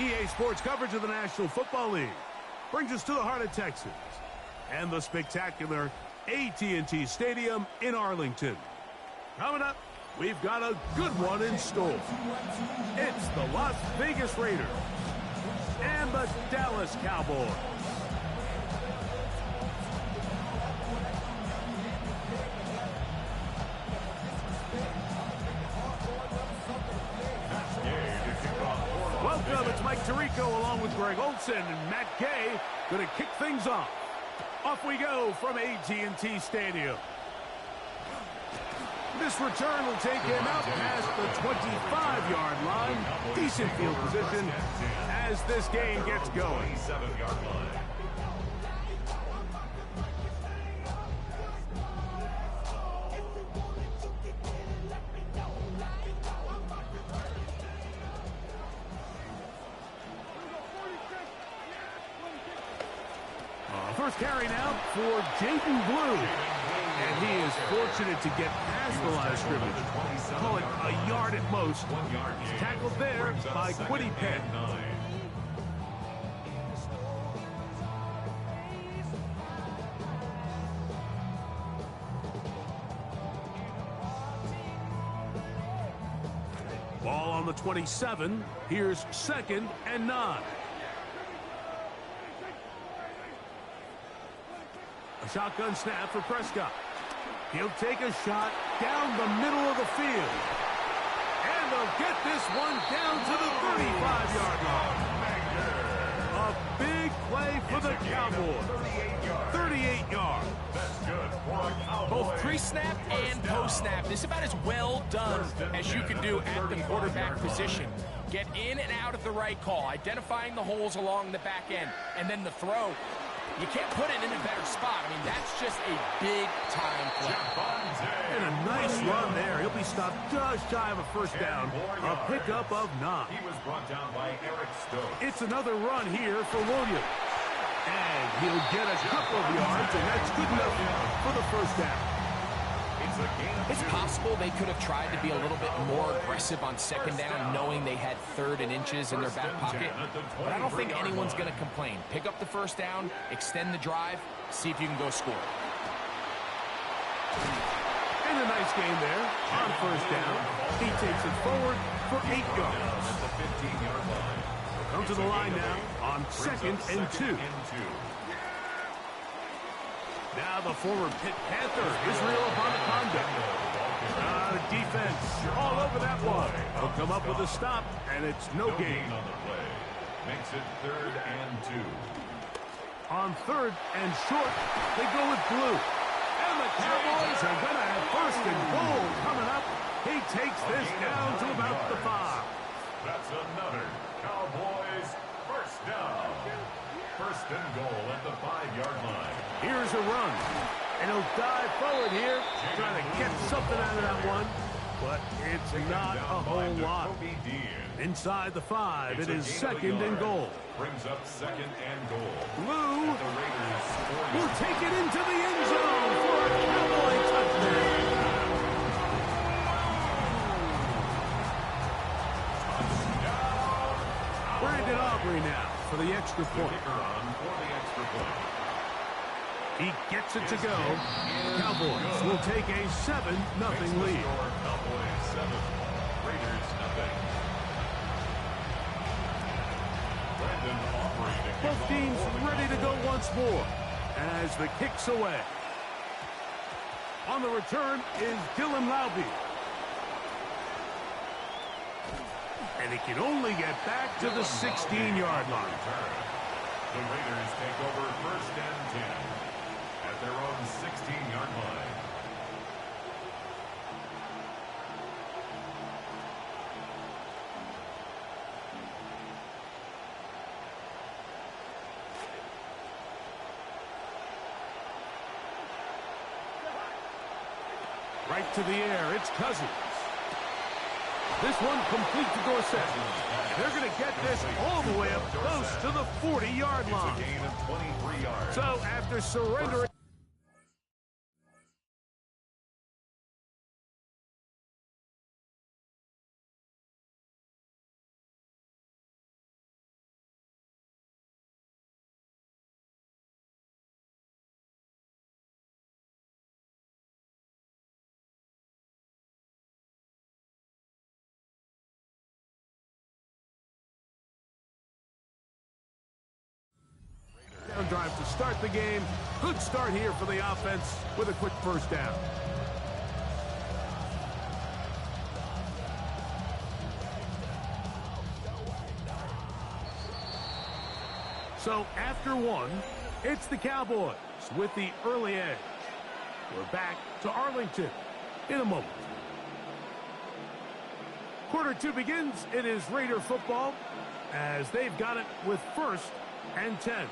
EA Sports coverage of the National Football League brings us to the heart of Texas and the spectacular AT&T Stadium in Arlington. Coming up, we've got a good one in store. It's the Las Vegas Raiders and the Dallas Cowboys. Welcome, it's Mike Tirico along with Greg Olson and Matt Gay going to kick things off. Off we go from AT&T Stadium. This return will take him out past the 25-yard line. Decent field position as this game gets going. First carry now for Jaden Blue. And he is fortunate to get past the line of scrimmage. Call it a yard at most. He's tackled there by Quiddy Penn. Ball on the 27. Here's 2nd and 9. A shotgun snap for Prescott. He'll take a shot down the middle of the field. And they'll get this one down to the 35-yard line. A big play for the Cowboys. 38 yards. Both pre-snap and post-snap. This is about as well done as you can do at the quarterback position. Get in and out of the right call, identifying the holes along the back end, and then the throw. You can't put it in a better spot. I mean, that's just a big-time play. And a nice run there. He'll be stopped just shy of a first down. A pickup of 9. He was brought down by Eric Stokes. It's another run here for Williams. And he'll get a couple of yards, and that's good enough for the first down. It's possible they could have tried to be a little bit more aggressive on 2nd down, knowing they had 3rd and inches in their back pocket. But I don't think anyone's going to complain. Pick up the first down, extend the drive, see if you can go score. And a nice gain there on first down. He takes it forward for 8 yards. Come to the line now on 2nd and 2. Now the former Pitt Panther, Israel Abanikanda. Defense all over that one. He'll come up with a stop, and it's no gain. Makes it 3rd and 2. On 3rd and short, they go with Blue. And the Cowboys are going to have 1st and goal coming up. He takes this down to about the 5. That's another Cowboys 1st down. 1st and goal at the 5-yard line. Here's a run. And he'll dive forward here, trying to get something out of that one. But it's not a whole lot. Inside the 5, it is 2nd and goal. Brings up 2nd and goal. Blue will take it into the end zone for a Cowboy touchdown. Brandon Aubrey now for the extra point. He gets it to go. Cowboys will take a 7-0 lead. Cowboys 7, Raiders 0. Both teams ready to go once more as the kick's away. On the return is Dylan Laube. And he can only get back to the 16-yard line. The Raiders take over 1st and 10 at their own 16-yard line. Right to the air, it's Cousins. This one complete to Dorsett. They're going to get this all the way up close to the 40-yard line. It's a gain of 23 yards. So after surrendering start the game. Good start here for the offense with a quick first down. So after one, it's the Cowboys with the early edge. We're back to Arlington in a moment. Quarter two begins. It is Raider football as they've got it with 1st and 10.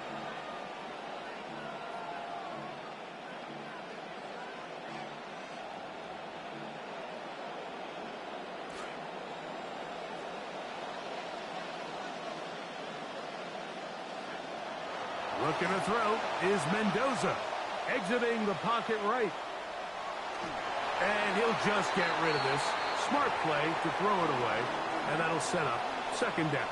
Looking to throw is Mendoza, exiting the pocket right. And he'll just get rid of this. Smart play to throw it away, and that'll set up 2nd down.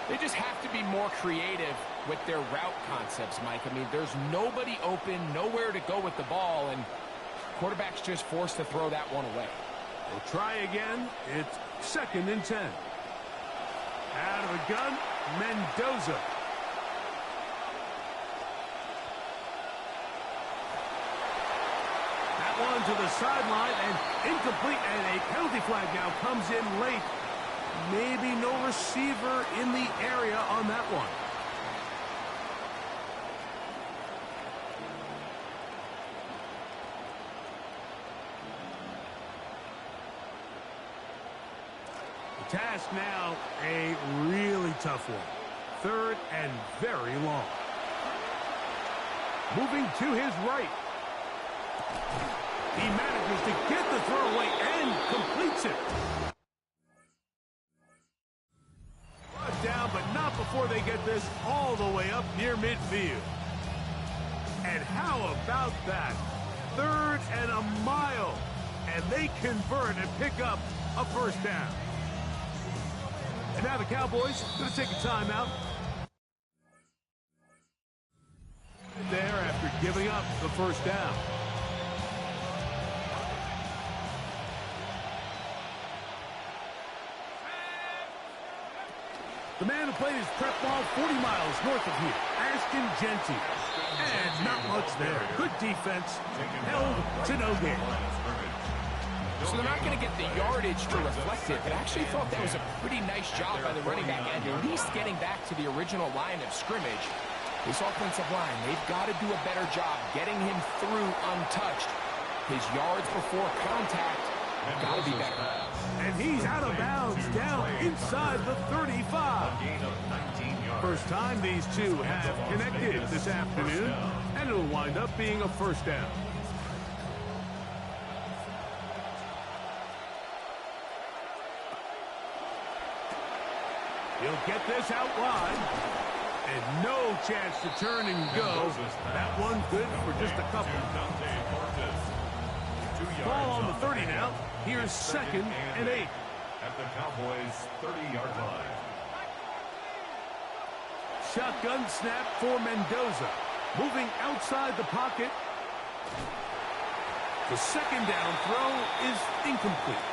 They just have to be more creative with their route concepts, Mike. I mean, there's nobody open, nowhere to go with the ball, and quarterback's just forced to throw that one away. We'll try again. It's 2nd and 10. Out of the gun, Mendoza. One to the sideline and incomplete, and a penalty flag now comes in late. Maybe no receiver in the area on that one. The task now, a really tough one. 3rd and very long. Moving to his right. He manages to get the throw away and completes it. Brought down, but not before they get this all the way up near midfield. And how about that? 3rd and a mile. And they convert and pick up a 1st down. And now the Cowboys going to take a timeout. There after giving up the 1st down. The man who played his prep ball 40 miles north of here, Ashton Genty. And not much there. Good defense, held to no gain. So they're not going to get the yardage to reflect it, but I actually thought that was a pretty nice job by the running back, at least getting back to the original line of scrimmage. This offensive line, they've got to do a better job getting him through untouched. His yards before contact got to be better. And he's out of bounds, down inside the 35. First time these two have connected this afternoon, and it'll wind up being a 1st down. He'll get this out wide, and no chance to turn and go. That one good for just a couple. Ball on the 30 now. Here's 2nd and 8. At the Cowboys' 30-yard line. Shotgun snap for Mendoza. Moving outside the pocket. The 2nd down throw is incomplete.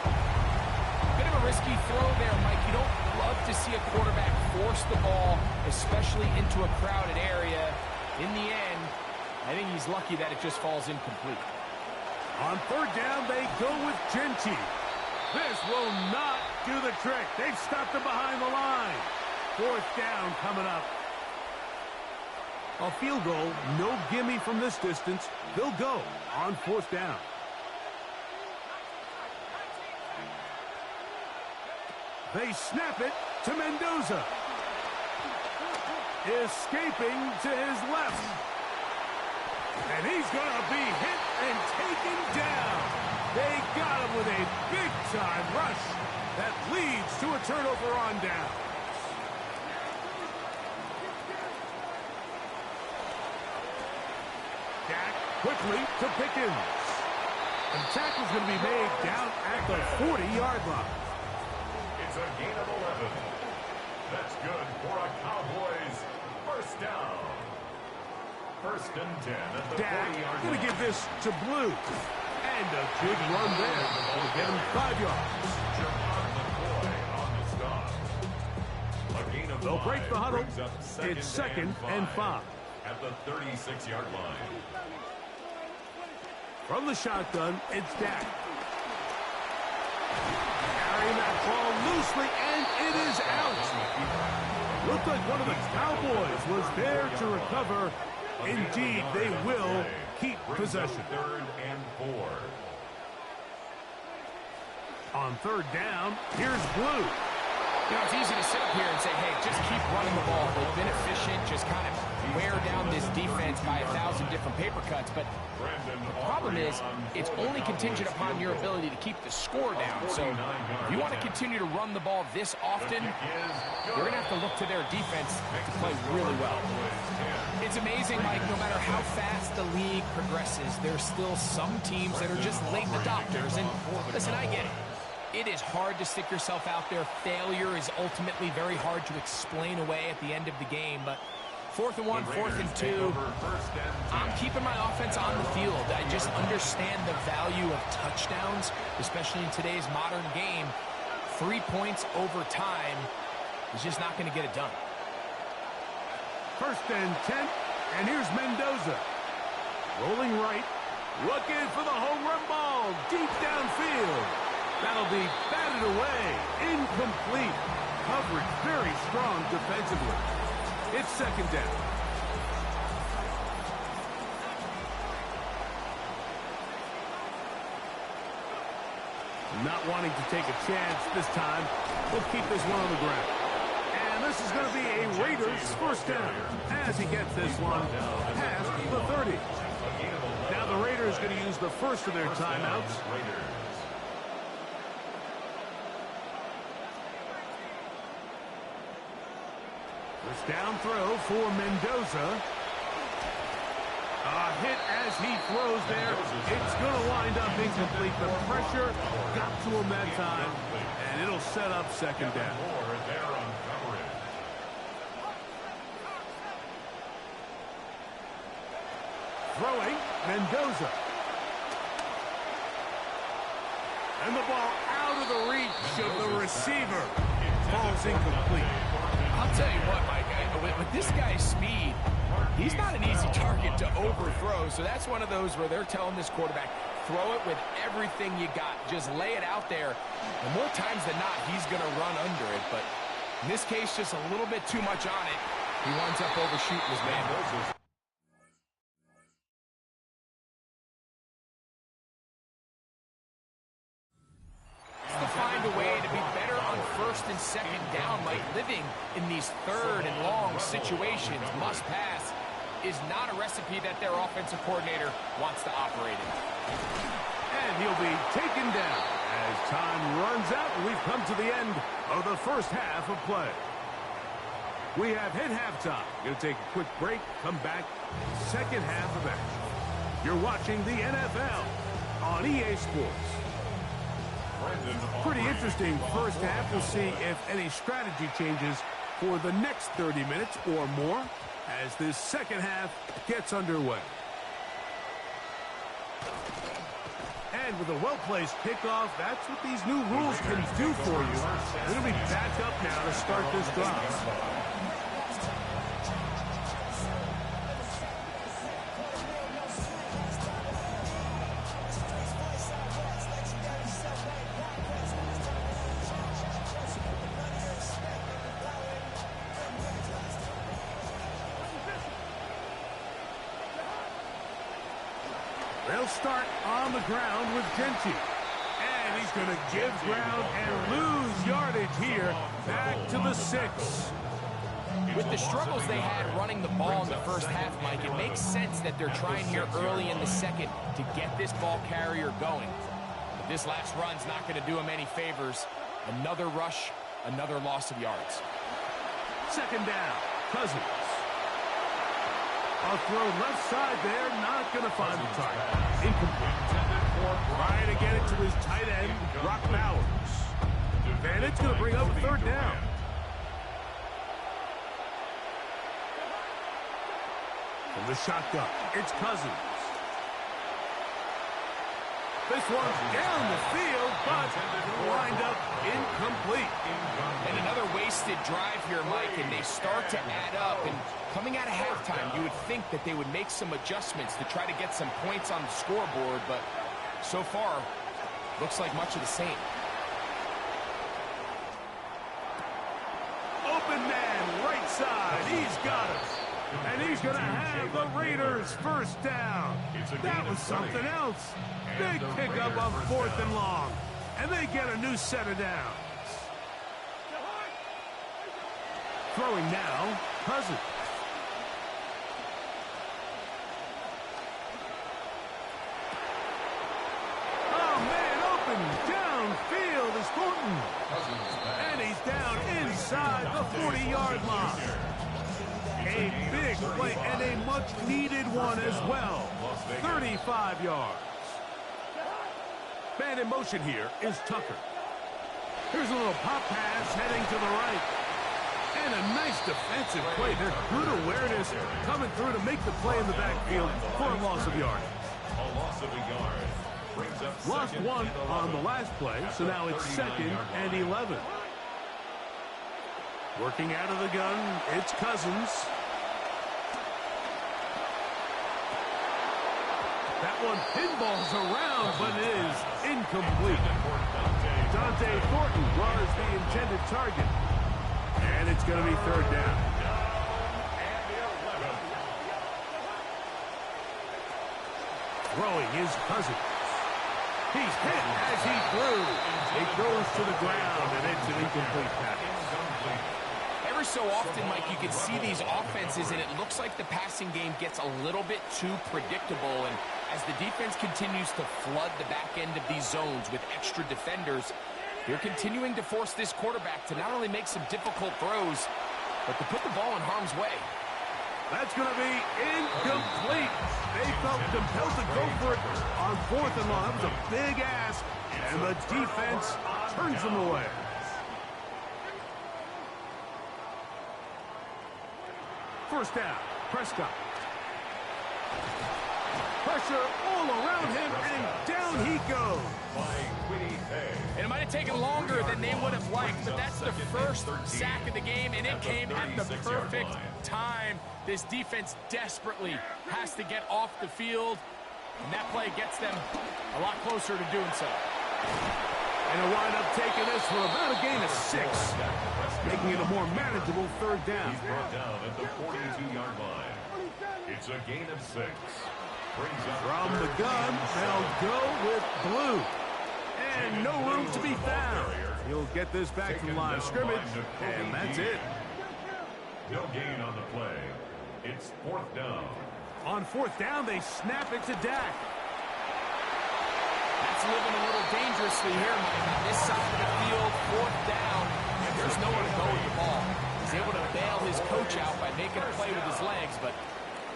Bit of a risky throw there, Mike. You don't love to see a quarterback force the ball, especially into a crowded area. In the end, I think he's lucky that it just falls incomplete. On 3rd down, they go with Genty. This will not do the trick. They've stopped him behind the line. 4th down coming up. A field goal, no gimme from this distance. They'll go on 4th down. They snap it to Mendoza. Escaping to his left. And he's going to be hit and taken down. They got him with a big-time rush that leads to a turnover on down. Dak quickly to Pickens. And the tackle's going to be made down at the 40-yard line. It's a gain of 11. That's good for a Cowboys 1st down. 1st and 10 at the 40-yard line. Going to give this to Blue. And a big run there. Will get him 5 yards. On the stop. A gain of They'll break the huddle. brings up It's 2nd and 5. at the 36-yard line. From the shotgun, it's Dak. Carrying that ball loosely, and it is out. Looked like one of the Cowboys was there to recover. Indeed, they will keep possession. 3rd and 4. On 3rd down, here's Blue. You know, it's easy to sit up here and say, hey, just keep running the ball. They've been efficient, just kind of wear down this defense by 1,000 different paper cuts. But the problem is, it's only contingent upon your ability to keep the score down. So if you want to continue to run the ball this often, you're going to have to look to their defense to play really well. It's amazing, Mike, no matter how fast the league progresses, there's still some teams that are just late adopters. And listen, I get it. It is hard to stick yourself out there. Failure is ultimately very hard to explain away at the end of the game. But 4th and 1, 4th and 2, I'm keeping my offense on the field. I just understand the value of touchdowns, especially in today's modern game. 3 points over time is just not going to get it done. 1st and 10, and here's Mendoza. Rolling right, looking for the home run ball, deep downfield. That'll be batted away, incomplete. Coverage very strong defensively. It's 2nd down. Not wanting to take a chance this time, we'll keep this one on the ground. And this is going to be a Raiders 1st down as he gets this one past the 30. Now the Raiders going to use the first of their timeouts. This down throw for Mendoza. A hit as he throws there. It's going to wind up incomplete. The pressure got to him that time, and it'll set up 2nd down. Throwing, Mendoza. And the ball out of the reach of the receiver. Ball's incomplete. I'll tell you what, Mike, with this guy's speed, he's not an easy target to overthrow. So that's one of those where they're telling this quarterback, throw it with everything you got. Just lay it out there. And more times than not, he's going to run under it. But in this case, just a little bit too much on it. He winds up overshooting his man. To find a way to be better on 1st and 2nd down, Mike. Living in these 3rd and long situations, must pass, is not a recipe that their offensive coordinator wants to operate in. And he'll be taken down as time runs out. We've come to the end of the 1st half of play. We have hit halftime. Going to take a quick break, come back, 2nd half of action. You're watching the NFL on EA Sports. Pretty interesting 1st half. We'll see if any strategy changes for the next 30 minutes or more as this 2nd half gets underway. And with a well-placed kickoff, that's what these new rules can do for you. They're going to be back up now to start this drive. They'll start on the ground with Genty. And he's going to give ground and lose yardage here. Back to the 6. With the struggles they had running the ball in the 1st half, Mike, it makes sense that they're trying here early in the 2nd to get this ball carrier going. But this last run's not going to do him any favors. Another rush, another loss of yards. 2nd down, Cousins. A throw left side there, not going to find the target. Incomplete. Trying to get it to his tight end, Brock Bowers. And it's going to bring up 3rd down. From the shotgun, it's Cousins. This one's down the field, but lined up incomplete. And another wasted drive here, Mike, and they start to add up. And coming out of halftime, you would think that they would make some adjustments to try to get some points on the scoreboard, but so far, looks like much of the same. Open man, right side. He's got it. And he's going to have the Raiders first down. That was something else. Big pickup on 4th and long. And they get a new set of downs. Throwing now, Cousins. Oh, man, open downfield is Thornton. And he's down inside the 40-yard line. A big play and a much-needed one as well. 35 yards. Man in motion here is Tucker. Here's a little pop pass heading to the right. And a nice defensive play there. Good awareness coming through to make the play in the backfield for a loss of yard. A loss of a yard. Brings up Lost one on the last play, so now it's 2nd and 11. Working out of the gun, it's Cousins. That one pinballs around, but it is incomplete. Dante Thornton was the intended target. And it's going to be 3rd down. Throwing is Cousins. He's hit as he threw. It goes to the ground, and it's an incomplete pass. Every so often, Mike, you can see these offenses, and it looks like the passing game gets a little bit too predictable. And as the defense continues to flood the back end of these zones with extra defenders, they're continuing to force this quarterback to not only make some difficult throws, but to put the ball in harm's way. That's going to be incomplete. They felt compelled to go for it on 4th and long. That was a big ask, and the defense turns them away. First down, Prescott. Pressure all around him, and down he goes. And it might have taken longer than they would have liked, but that's the first sack of the game, and it came at the perfect time. This defense desperately has to get off the field, and that play gets them a lot closer to doing so. And he'll wind up taking this for about a gain of 6, making it a more manageable 3rd down. He's brought down at the 42-yard line. It's a gain of 6. From the gun, they'll go with blue. And no room to be found. He'll get this back from line of scrimmage, and that's it. No gain on the play. It's 4th down. On 4th down, they snap it to Dak. That's living a little dangerously here, Mike. On this side of the field, 4th down, and there's nowhere to go with the ball. He's able to bail his coach out by making a play with his legs, but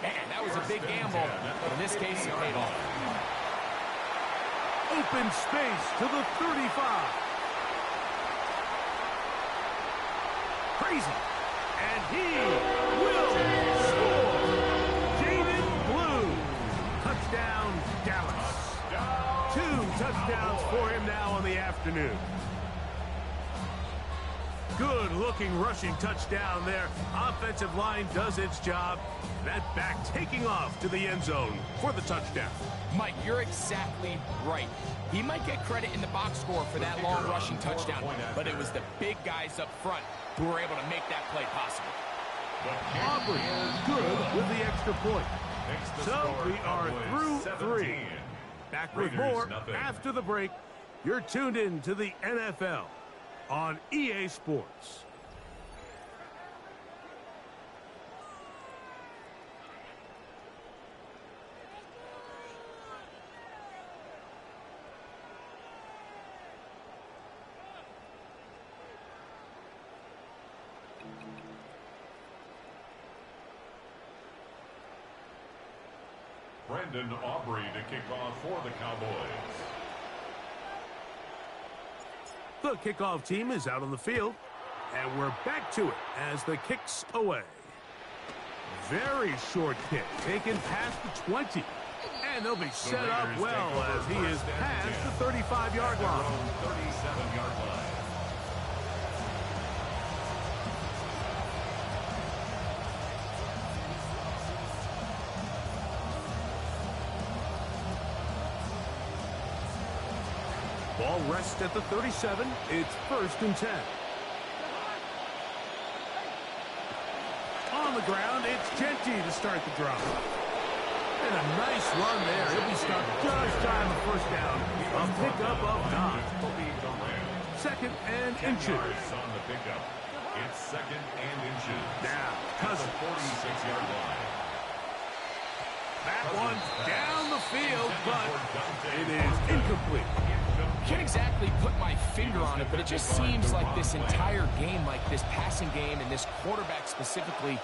man, that was a big gamble. But in this case, it paid off. Open space to the 35. Crazy. And he will score. Jaden Blue. Touchdown, Dallas. 2 touchdowns for him now on the afternoon. Good-looking rushing touchdown there. Offensive line does its job. That back taking off to the end zone for the touchdown. Mike, you're exactly right. He might get credit in the box score for that long rushing touchdown, but it was the big guys up front who were able to make that play possible. Aubrey good with the extra point. So we are through 3. Back with more after the break. You're tuned in to the NFL on EA Sports. Brendan Aubrey to kick off for the Cowboys. The kickoff team is out on the field, and we're back to it as the kick's away. Very short kick, taken past the 20. And they'll be set up well as he is past the 35-yard line. 37-yard line. Ball rests at the 37. It's 1st and 10. On the ground, it's Genty to start the drive. And a nice run there. He'll be stopped just shy of the 1st down. A pickup of 9. 2nd and inches. On the pickup. It's 2nd and inches. Now, Cousins. 46-yard line. That one down the field, but it is incomplete. Can't exactly put my finger on it, but it just seems like this entire game, like this passing game and this quarterback specifically,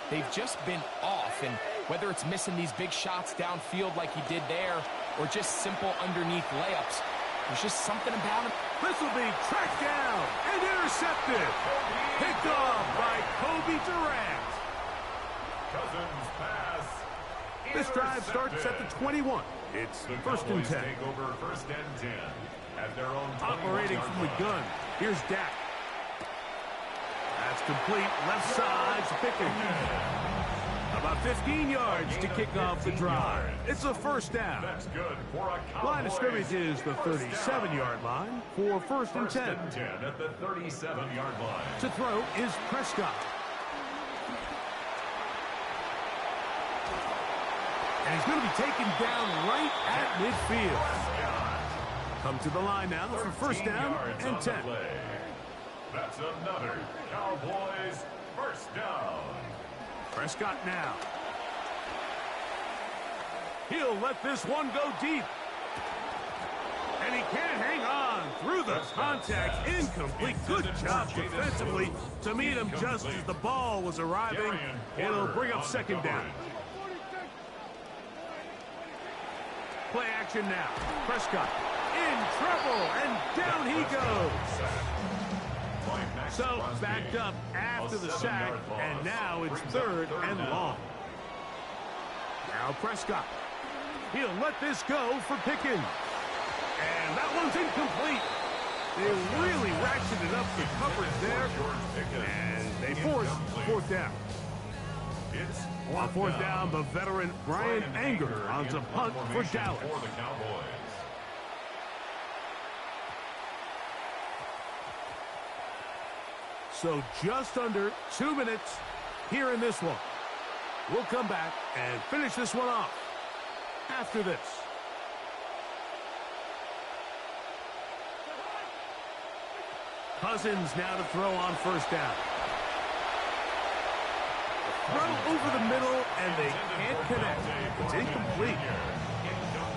they've just been off. And whether it's missing these big shots downfield like he did there or just simple underneath layups, there's just something about him. This will be tracked down and intercepted. Picked off by Kobe Durant. Cousins pass. This drive starts at the 21. It's 1st and 10. Take over 1st and 10 at their own 21-yard Operating from the line. gun. Here's Dak. That's complete. Left side to Pickens. About 15 yards to kick off the drive. It's a 1st down. That's good for a Cowboys. Line of scrimmage is the 37-yard line for 1st and 10. 1st and 10 at the 37-yard line. To throw is Prescott. And he's going to be taken down right at midfield. Come to the line now for 1st down and 10. That's another Cowboys 1st down. Prescott now. He'll let this one go deep. And he can't hang on through the contact. Incomplete. Good job defensively to meet him just as the ball was arriving. It'll bring up 2nd down. Play action now. Prescott in trouble, and down he goes. So backed up after the sack, and now it's 3rd and long. Now Prescott. He'll let this go for Pickens. And that one's incomplete. They really ratcheted up the coverage there, and they force 4th down. On 4th down, the veteran Brian Anger on to punt for Dallas. So just under 2 minutes here in this one. We'll come back and finish this one off after this. Cousins now to throw on 1st down. Throw over the middle, and they can't connect. It's incomplete.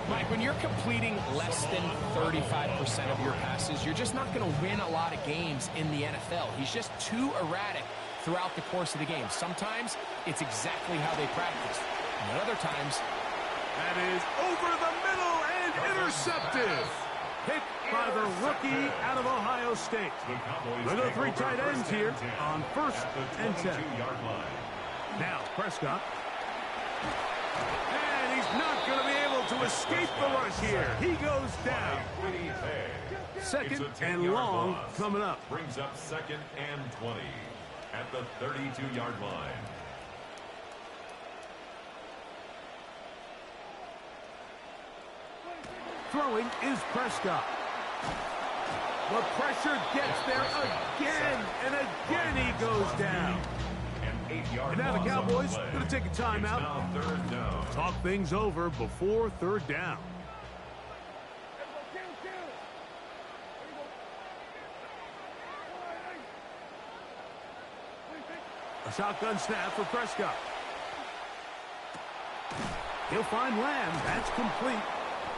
Mike, when you're completing less than 35% of your passes, you're just not going to win a lot of games in the NFL. He's just too erratic throughout the course of the game. Sometimes it's exactly how they practice. And other times, that is over the middle and intercepted. Hit by the rookie out of Ohio State. We'll go 3 tight ends here on 1st and 10. Now Prescott. And he's not going to be able to escape the rush here. He goes down. 2nd and long coming up. Brings up 2nd and 20 at the 32-yard line. Throwing is Prescott. The pressure gets there again, and again he goes down. And now the Cowboys going to take a timeout. Talk things over before 3rd down. A shotgun snap for Prescott. He'll find Lamb. That's complete.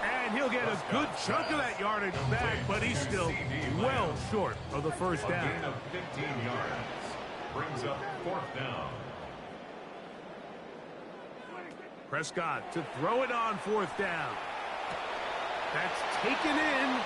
And he'll get a good chunk of that yardage back, but he's still well short of the 1st down. A gain of 15 yards. Brings up 4th down. Prescott to throw it on 4th down. That's taken in.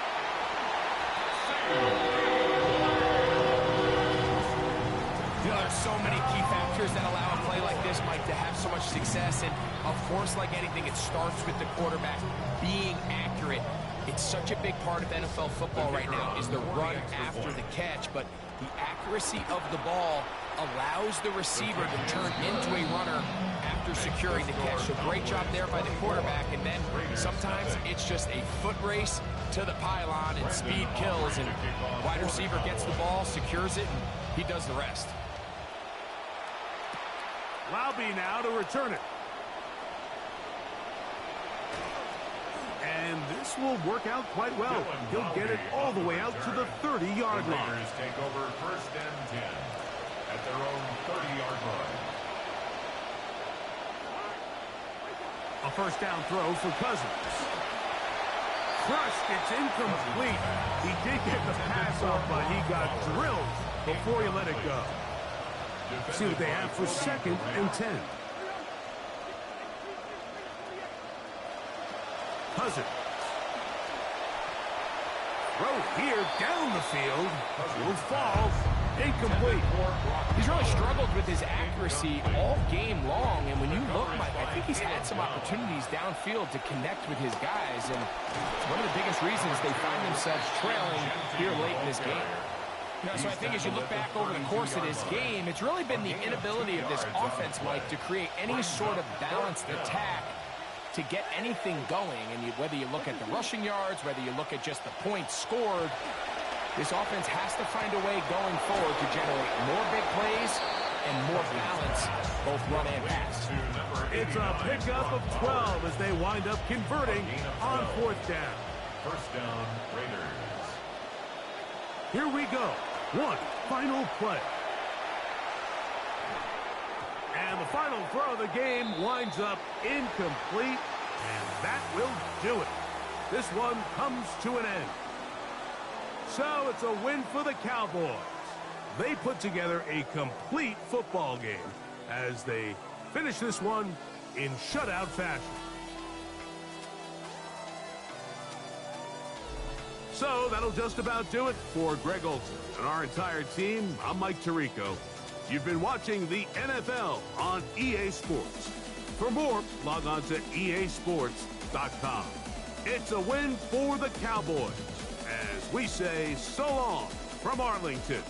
The so many key factors that allow a play like this, Mike, to have so much success. And, of course, like anything, it starts with the quarterback being accurate. It's such a big part of NFL football right now is the run after the catch. But the accuracy of the ball allows the receiver to turn into a runner after securing the catch. So great job there by the quarterback. And then sometimes it's just a foot race to the pylon and speed kills. And wide receiver gets the ball, secures it, and he does the rest. Laube now to return it. And this will work out quite well. He'll get it all the way out to the 30-yard line. Raiders take over 1st and 10 at their own 30-yard line. A first down throw for Cousins. Crushed, it's incomplete. He did get the pass off, but he got drilled before he let it go. See what they have for 2nd and 10. Cousins. Throw here down the field. Will fall. Incomplete. He's really struggled with his accuracy all game long, and when you look, Mike, I think he's had some opportunities downfield to connect with his guys, and it's one of the biggest reasons they find themselves trailing here late in this game. You know, so I think as you look back over the course of this game, it's really been the inability of this offense, Mike, to create any sort of balanced attack to get anything going. And whether you look at the rushing yards, whether you look at just the points scored, this offense has to find a way going forward to generate more big plays and more balance, both run and pass. It's a pickup of 12 as they wind up converting on 4th down. 1st down, Raiders. Here we go. One final play. And the final throw of the game winds up incomplete, and that will do it. This one comes to an end. So it's a win for the Cowboys. They put together a complete football game as they finish this one in shutout fashion. So that'll just about do it for Greg Olsen and our entire team. I'm Mike Tirico. You've been watching the NFL on EA Sports. For more, log on to easports.com. It's a win for the Cowboys as we say so long from Arlington.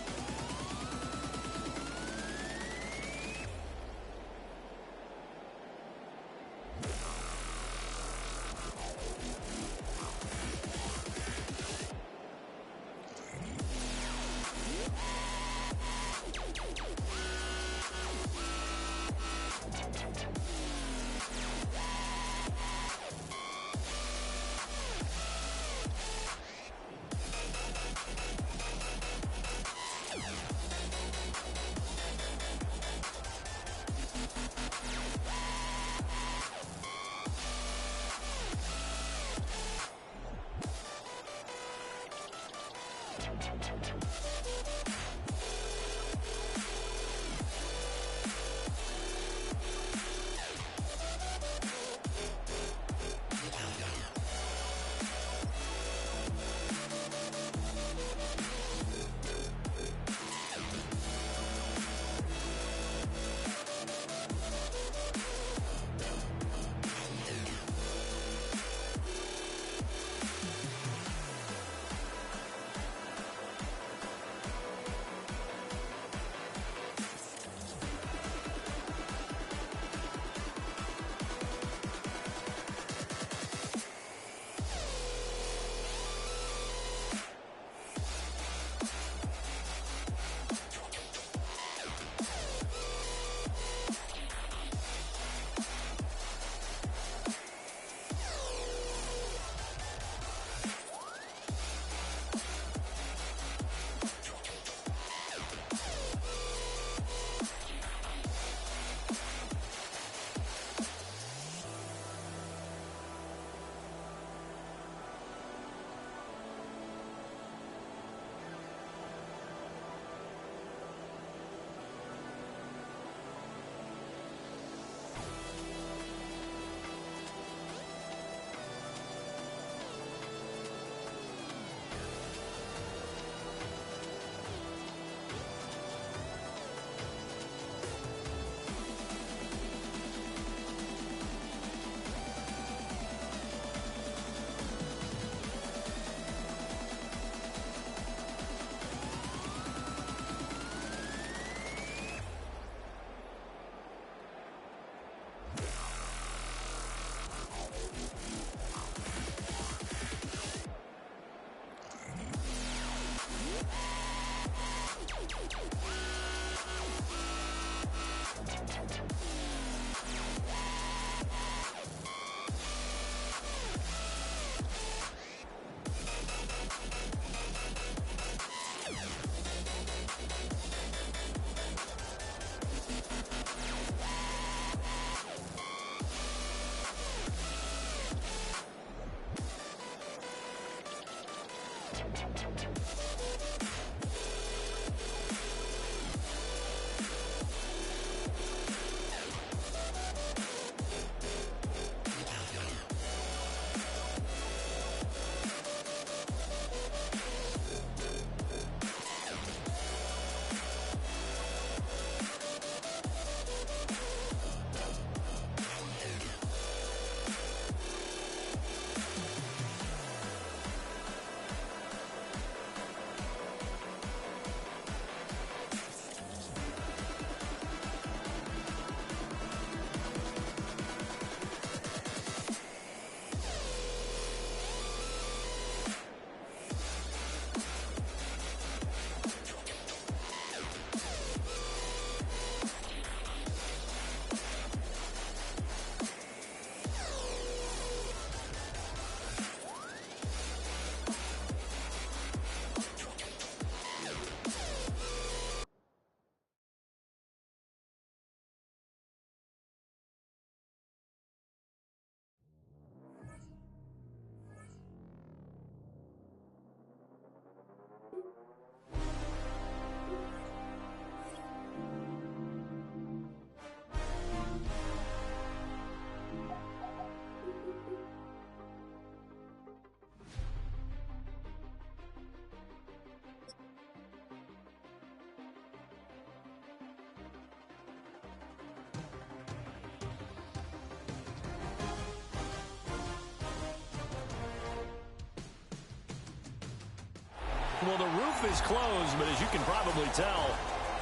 Well, the roof is closed, but as you can probably tell,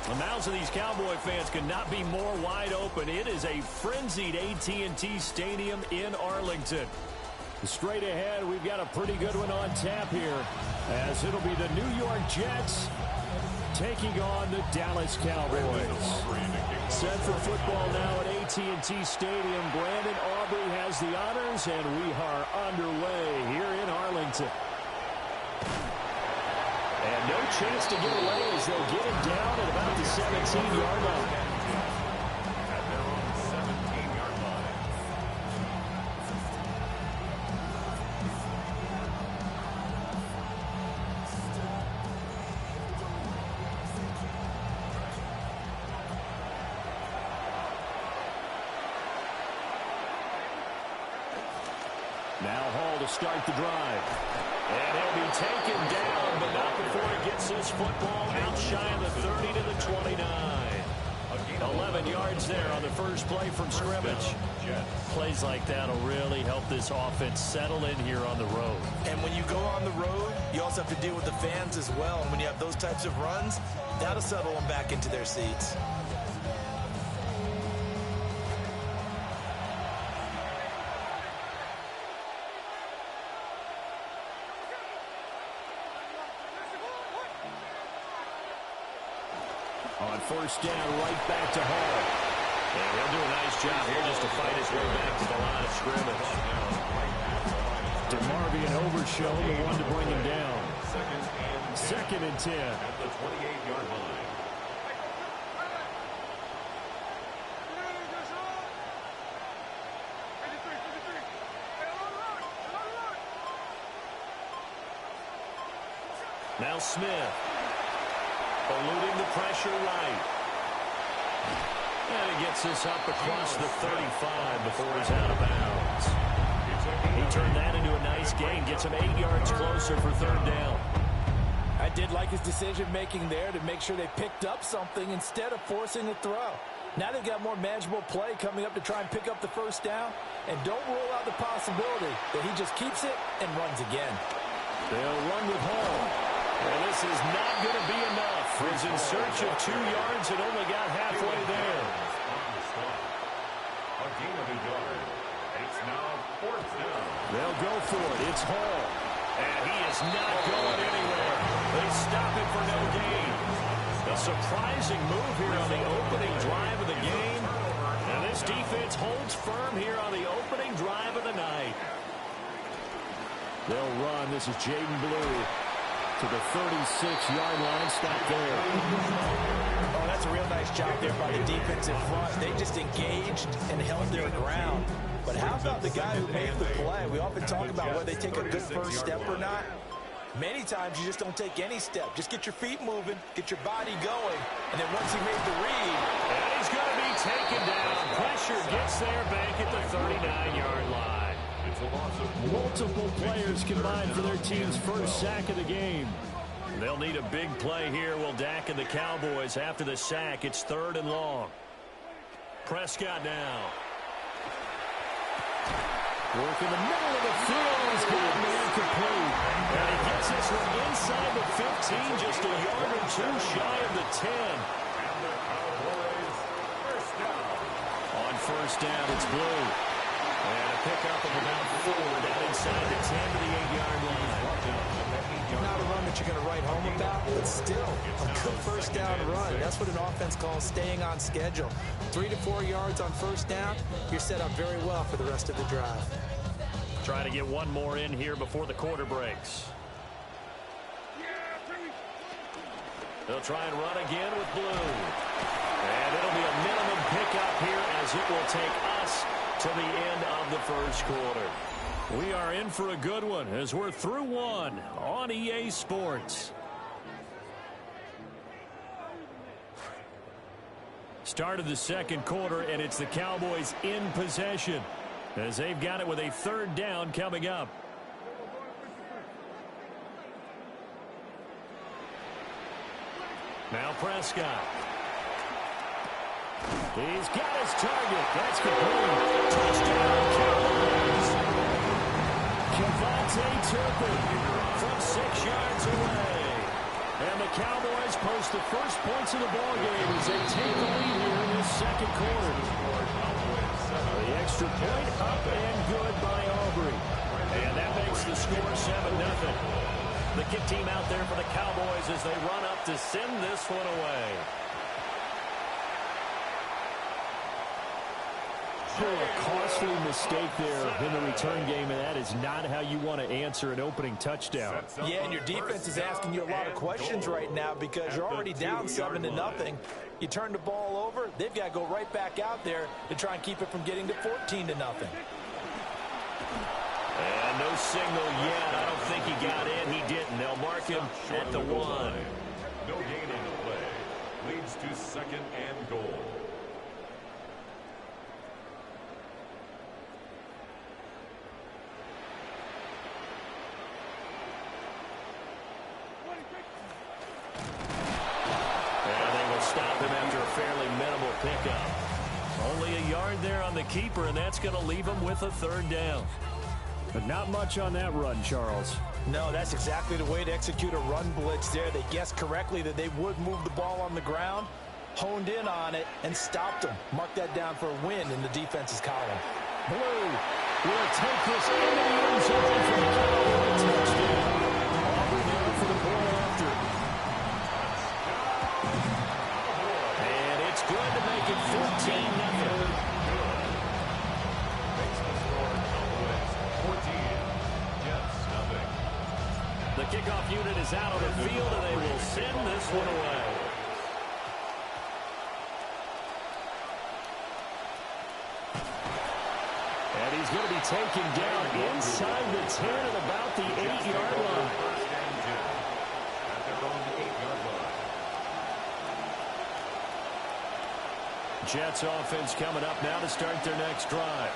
the mouths of these Cowboy fans could not be more wide open. It is a frenzied AT&T Stadium in Arlington. Straight ahead, we've got a pretty good one on tap here, as it'll be the New York Jets taking on the Dallas Cowboys. Set for football now at AT&T Stadium. Brandon Aubrey has the honors, and we are underway here in Arlington. And no chance to get away as they'll get it down at about the 17-yard line. At their own 17-yard line. Now Hall to start the drive. And he'll be taken down, but not before he gets his football out shy of the 30 to the 29. 11 yards there on the first play from scrimmage. Plays like that will really help this offense settle in here on the road. And when you go on the road, you also have to deal with the fans as well. And when you have those types of runs, that'll settle them back into their seats. On first down, right back to Hall. And he'll do a nice job here just to fight his way back to the line of scrimmage. DeMarvion Overshow, the one to bring him down. Second and 10. At the 28-yard line. Now Smith. Eluding the pressure right. And he gets this up across the 35 before he's out of bounds. He turned that into a nice gain. Gets him 8 yards closer for third down. I did like his decision-making there to make sure they picked up something instead of forcing a throw. Now they've got more manageable play coming up to try and pick up the first down. And don't rule out the possibility that he just keeps it and runs again. They'll run with Hall. And this is not going to be enough. He's in search of 2 yards and only got halfway there. A gain of a yard. It's now fourth down. They'll go for it. It's Hall. And he is not going anywhere. The they stop it for no gain. A surprising move here on the opening drive of the game. And this defense holds firm here on the opening drive of the night. They'll run. This is Jaden Blue to the 36-yard line. Stop there. Oh, that's a real nice job there by the defensive front. They just engaged and held their ground. But how about the guy who made the play? We often talk about whether they take a good first step or not. Many times you just don't take any step. Just get your feet moving, get your body going, and then once he made the read. And he's going to be taken down. Pressure gets there back at the 39-yard line. Multiple players combined for their team's first sack of the game. They'll need a big play here. Will Dak and the Cowboys after the sack. It's 3rd and long. Prescott now. Work in the middle of the field. He's got it incomplete. And he gets this one inside the 15, just a yard or two shy of the 10. And the Cowboys first down. On first down, it's Blue. And a pickup of about 4 down inside the 10 to the 8-yard line. Not a run that you're going to write home about, but still a good first down run. That's what an offense calls staying on schedule. 3 to 4 yards on first down, you're set up very well for the rest of the drive. Trying to get one more in here before the quarter breaks. They'll try and run again with Blue. And it'll be a minimum pickup here as it will take us to the end of the first quarter. We are in for a good one as we're through one on EA Sports. Start of the second quarter, and it's the Cowboys in possession as they've got it with a 3rd down coming up. Now Prescott. He's got his target. That's complete. Touchdown, Cowboys. Devontae Turpin from 6 yards away. And the Cowboys post the first points of the ballgame as they take the lead here in this second quarter. The extra point up and good by Aubrey. And that makes the score 7-0. The kick team out there for the Cowboys as they run up to send this one away. A costly mistake there in the return game, and that is not how you want to answer an opening touchdown. Yeah, and your defense is asking you a lot of questions right now because you're already down 7-0. You turn the ball over, they've got to go right back out there to try and keep it from getting to 14-0. And no signal yet. I don't think he got in. He didn't. They'll mark him at the 1. No gain on the play. Leads to 2nd and goal. Stop him after a fairly minimal pickup. Only a yard there on the keeper, and that's going to leave him with a 3rd down. But not much on that run, Charles. No, that's exactly the way to execute a run blitz there. They guessed correctly that they would move the ball on the ground, honed in on it, and stopped them. Mark that down for a win in the defense's column. Blue will take this into the end zone for the Cowboy touchdown. Aubrey there for the point after. And it's good to make it 14-0. The kickoff unit is out on the field, and they will send this one away. And he's going to be taken down inside the 10 at about the 8-yard line. Jets offense coming up now to start their next drive.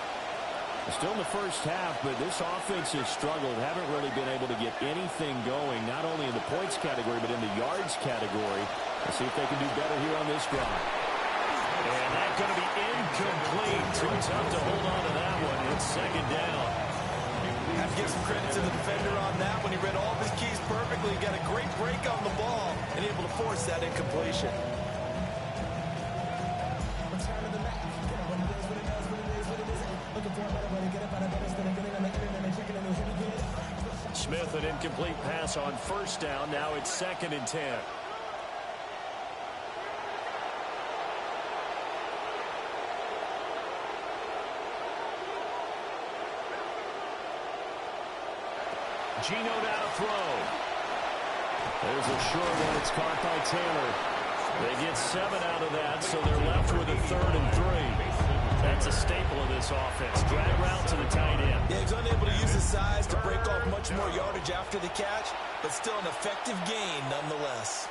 Still in the first half, but this offense has struggled. Haven't really been able to get anything going, not only in the points category, but in the yards category. Let's see if they can do better here on this drive. And that's going to be incomplete. Too tough to hold on to that one. It's second down. Have to give some credit to the defender on that one. He read all of his keys perfectly. Got a great break on the ball and able to force that incompletion. Smith, an incomplete pass on first down. Now it's 2nd and 10. Geno down to throw. There's a short one. It's caught by Taylor. They get 7 out of that, so they're left with a 3rd and 3. That's a staple of this offense. Drag route to the tight end. Yeah, he's unable to use his size to break off much more yardage after the catch, but still an effective gain nonetheless.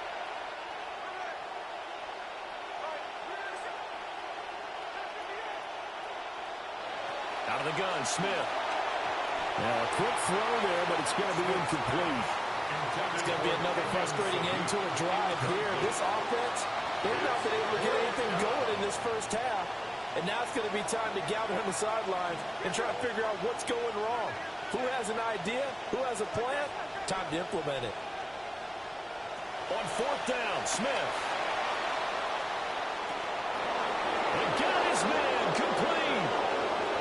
Out of the gun, Smith. Now a quick throw there, but it's going to be incomplete. It's going to be another frustrating end to a drive here. This offense, they've not been able to get anything going in this first half. And now it's going to be time to gather on the sidelines and try to figure out what's going wrong. Who has an idea? Who has a plan? Time to implement it. On 4th down, Smith. They got his man complete.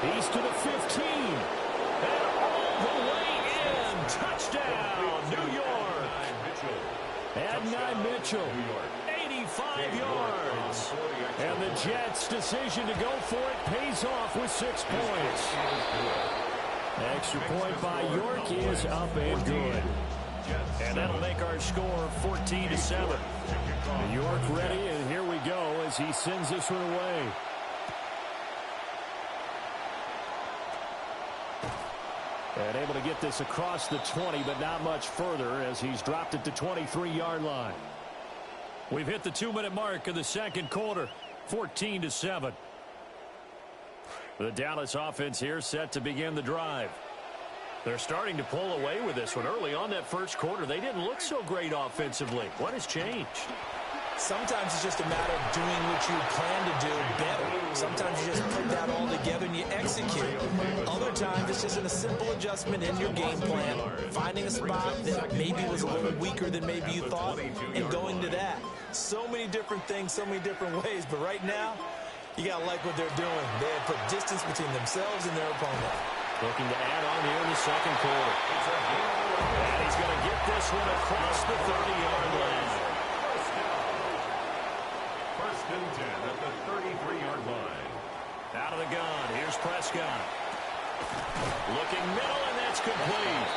He's to the 15. And all the way in. Touchdown, New York. Adonai Mitchell. 85 yards. And the Jets' decision to go for it pays off with 6 points. Extra point by York is up and good. And that'll make our score 14-7. York ready, and here we go as he sends this one away. And able to get this across the 20, but not much further as he's dropped it to 23-yard line. We've hit the 2-minute mark of the second quarter, 14-7. The Dallas offense here set to begin the drive. They're starting to pull away with this one. Early on that first quarter, they didn't look so great offensively. What has changed? Sometimes it's just a matter of doing what you plan to do better. Sometimes you just put that all together and you execute. Other times it's just a simple adjustment in your game plan, finding a spot that maybe was a little weaker than maybe you thought, and going to that. So many different things, so many different ways, but right now, you got to like what they're doing. They have put distance between themselves and their opponent. Looking to add on here in the second quarter. And he's going to get this one across the 30-yard line. First and 10 at the 33-yard line. Out of the gun. Here's Prescott. Looking middle, and that's complete.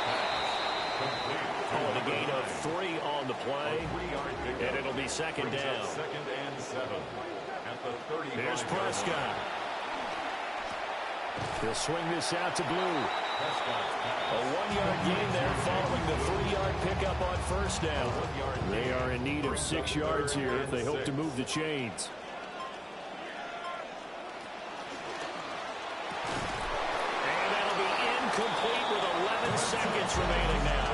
A gain of 3 on the play. And it'll be second down. 2nd and 7 at the 30. Here's Prescott. He'll swing this out to Blue. A 1-yard gain there following the 3-yard pickup on first down. They are in need of 6 yards here if they hope to move the chains. And that'll be incomplete with 11 seconds remaining now.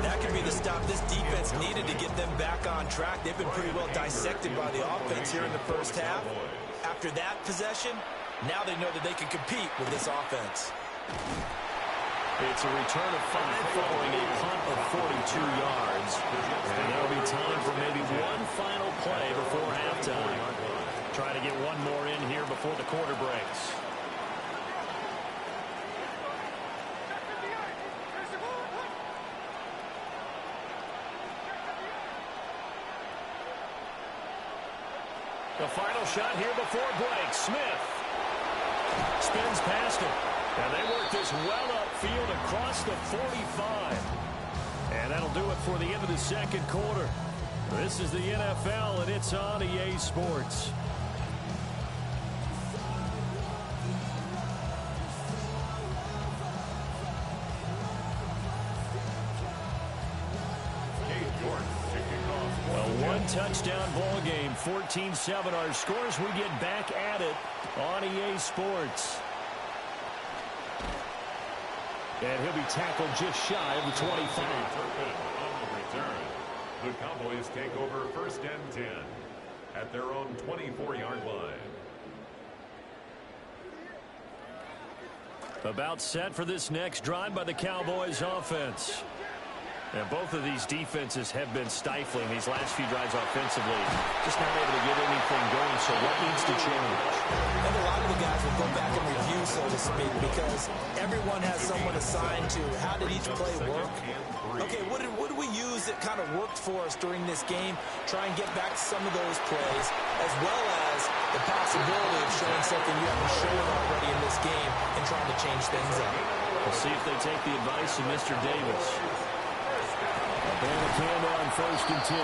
That could be the stop this defense needed to get them back on track. They've been pretty well dissected by the offense here in the first half. After that possession, now they know that they can compete with this offense. It's a return of 5 following a punt of 42 yards. And there'll be time for maybe one final play before halftime. Try to get one more in here before the quarter breaks. The final shot here before break. Smith spins past him. And they work this well upfield across the 45. And that'll do it for the end of the second quarter. This is the NFL, and it's on EA Sports. Touchdown ball game, 14-7 our scores. We get back at it on EA Sports. And he'll be tackled just shy of the 25. On the return, the Cowboys take over 1st and 10 at their own 24-yard line. About set for this next drive by the Cowboys offense. And both of these defenses have been stifling these last few drives offensively. Just not able to get anything going, so what needs to change? And a lot of the guys will go back and review so to speak, because everyone has someone assigned to how did each play work. Okay, what do we use that kind of worked for us during this game? Try and get back to some of those plays, as well as the possibility of showing something you haven't shown already in this game and trying to change things up. We'll see if they take the advice of Mr. Davis. Abanikanda on 1st and 10.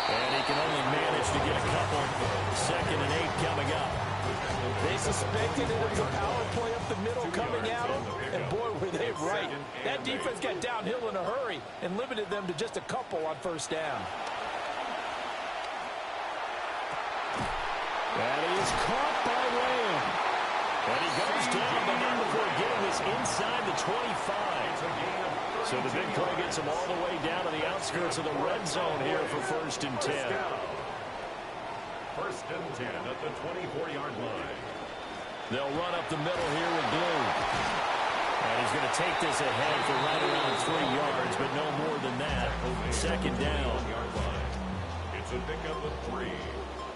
And he can only manage to get a couple. 2nd and 8 coming up. They suspected it was a power play up the middle coming at them, and boy, were they right. That defense got downhill in a hurry and limited them to just a couple on 1st down. And he is caught by Lamb. And he goes down, but not before getting this inside the 25. So the big play gets him all the way down to the outskirts of the red zone here for 1st and 10. 1st and 10 at the 24-yard line. They'll run up the middle here with Blue. And he's going to take this ahead for right around 3 yards, but no more than that. 2nd down. It's a pickup of 3.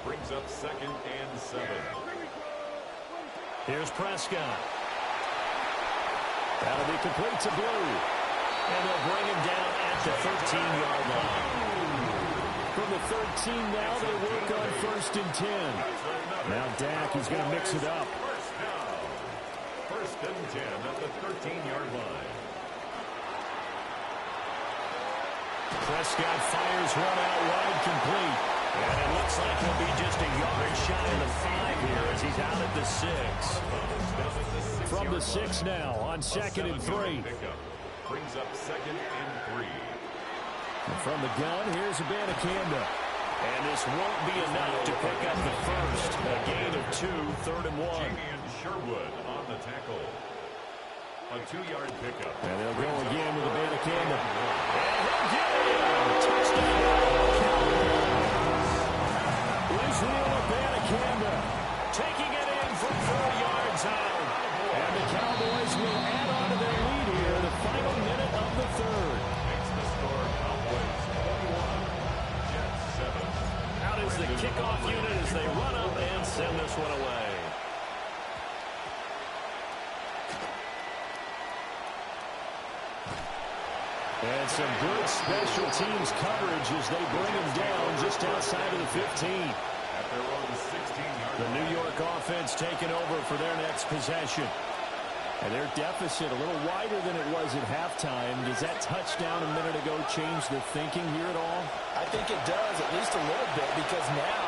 Brings up 2nd and 7. Here's Prescott. That'll be complete to Blue. And they'll bring him down at the 13-yard line. From the 13 now, they work on 1st and 10. Now Dak is going to mix it up. 1st and 10 at the 13-yard line. Prescott fires one out wide, complete. And it looks like he'll be just a yard shy of the 5 here as he's out at the 6. From the 6 now on 2nd and 3. Brings up 2nd and 3. And from the gun, here's Abanikanda. And this won't be enough to pick up the first. A gain of 2, 3rd and 1. Damian Sherwood on the tackle. A 2-yard pickup. And they'll go again with Abanikanda. And he'll get it! Touchdown! Israel Abanikanda taking it in from 4 yards out. And the Cowboys will add on to their lead here the final minute of the 3rd. Makes the score Cowboys 21, Jets 7. Out is the kickoff unit as they run up and send this one away. And some good special teams coverage as they bring him down just outside of the 15. At their own 16-yard The New York offense taking over for their next possession. And their deficit a little wider than it was at halftime. Does that touchdown a minute ago change the thinking here at all? I think it does, at least a little bit, because now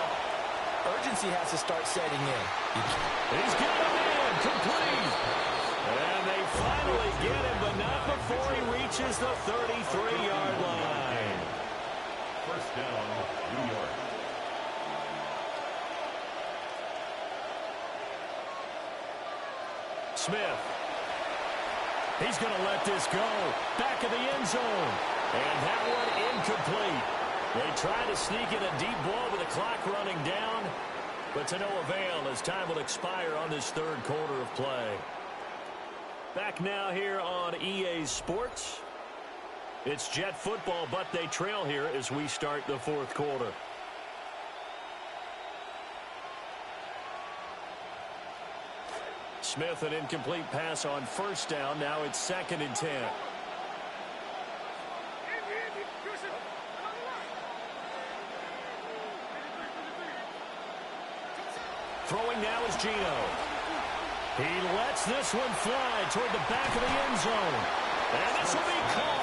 urgency has to start setting in. He's got him in, complete. And they finally get him, but not before he reaches the 33-yard line. 1st down, New York. Smith. He's going to let this go. Back of the end zone. And that one incomplete. They try to sneak in a deep blow with the clock running down, but to no avail as time will expire on this 3rd quarter of play. Back now here on EA Sports. It's Jet football, but they trail here as we start the 4th quarter. Smith, an incomplete pass on 1st down. Now it's 2nd and 10. Throwing now is Gino. He lets this one fly toward the back of the end zone. And this will be caught.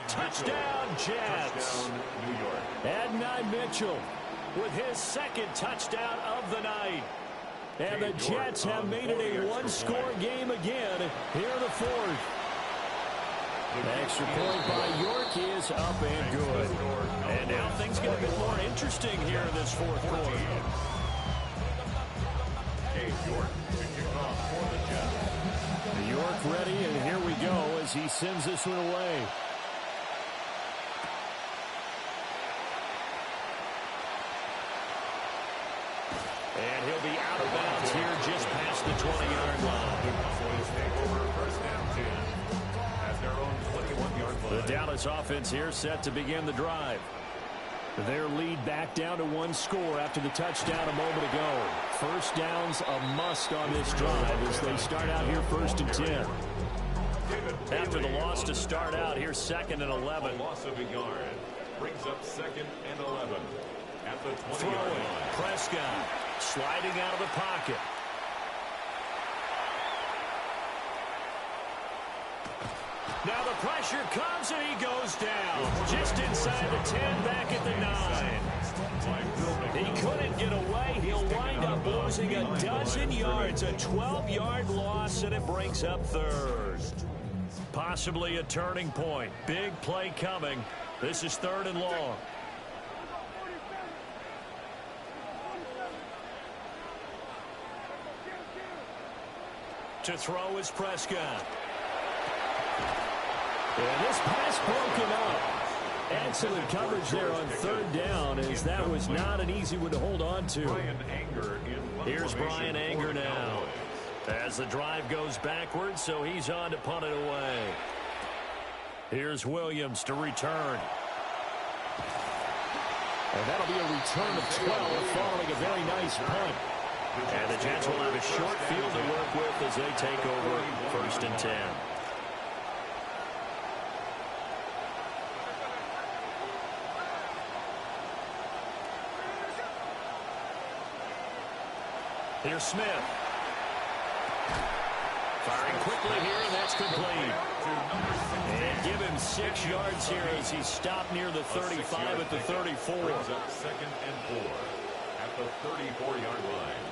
Touchdown, Jets. New York. Adonai Mitchell with his 2nd touchdown of the night. And the Jets have made it a one-score game again here in the 4th. The extra point by York is up and good. And now things get a bit more interesting here in this 4th quarter. York to kick off for the Jets. York ready, and here we go as he sends this one away. And he'll be out of bounds here just past the 20-yard line. First down 10 at their own 21-yard line. The Dallas offense here set to begin the drive. Their lead back down to one score after the touchdown a moment ago. First down's a must on this drive as they start out here 1st and 10. After the loss to start out, here's 2nd and 11. Loss of a yard brings up 2nd and 11 at the 20-yard Throwing, line. Prescott sliding out of the pocket. Now the pressure comes and he goes down. Just inside the 10, back at the 9. He couldn't get away. He'll wind up losing a dozen yards. A 12-yard loss, and it brings up 3rd. Possibly a turning point. Big play coming. This is 3rd and long. To throw is Prescott. And this pass broken up. Excellent coverage there on 3rd down, as that was not an easy one to hold on to. Here's Brian Anger now as the drive goes backwards, so he's on to punt it away. Here's Williams to return. And that'll be a return of 12 following a very nice punt. And the Jets will have a short field to work with as they take over 1st and 10. Here's Smith. Firing quickly here, and that's complete. And give him 6 yards here as he stopped near the 35 at the 34. 2nd and 4 at the 34-yard line.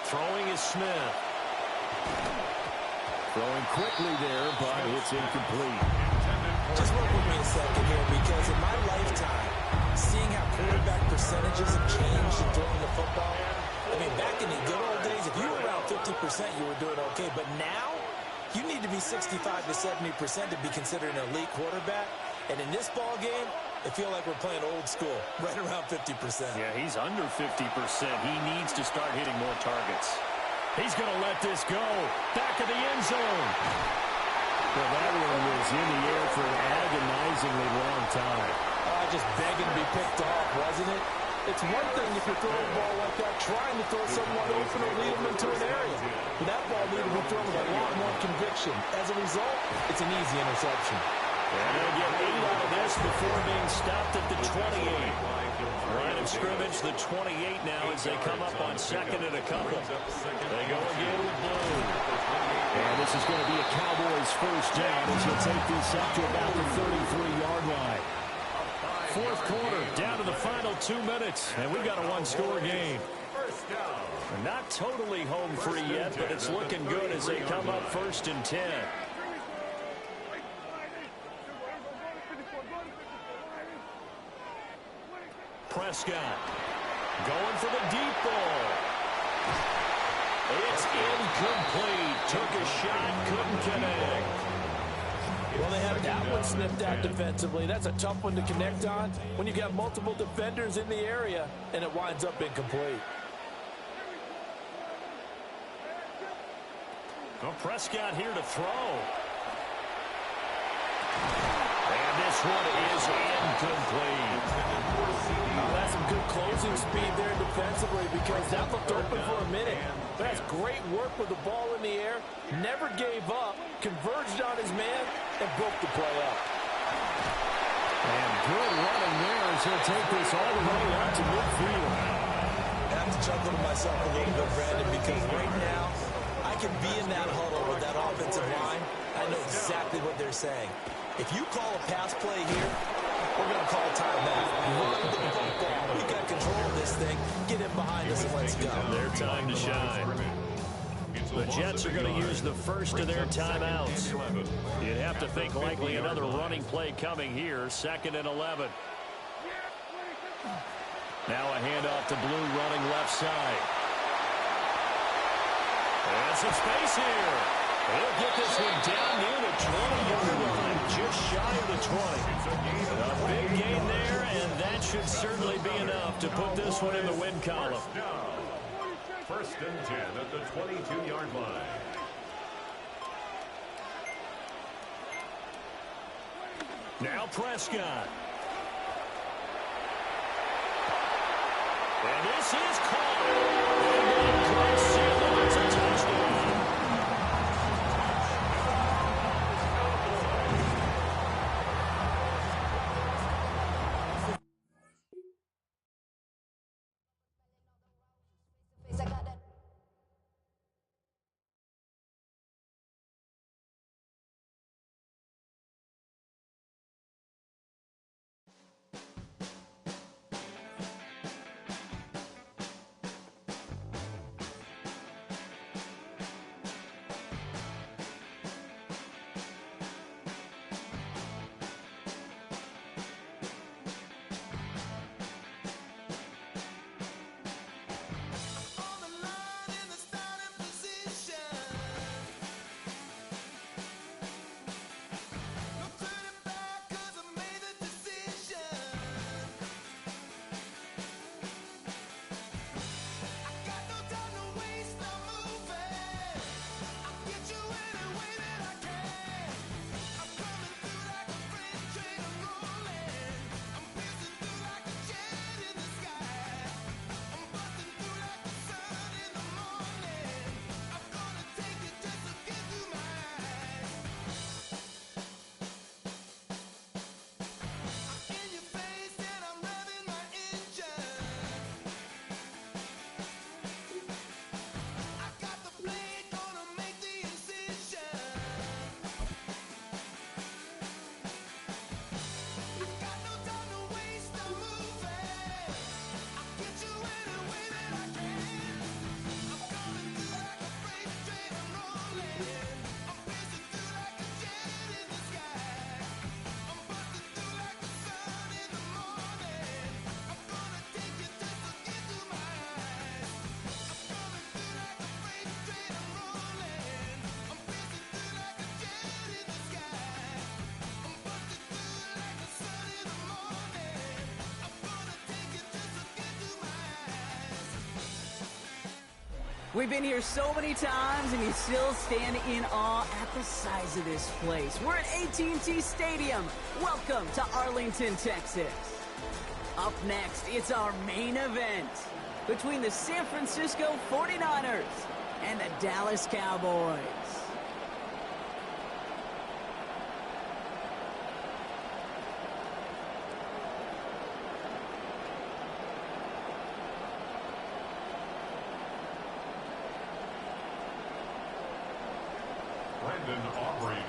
Throwing is Smith. Throwing quickly there, but it's incomplete. Just work with me a second here, because in my lifetime, seeing how quarterback percentages have changed in throwing the football, I mean, back in the good old days, if you were around 50%, you were doing okay. But now, you need to be 65 to 70% to be considered an elite quarterback. And in this ball game, I feel like we're playing old school, right around 50%. Yeah, he's under 50%. He needs to start hitting more targets. He's going to let this go. Back of the end zone. Well, that one was in the air for an agonizingly long time. Just begging to be picked off, wasn't it? It's one thing if you're throwing a ball like that, trying to throw someone open or lead them into an area. But that ball needed to be thrown with a lot more conviction. As a result, it's an easy interception. And they'll get 8 out of this before being stopped at the 28. Line of scrimmage, the 28 now as they come up on 2nd and a couple. They go again with Blue. And this is going to be a Cowboys 1st down as he'll take this up to about the 33-yard line. 4th quarter, down to the final 2 minutes, and we've got a one-score game. Not totally home free yet, but it's looking good as they come up 1st and 10. Prescott going for the deep ball. It's incomplete. Took a shot, couldn't connect. Well, they have that one sniffed out defensively. That's a tough one to connect on when you've got multiple defenders in the area, and it winds up incomplete. Well, Prescott here to throw. And this one is incomplete. That's some good closing speed there defensively, because that looked open for a minute. That's great work with the ball in the air. Never gave up, converged on his man, and broke the play up. And good running there as he'll take this all the way out to midfield. I have to chuckle to myself a little bit, Brandon, because right now, I can be in that huddle with that offensive line. I know exactly what they're saying. If you call a pass play here, we're going to call timeout. Run the football. We got control of this thing. Get him behind us and let's go. Their time to shine. The Jets are going to use the first of their timeouts. You'd have to think likely another running play coming here. 2nd and 11. Now a handoff to Blue running left side. And some space here. He'll get this one down near the 20-yard line, just shy of the 20. A big gain there, and that should certainly be enough to put this one in the win column. 1st and 10 at the 22-yard line. Now Prescott. And this is caught. And great seal. It's a touchdown. We've been here so many times, and you still stand in awe at the size of this place. We're at AT&T Stadium. Welcome to Arlington, Texas. Up next, it's our main event between the San Francisco 49ers and the Dallas Cowboys.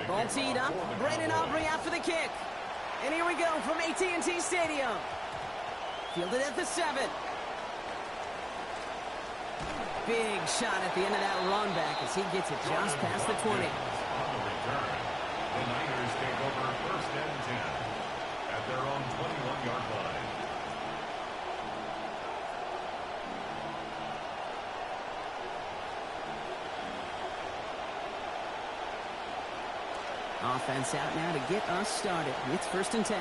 Ball teed up. Brandon Aubrey out for the kick. And here we go from AT&T Stadium. Fielded at the 7. Big shot at the end of that run back as he gets it just past the 20. On the return, the Niners take over 1st and 10 at their own 21-yard line. Offense out now to get us started. It's 1st and 10.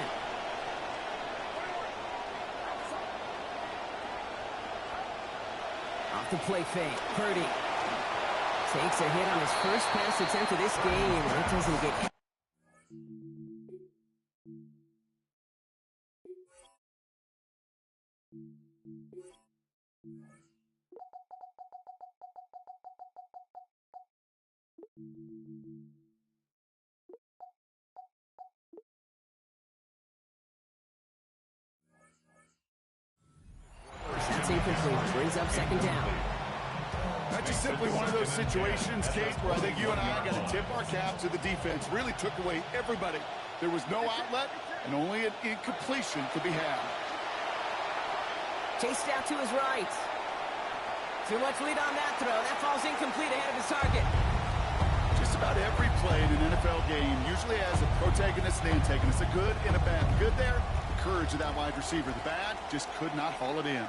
Off the play fake. Purdy takes a hit on his first pass attempt of this game. It doesn't get... That's incomplete. Brings up 2nd down. That's just simply one of those situations, Kate, where I think you and I got to tip our cap to the defense. Really took away everybody. There was no outlet, and only an incompletion could be had. Chased out to his right. Too much lead on that throw. That falls incomplete ahead of his target. Just about every play in an NFL game usually has a protagonist and antagonist, a good and a bad. The good there, the courage of that wide receiver. The bad, just could not haul it in.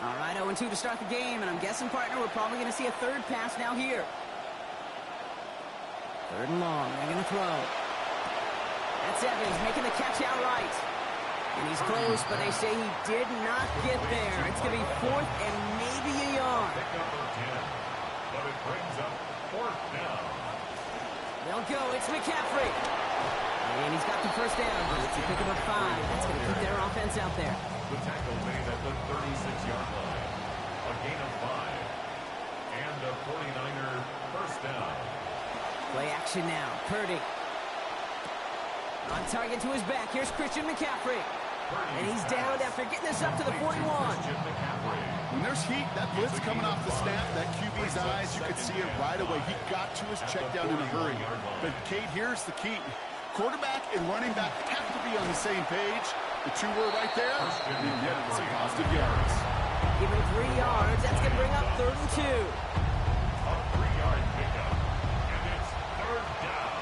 All right, 0-2 to start the game, and I'm guessing, partner, we're probably going to see a 3rd pass now here. 3rd and long. They're going to throw. That's Evans making the catch outright. And he's close, but they say he did not get there. It's going to be 4th and maybe a yard. Pick number 10, but it brings up 4th down. They'll go. It's McCaffrey. And he's got the first down. It's a pick of 5. That's going to keep their offense out there. The tackle made at the 36-yard line. A gain of 5. And a 49er first down. Play action now. Purdy. On target to his back. Here's Christian McCaffrey. And he's down after getting this up to the 41. When there's heat, that blitz coming off the snap, that QB's eyes, you could see it right away. He got to his check down in a hurry. But, Kate, here's the key. Quarterback and running back have to be on the same page. The two were right there, and yet some positive yards. Give him 3 yards. That's going to bring up 3rd and 2. A 3-yard pickup, and it's 3rd down.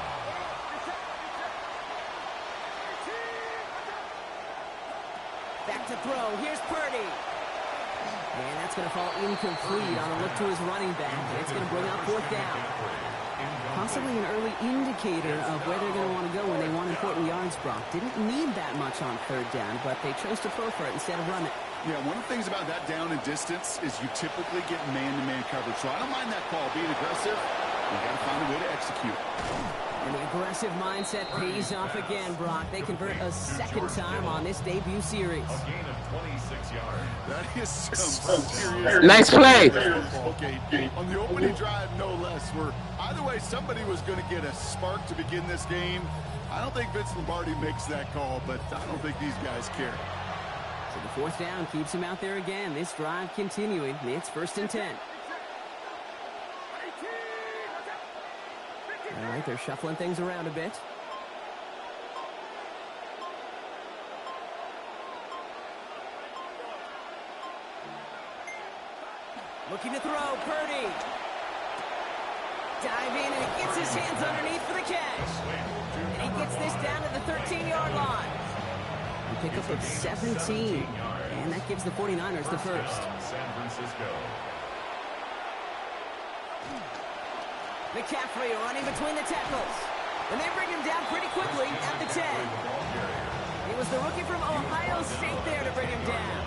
Back to throw. Here's Purdy. And that's going to fall incomplete on a look to his running back. And it's going to bring up 4th down. Possibly an early indicator of where they're going to want to go when they want important yards, Brock. Didn't need that much on 3rd down, but they chose to throw for it instead of run it. Yeah, one of the things about that down and distance is you typically get man-to-man coverage. So I don't mind that call. Being aggressive, you got to find a way to execute. And the aggressive mindset pays off again, Brock. They convert a 2nd time on this debut series. A gain of 26 yards. That is some serious. Nice play. Okay, on the opening drive, no less. Where either way, somebody was going to get a spark to begin this game. I don't think Vince Lombardi makes that call, but I don't think these guys care. So the 4th down keeps him out there again. This drive continuing. It's 1st and 10. All right, they're shuffling things around a bit. Looking to throw, Purdy. Dive in, and he gets his hands underneath for the catch. And he gets this down to the 13-yard line. And pick up at 17. And that gives the 49ers the first. San Francisco. McCaffrey running between the tackles. And they bring him down pretty quickly at the 10. It was the rookie from Ohio State there to bring him down.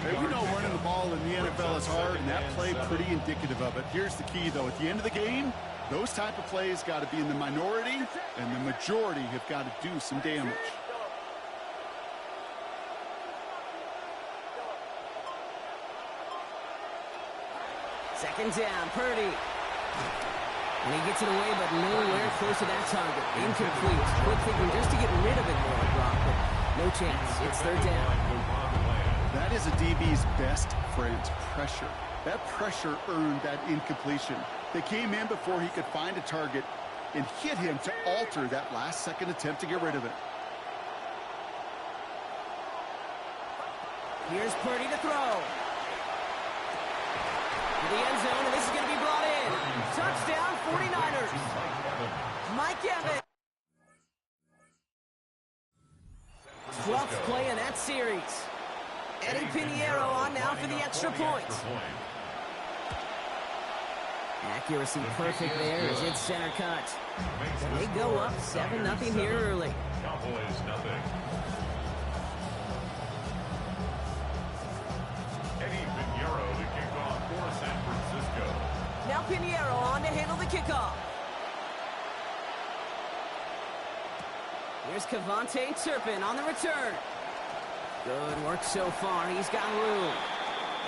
Hey, we know running the ball in the NFL is hard, and that play pretty indicative of it. Here's the key, though. At the end of the game, those type of plays got to be in the minority, and the majority have got to do some damage. Second down, Purdy. And he gets it away, but nowhere close to that target. Incomplete. Quick thinking just to get rid of it more, Brock, but no chance. It's 3rd down. That is a DB's best friend, pressure. That pressure earned that incompletion. They came in before he could find a target and hit him to alter that last-second attempt to get rid of it. Here's Purdy to throw. To the end zone, and this is going to be brought in. Touchdown, 49ers. Mike Evans. 12th play in that series. Eddie Pinheiro on now for the extra point. Accuracy perfect there as it's center cut. And they go up 7-0 here early. Cowboys nothing. Eddie Pinheiro to kick off for San Francisco. Now Pinheiro on to handle the kickoff. Here's Kevontae Turpin on the return. Good work so far. He's got room.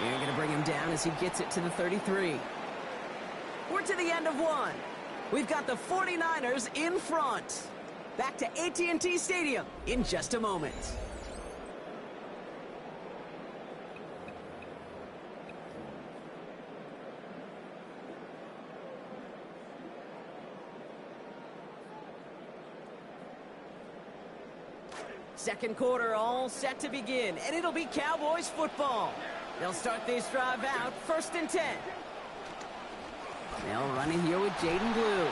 They're going to bring him down as he gets it to the 33. We're to the end of one. We've got the 49ers in front. Back to AT&T Stadium in just a moment. Second quarter all set to begin, and it'll be Cowboys football. They'll start this drive out, 1st and 10. They'll run in here with Jaden Blue.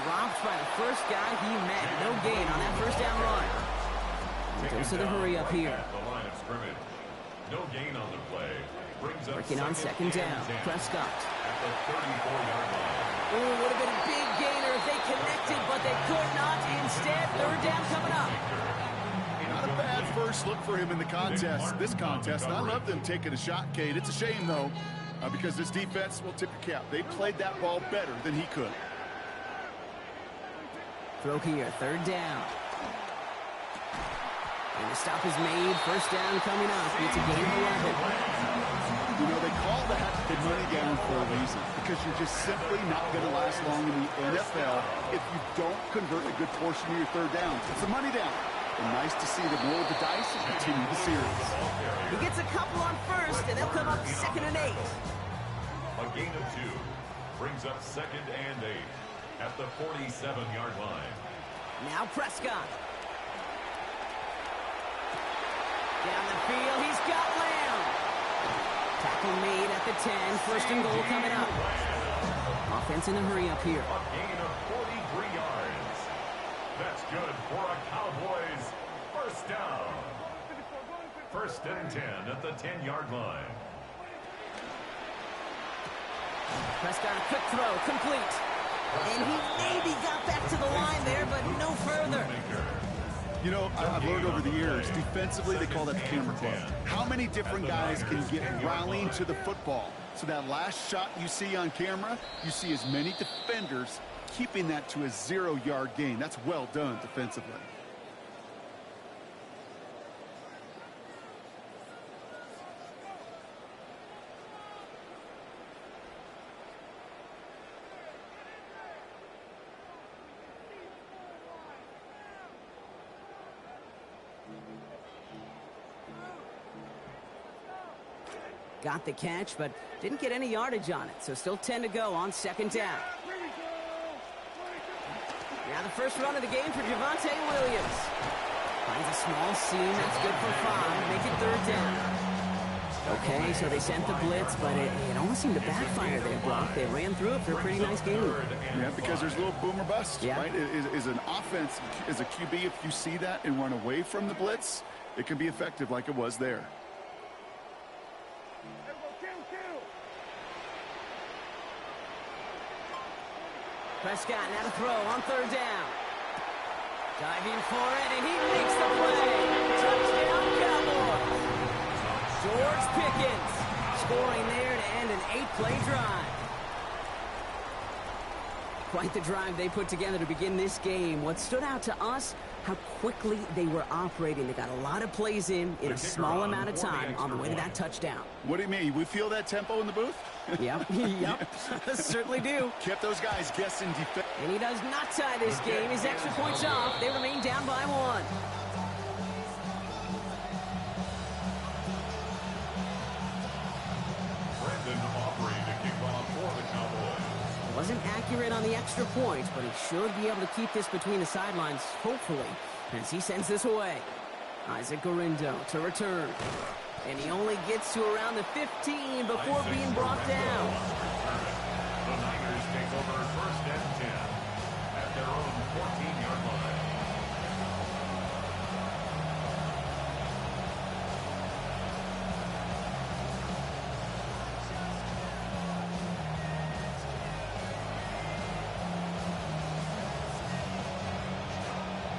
Dropped by the first guy he met. No gain on that first down run. Goes to the hurry up here. The line of scrimmage. No gain on the play. Brings up working on second down. Prescott. At the 34-yard line. Ooh, would have been a big gainer if they connected, but they could not. Instead, 3rd down coming up. Not a bad first look for him in the contest, this contest. And I love them taking a shot, Kate. It's a shame, though, because this defense will tip your cap. They played that ball better than he could. Throw here, third down. And the stop is made. First down coming up. It's a gain of 11. You know, they call that the money down for a reason, because you're just simply not going to last long in the NFL if you don't convert a good portion of your third down. It's a money down. And nice to see them roll the dice and continue the series. He gets a couple on first, and they'll come up 2nd and 8. A gain of 2 brings up 2nd and 8 at the 47-yard line. Now Prescott. Down the field, he's got Lamb. Tackle made at the 10. First and goal coming up. Offense in a hurry up here. A gain of 43 yards. That's good for a Cowboys first down. 1st and 10 at the 10-yard line. Prescott, a quick throw, complete. And he maybe got back to the line there, but no further. You know, I've learned over the years, defensively, they call that the camera club. How many different guys can get rallying to the football? So that last shot you see on camera, you see as many defenders keeping that to a 0-yard gain. That's well done defensively. Got the catch, but didn't get any yardage on it, so still 10 to go on 2nd down. Now the first run of the game for Javonte Williams. Finds a small seam, that's good for 5. Make it 3rd down. Okay, so they sent the blitz, but it almost seemed to backfire there, Brock. They ran through it for a pretty nice game. Yeah, because there's a little boom or bust, yeah. Right? Is an offense, as a QB, if you see that and run away from the blitz, it can be effective like it was there. Prescott now to throw on 3rd down. Diving for it, and he makes the play. Touchdown, Cowboys. George Pickens scoring there to end an 8-play drive. Quite the drive they put together to begin this game. What stood out to us, how quickly they were operating. They got a lot of plays in a small amount of time on the way to that touchdown. What do you mean? We feel that tempo in the booth? Yep, certainly do. Kept those guys guessing defense. And he does not tie this game. His extra points off. They remain down by 1. Wasn't accurate on the extra point, but he should be able to keep this between the sidelines, hopefully, as he sends this away. Isaac Gorindo to return. And he only gets to around the 15 before being brought down. The Niners take over 1st and 10 at their own 14-yard line.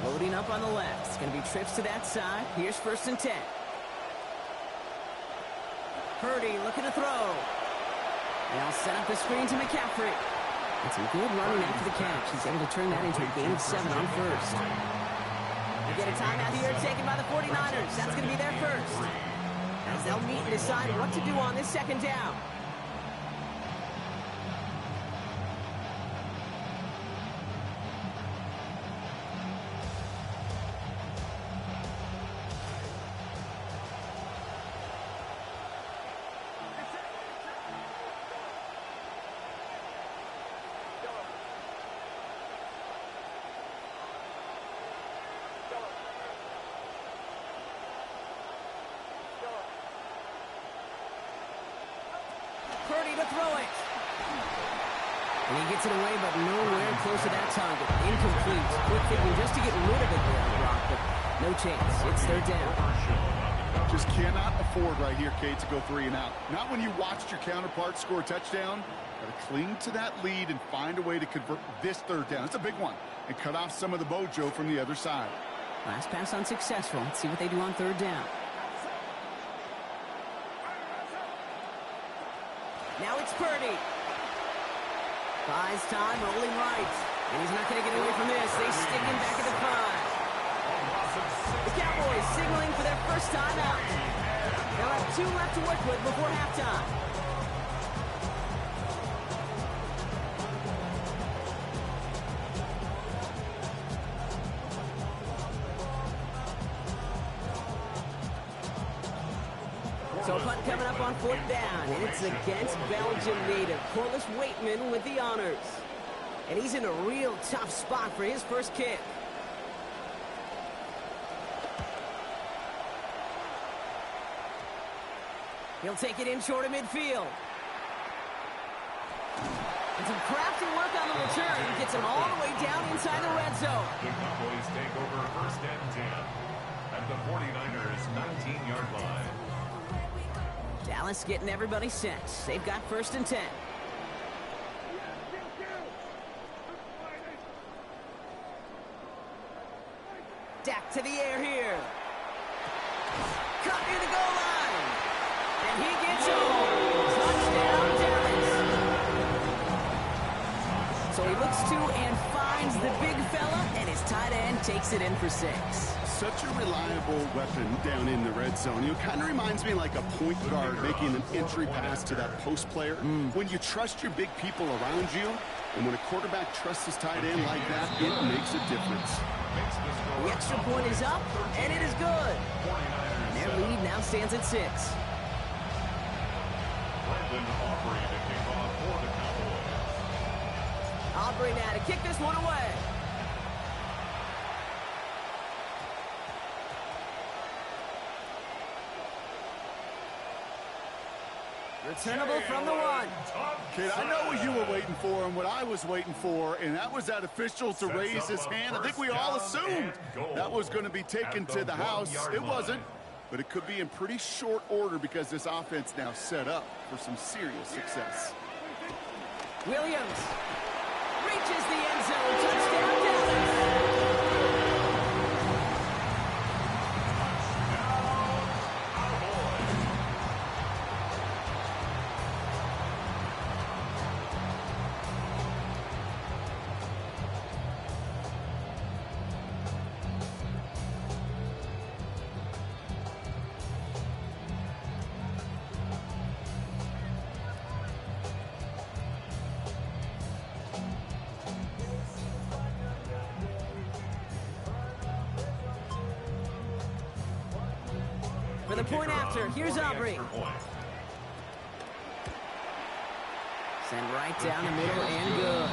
Loading up on the left. It's going to be trips to that side. Here's 1st and 10. Purdy looking to throw. They'll set up the screen to McCaffrey. And some good running after the catch. He's able to turn that into a gain of 7 on 1st. You get a timeout here taken by the 49ers. That's going to be their first. As they'll meet and decide what to do on this 2nd down. Purdy to throw it. And he gets it away, but nowhere close to that target. Incomplete. Quick thinking just to get rid of it there, Brock, but no chance. It's 3rd down. Just cannot afford right here, Kate, to go 3 and out. Not when you watched your counterpart score a touchdown. Got to cling to that lead and find a way to convert this 3rd down. It's a big one. And cut off some of the mojo from the other side. Last pass unsuccessful. Let's see what they do on 3rd down. Now it's Purdy. Buys time, rolling right. And he's not going to get away from this. They stick him back at the 5. The Cowboys signaling for their first time out. They'll have 2 left to work with before halftime. So a punt coming up on 4th down, and it's against Belgium native Corliss Waitman with the honors. And he's in a real tough spot for his first kick. He'll take it in short of midfield. And some crafty work on the return gets him all the way down inside the red zone. The Cowboys take over 1st and 10 at the 49ers 19-yard line. Dallas getting everybody set. They've got 1st and 10. Dak to the air here. Cut near the goal line. And he gets home. Touchdown, Dallas. So he looks to and finds the big fella, and his tight end takes it in for 6. Such a reliable weapon down in the red zone. It kind of reminds me like a point guard making an entry pass to that post player. When you trust your big people around you, and when a quarterback trusts his tight end like that, it makes a difference. The extra point is up, and it is good. And their lead now stands at 6. Aubrey now to kick this one away. Returnable from the 1. Kid, I know what you were waiting for and what I was waiting for, and that was that official to raise his hand. I think we all assumed that was going to be taken to the house. It wasn't, but it could be in pretty short order because this offense now set up for some serious success. Williams reaches the end zone. Touchdown, Dallas. For the point after, here's Aubrey. Send right down the middle and good.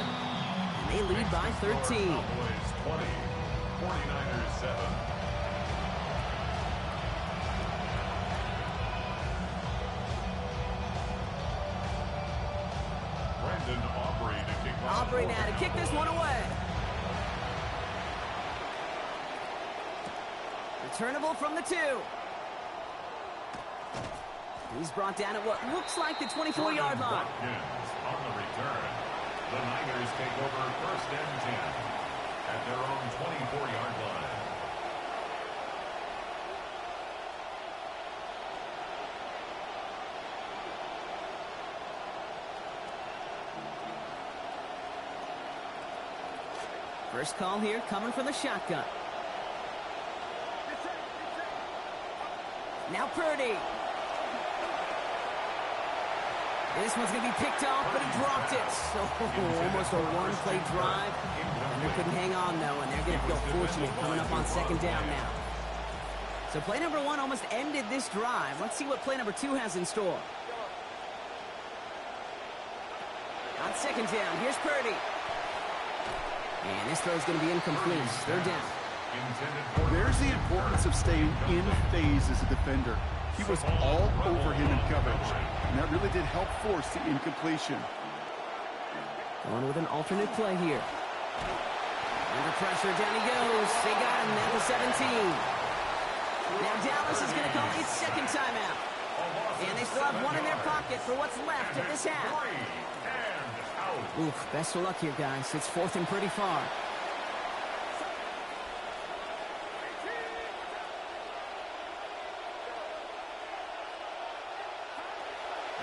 And they lead by 13. Cowboys 20, 49ers 7. Brandon Aubrey to kick off. Aubrey now to kick this one away. Returnable from the 2. He's brought down at what looks like the 24-yard line. On the return, the Niners take over 1st and 10 at their own 24-yard line. First call here coming from the shotgun. Now Purdy. This one's going to be picked off, but he dropped it. So almost a one-play drive. And they couldn't hang on, though, and they're going to feel fortunate coming up on 2nd down now. So play number 1 almost ended this drive. Let's see what play number 2 has in store. On 2nd down, here's Purdy. And this throw's going to be incomplete. 3rd down. There's the importance of staying in phase as a defender. He was all over him in coverage, and that really did help force the incompletion. Going with an alternate play here. Under pressure, down he goes. They got him at the 17. Now Dallas is going to call its 2nd timeout. And they still have 1 in their pocket for what's left of this half. Oof, best of luck here, guys. It's 4th and pretty far.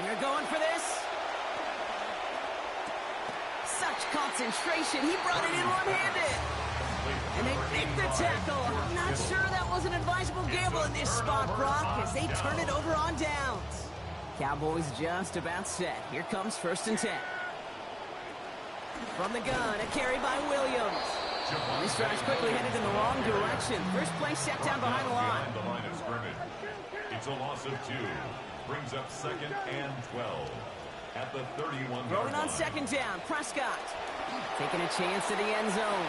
They're going for this. such concentration. He brought it in one-handed. And they make the tackle. I'm not sure that was an advisable gamble in this spot, Brock, as they turn it over on downs. Cowboys just about set. Here comes 1st and 10. From the gun, a carry by Williams. This drive's quickly headed in the wrong direction. First play set down behind the line. The line of scrimmage. It's a loss of 2. Brings up 2nd and 12. At the 31-yard Rolling on line. 2nd down, Prescott. Taking a chance to the end zone.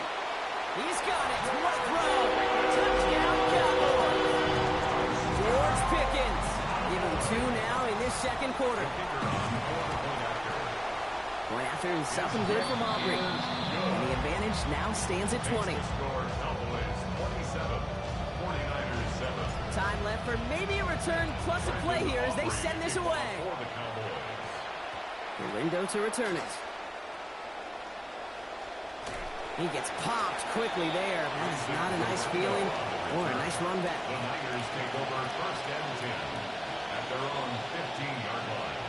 He's got it. What a throw. Touchdown, Cowboys. George Pickens. Give him 2 now in this 2nd quarter. Point after is something good from Aubrey. And the advantage now stands at 20. Cowboys 27, 49ers 7. Time left for maybe a return plus a play here as they send this away. For the Cowboys. Lindo to return it. He gets popped quickly there. That is not a nice feeling or a nice run back. The Niners take over 1st and 10 at their own 15-yard line.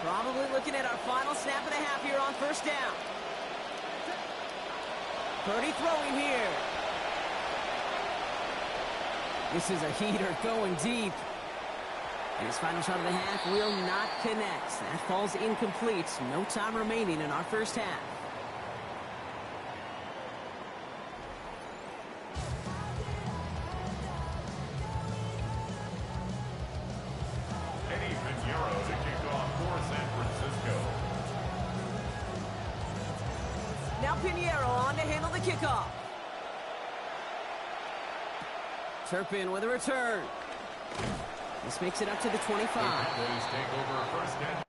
Probably looking at our final snap and a half here on 1st down. Purdy throwing here. This is a heater going deep. And his final shot of the half will not connect. That falls incomplete. No time remaining in our 1st half. Eddie Pinheiro to kick off for San Francisco. Now Pinheiro on to handle the kickoff. Turpin with a return. This makes it up to the 25. The Cowboys take over 1st and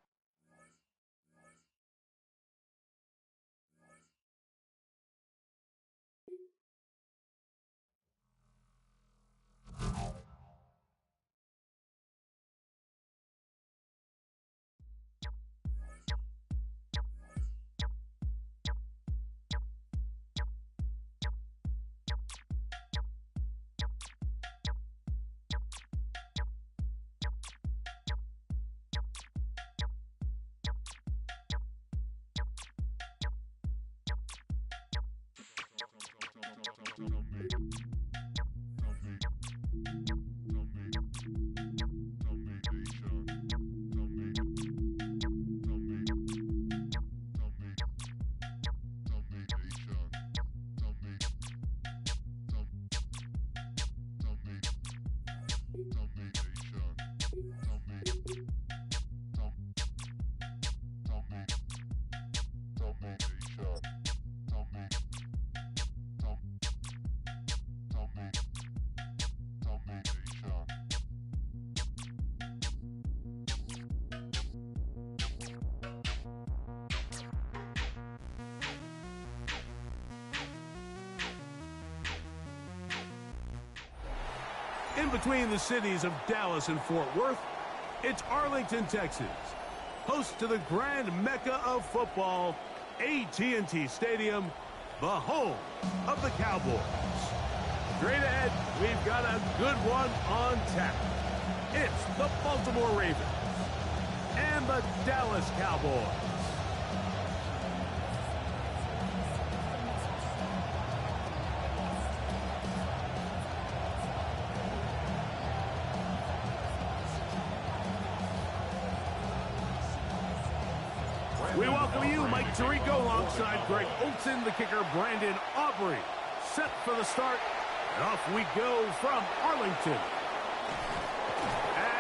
In between the cities of Dallas and Fort Worth, it's Arlington, Texas. Host to the grand mecca of football, AT&T Stadium, the home of the Cowboys. Straight ahead, we've got a good one on tap. It's the Baltimore Ravens and the Dallas Cowboys. We welcome you, Mike Tirico, alongside Greg Olson, the kicker, Brandon Aubrey. Set for the start, and off we go from Arlington.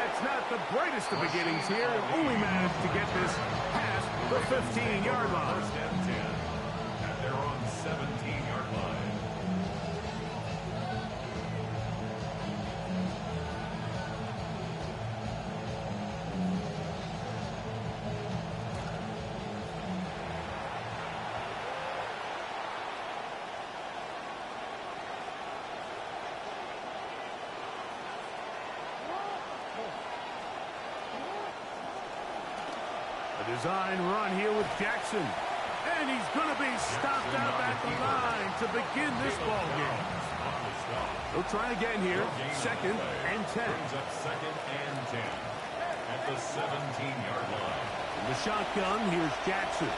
It's not the brightest of beginnings here, and only managed to get this past the 15-yard line. 1st and 10 at their own 17-yard line. Design run here with Jackson. And he's going to be stopped out at the line to begin this ball game. They'll try again here. 2nd and 10. Brings up 2nd and 10. at the 17-yard line. In the shotgun, here's Jackson.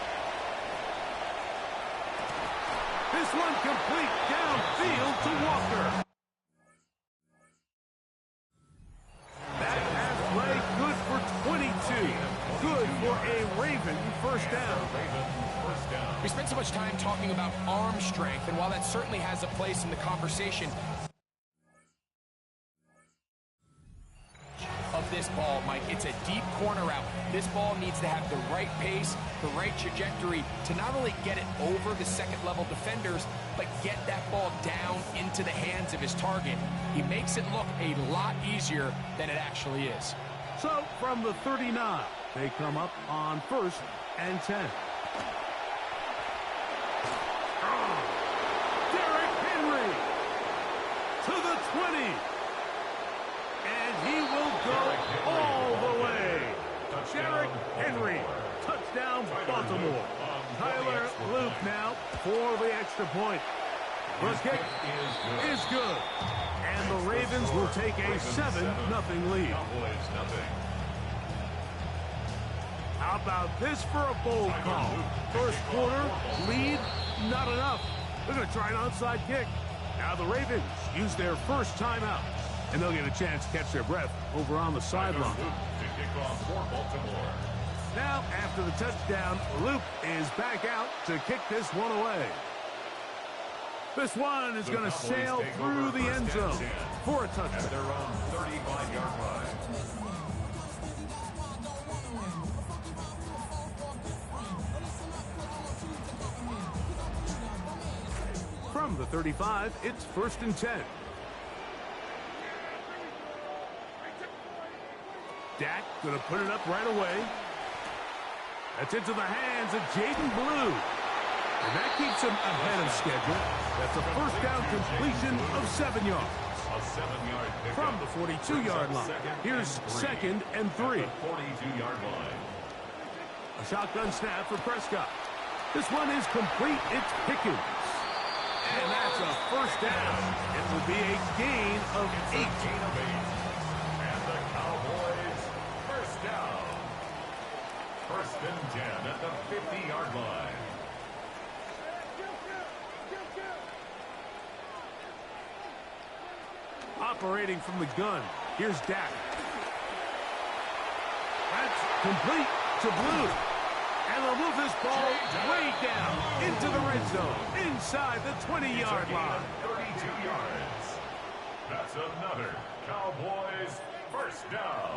This one complete downfield to Walker. That pass play good for 22. Good for a Raven first down. We spent so much time talking about arm strength, and while that certainly has a place in the conversation of this ball, Mike, it's a deep corner route. This ball needs to have the right pace, the right trajectory to not only get it over the second-level defenders, but get that ball down into the hands of his target. He makes it look a lot easier than it actually is. So, from the 39, they come up on 1st and 10. Derrick Henry to the 20. And he will go all the way. Derrick Henry, touchdown Baltimore. Tyler Luke now for the extra point. The kick is good. And the Ravens will take a 7-0 lead. How about this for a bold call? First quarter, lead, not enough. They're going to try an onside kick. Now the Ravens use their first timeout, and they'll get a chance to catch their breath over on the sideline. Now, after the touchdown, Luke is back out to kick this one away. This one is going to sail through the end zone for a touchdown. At their own 35-yard line. From the 35, it's 1st and 10. Dak going to put it up right away. That's into the hands of Jaden Blue. And that keeps him ahead of schedule. That's a first down completion of 7 yards. A 7-yard pickup. From the 42-yard line, here's 2nd and 3. 42-yard line. A shotgun snap for Prescott. This one is complete. It's Pickens. And that's a first down. It will be a gain of 8. And the Cowboys first down. 1st and 10 at the 50-yard line. Operating from the gun, here's Dak. That's complete to Blue. And they'll move this ball way down into the red zone, inside the 20-yard line. 32 yards. That's another Cowboys first down.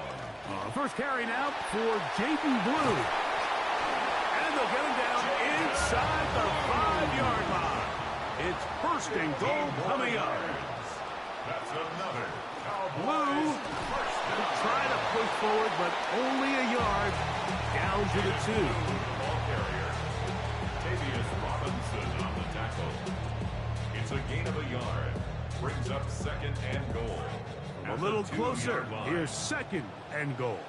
First carry now for Jaden Blue. And they'll get him down inside the 5-yard line. It's 1st and goal coming up. That's another Cowboys Blue first down. try to push forward, but only a yard down to the 2. Ball carrier. Tavius Robinson on the tackle. It's a gain of a yard. Brings up 2nd and goal. A little closer. Here's 2nd and goal.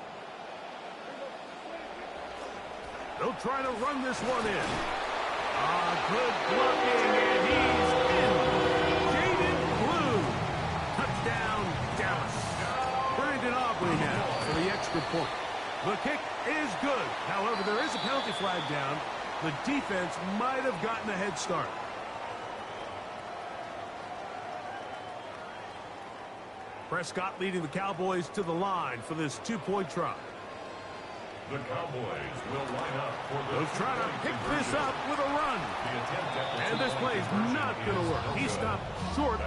They'll try to run this one in. Good blocking, and he's in. Jaden Blue. Touchdown, Dallas. Brandon Aubrey now for the extra point. The kick is good. However, there is a penalty flag down. The defense might have gotten a head start. Prescott leading the Cowboys to the line for this 2-point try. The Cowboys will line up for the... They'll try to pick this up with a run. And this play's not going to work. He stopped short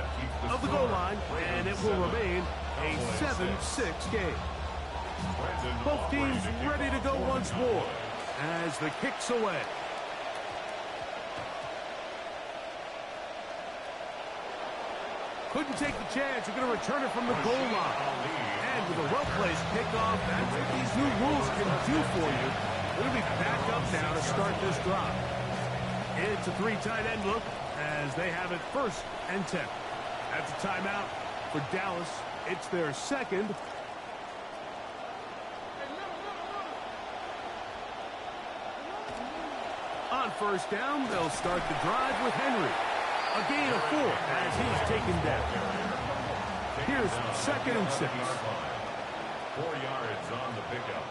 of the goal line, and it will remain a 7-6 game. Both teams ready to go once more as the kick's away. Couldn't take the chance. You're going to return it from the goal line. And with a well-placed kickoff, that's what these new rules can do for you. They're going to be back up now to start this drive. It's a 3 tight end look as they have it 1st and 10. That's a timeout for Dallas. It's their 2nd. On 1st down, they'll start the drive with Henry. A gain of 4 as he's taken down. Here's 2nd and 6. 4 yards on the pickup.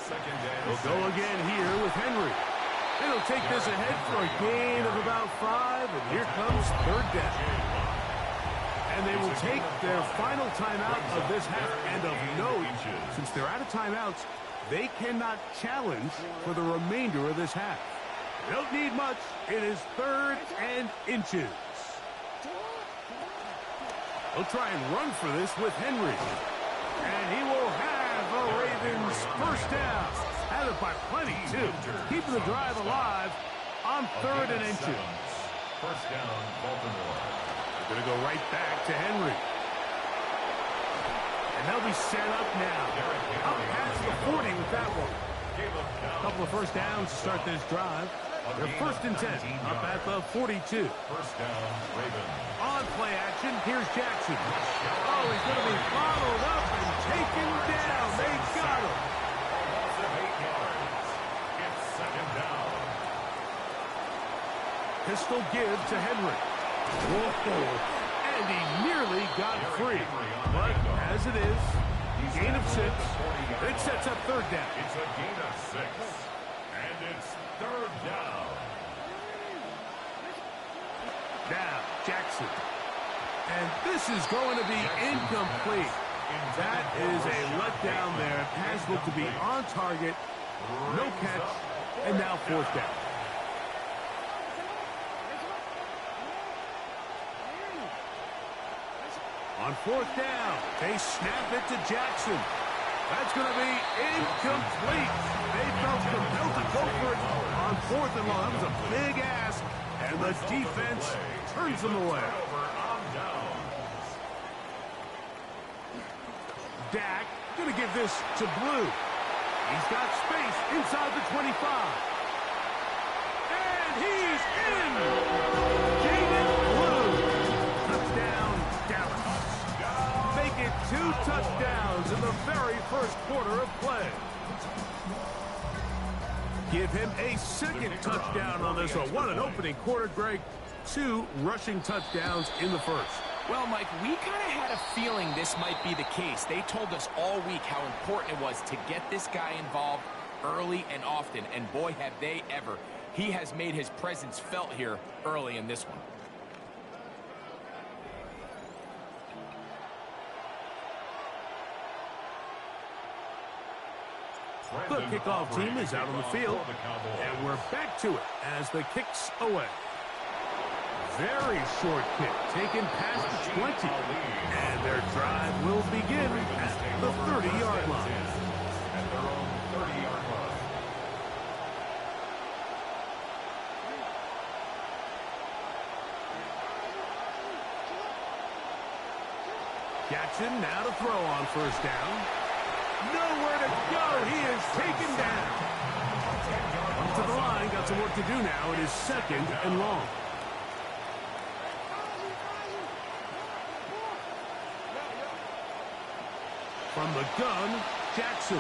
Second down. He'll go again here with Henry. And he'll take this ahead for a gain of about 5, and here comes third down. And they will take their final timeout of this half, and of note, since they're out of timeouts, they cannot challenge for the remainder of this half. They don't need much. It is 3rd and inches. He'll try and run for this with Henry. And he will have a Ravens first down. Had it by plenty, too. Keeping the drive alive on 3rd and inches. First down, Baltimore. They're going to go right back to Henry. And they'll be set up now. Up past the 40 with that one. A couple of first downs to start this drive. They're 1st and 10, up at the 42. First down, Ravens. On play action, here's Jackson. Oh, he's going to be followed up and taken down. They got him. Loss of 8 yards. It's second down. Pistol give to Henry. Whoa. And he nearly got free. But as it is, gain of 6. It sets up third down. It's a gain of 6. And it's third down. Now, Jackson. And this is going to be incomplete. That is a letdown there. Pass looked to be on target. No catch. And now fourth down. On fourth down, they snap it to Jackson. That's going to be incomplete. They felt compelled to go for it on 4th and long. That was a big ask, and the defense turns them away. Dak going to give this to Blue. He's got space inside the 25. And he's in! Jaden Blue. Touchdown, Dallas. Make it 2 touchdowns in the very first quarter of play. Give him a second touchdown on this one. What an opening quarter, Greg. 2 rushing touchdowns in the first. Well, Mike, we kind of had a feeling this might be the case. They told us all week how important it was to get this guy involved early and often, and boy, have they ever. He has made his presence felt here early in this one. The kickoff team is out on the field, and we're back to it as the kick's away. Very short kick, taken past the 20, and their drive will begin at the 30-yard line. At their own 30-yard line. Jackson now to throw on first down. Nowhere to go. He is taken down. Up to the line. Got some work to do now. It is 2nd and long. From the gun, Jackson.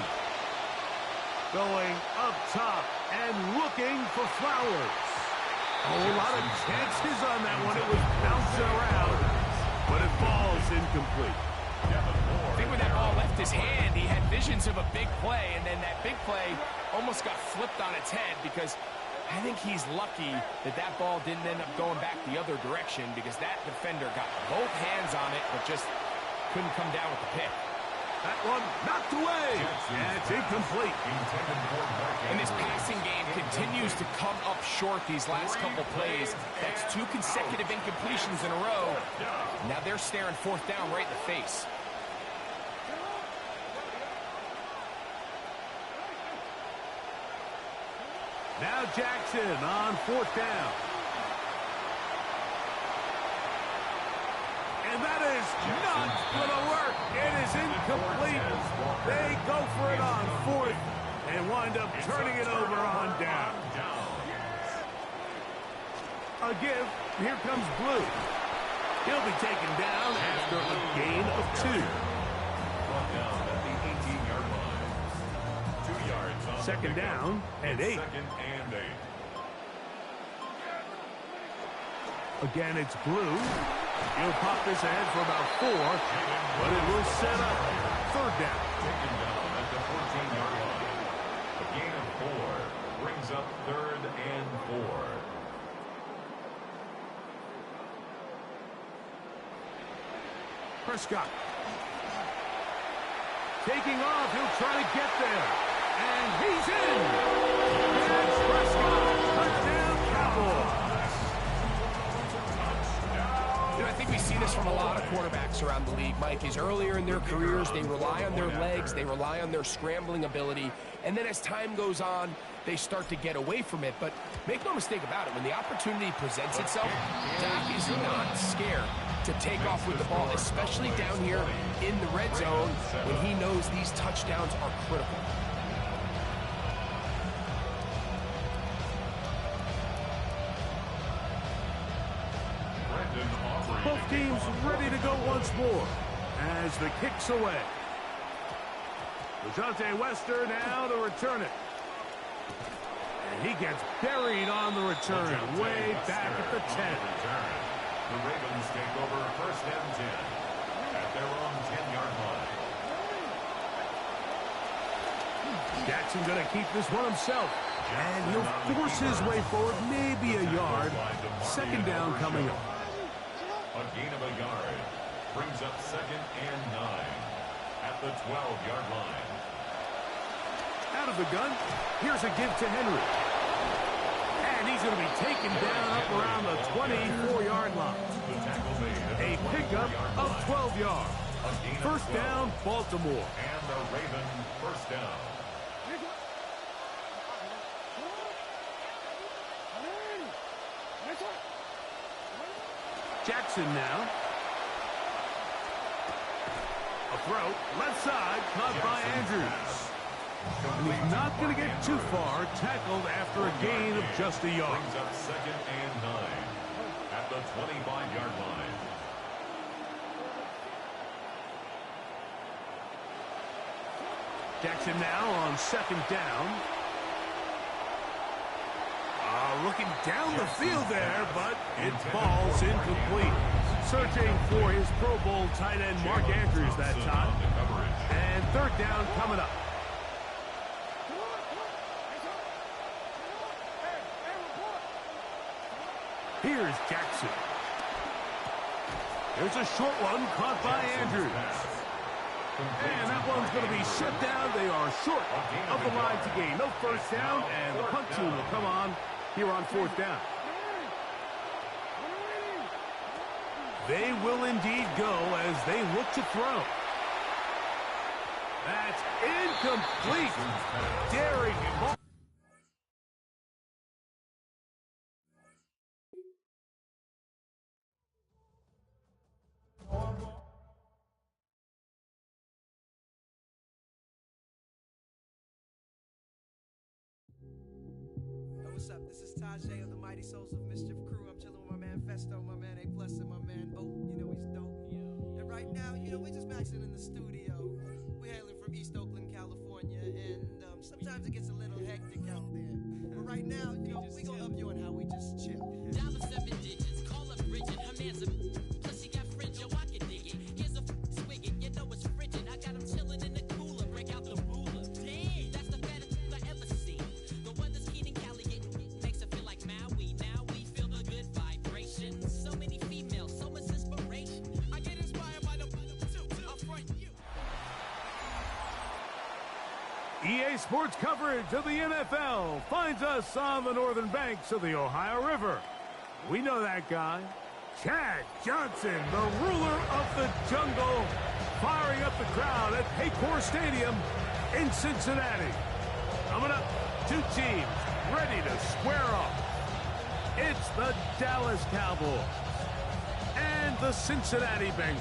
Going up top and looking for Flowers. A lot of chances on that one. It was bouncing around, but it falls incomplete. I think when that ball left his hand, he had visions of a big play, and then that big play almost got flipped on its head because I think he's lucky that that ball didn't end up going back the other direction because that defender got both hands on it but just couldn't come down with the pick. That one knocked away. And it's incomplete. And this passing game continues to come up short these last couple plays. That's 2 consecutive incompletions in a row. Now they're staring fourth down right in the face. Now Jackson on fourth down. And that is not going to work. It is incomplete. They go for it on fourth and wind up turning it over on down. A give. Here comes Blue. He'll be taken down after a gain of 2. Second down and 8. Again, it's Blue. He'll pop this ahead for about 4, but it will set up third down. Taken down at the 14-yard line. A gain of 4 brings up 3rd and 4. Prescott. Taking off, he'll try to get there. And he's in! That's Prescott. Touchdown, Cowboys. You know, I think we see this from a lot of quarterbacks around the league, Mike, is earlier in their careers, they rely on their legs, they rely on their scrambling ability, and then as time goes on, they start to get away from it. But make no mistake about it, when the opportunity presents itself, Dak is not scared to take off with the ball, especially down here in the red zone when he knows these touchdowns are critical. Both teams ready to go once more as the kick's away. Dejounte Wester now to return it. And he gets buried on the return, way back at the 10. The Ravens take over 1st and 10 at their own 10-yard line. Jackson going to keep this one himself. And he'll force his way forward, maybe a yard. 2nd down coming up. A gain of a yard brings up 2nd and 9 at the 12-yard line. Out of the gun, here's a give to Henry. And he's going to be taken down up around the 24-yard line. A pickup of 12 yards. 1st down, Baltimore. And the Ravens 1st down. Jackson now. A throw, left side, caught by Andrews. And he's not going to get too far, tackled after a gain of just a yard. Brings up 2nd and 9 at the 25-yard line. Jackson now on 2nd down. Looking down the field there, but it falls incomplete. Searching for his Pro Bowl tight end Mark Andrews that time. And 3rd down coming up. Here's Jackson. There's a short one caught by Andrews. And that one's going to be shut down. They are short of the line to gain. No 1st down, and the punt team will come on here on 4th down. They will indeed go as they look to throw. That's incomplete. Derek Hall. What's up? This is Tajay of the Mighty Souls of Mischief crew. I'm chilling with my man Festo, my man A+, and my man O. You know he's dope. And right now, we're just maxing in the studio. We're hailing from East Oakland, California, and sometimes it gets a little hectic out there. But right now, we gonna up you on how we just chill. Dollar 7 digits, call up Bridget, her man's a plus he got fringe, yo, I can dig it. Here's a swig it, you know it's frigid. I got him chilling in the cooler, break out the ruler. Damn, that's the fattest I ever seen. The weather's keen in Cali, it makes it feel like Maui. Now we feel the good vibrations. So many females, so much inspiration. I get inspired by the I'll front you. EA Sports coverage of the NFL finds us on the northern banks of the Ohio River. We know that guy, Chad Johnson, the ruler of the jungle, firing up the crowd at Paycor Stadium in Cincinnati. Coming up, 2 teams ready to square off. It's the Dallas Cowboys and the Cincinnati Bengals.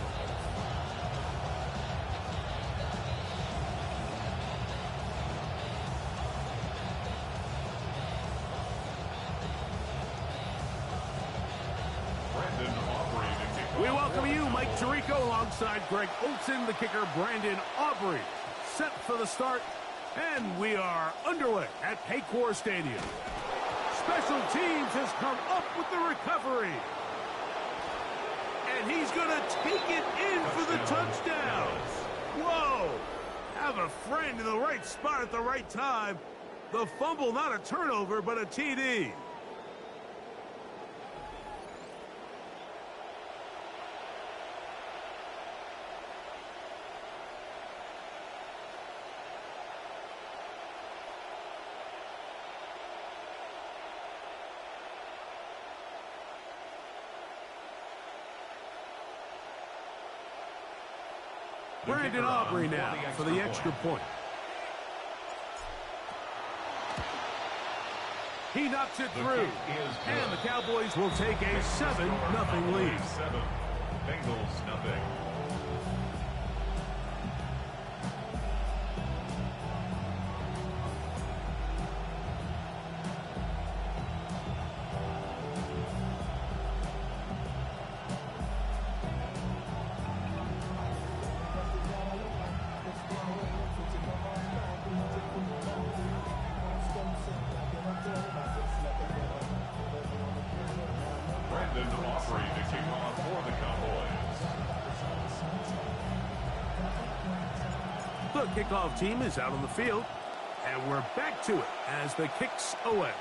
We welcome you, Mike Tirico, alongside Greg Olson, the kicker, Brandon Aubrey. Set for the start, and we are underway at Paycor Stadium. Special Teams has come up with the recovery. And he's going to take it in for the touchdown. Whoa! a friend in the right spot at the right time. The fumble, not a turnover, but a TD. Brandon Aubrey now for the extra point. He knocks it through, and the Cowboys will take a 7-0 lead. 7, Bengals nothing. The kickoff team is out on the field, and we're back to it as the kick's away.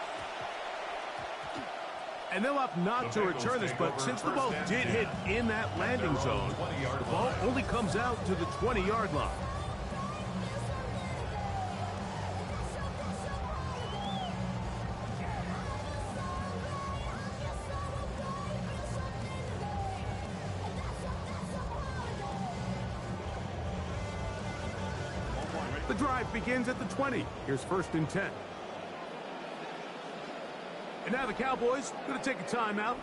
And they'll opt not to return this, but since the ball did hit in that landing zone, the ball only comes out to the 20-yard line. The drive begins at the 20. Here's 1st and 10. And now the Cowboys going to take a timeout,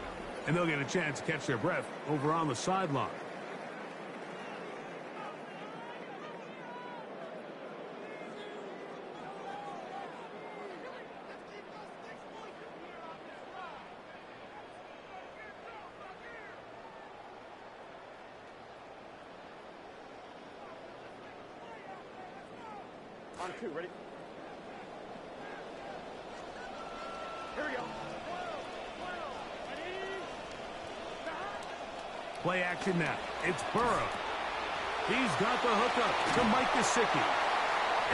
and they'll get a chance to catch their breath over on the sideline. On 2, ready? Here we go. Play action now. It's Burrow. He's got the hookup to Mike Gesicki.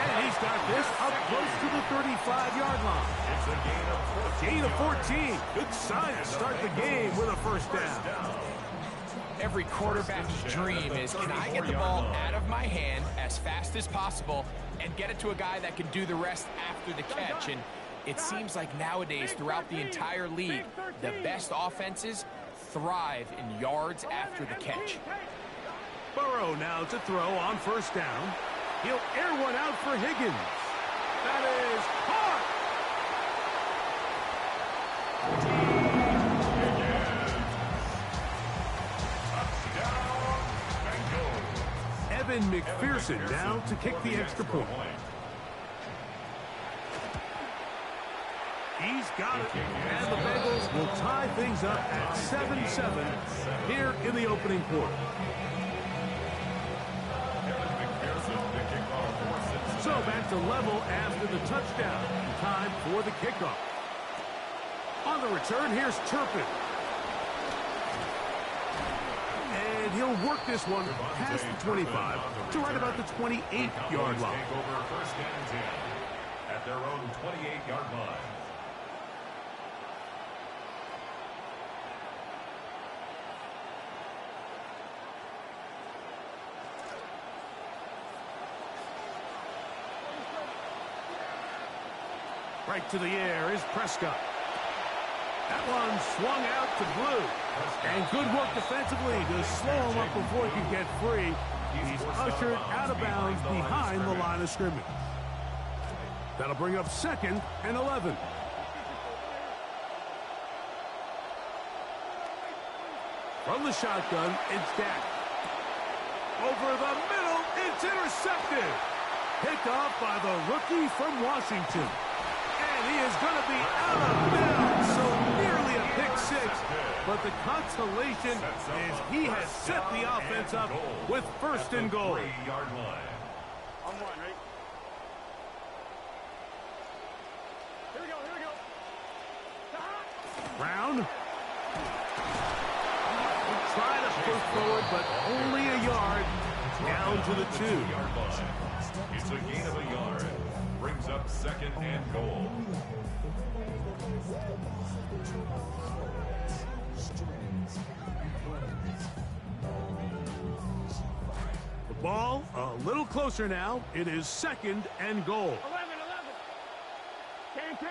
And he's got this up close to the 35-yard line. It's a gain of 14. Gain of 14. Good sign to start the game with a first down. Every quarterback's dream is, can I get the ball out of my hand as fast as possible and get it to a guy that can do the rest after the catch? And it seems like nowadays, throughout the entire league, the best offenses thrive in yards after the catch. Burrow now to throw on first down. He'll air one out for Higgins. That is caught. Evan McPherson now to kick the extra point. He's got it, and the Bengals will tie things up at 7-7 here in the opening quarter. So back to level after the touchdown. Time for the kickoff. On the return, here's Turpin. And he'll work this one past the 25 to right about the 28-yard line. Take over 1st and 10 at their own 28-yard line. Right to the air is Prescott. That one swung out to Blue. And good work defensively to slow him up before he could get free. He's ushered out of bounds behind the line of scrimmage. That'll bring up 2nd and 11. From the shotgun, it's Dak. Over the middle, it's intercepted. Picked off by the rookie from Washington. And he is going to be out of bounds, so nearly a pick six. But the consolation is he has set the offense up with 1st and goal. 3-yard line. On 1, ready? Here we go. Brown. Try to push forward, but only a yard. Down to the 2. It's a gain of a yard. Brings up 2nd and goal. The ball a little closer now. It is 2nd and goal. 10.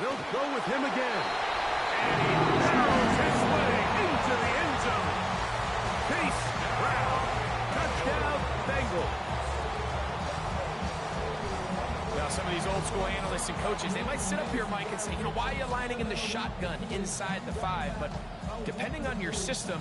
They'll go with him again. And he barrels his way into the end zone. Chase Brown. Touchdown, Bengals. Now, some of these old school analysts and coaches, they might sit up here, Mike, and say, you know, why are you lining in the shotgun inside the 5? But depending on your system,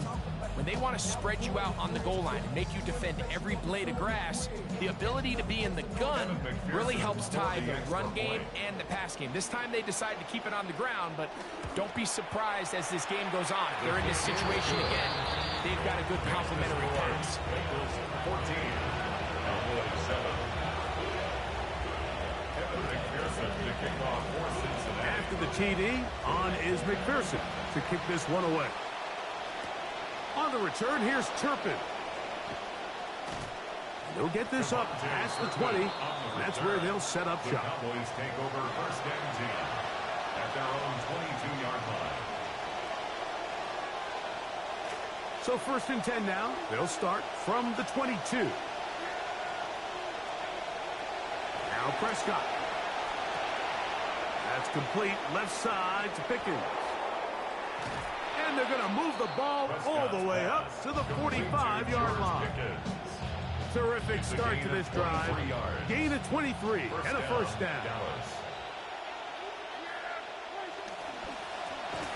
when they want to spread you out on the goal line and make you defend every blade of grass, the ability to be in the gun really helps tie the run game and the pass game. This time they decide to keep it on the ground, but don't be surprised as this game goes on. If they're in this situation again, they've got a good complementary pass. 14. Cowboys 7. After the TD, on is McPherson to kick this one away. On the return, here's Turpin. They'll get this up past the 20, and that's where they'll set up shop. Cowboys take over 1st and 10 at their own 22-yard line. So 1st and 10 now. They'll start from the 22. Now Prescott. That's complete left side to Pickens. And they're going to move the ball all the way up to the 45-yard line. Terrific start to this drive. Gain of 23 and a 1st down.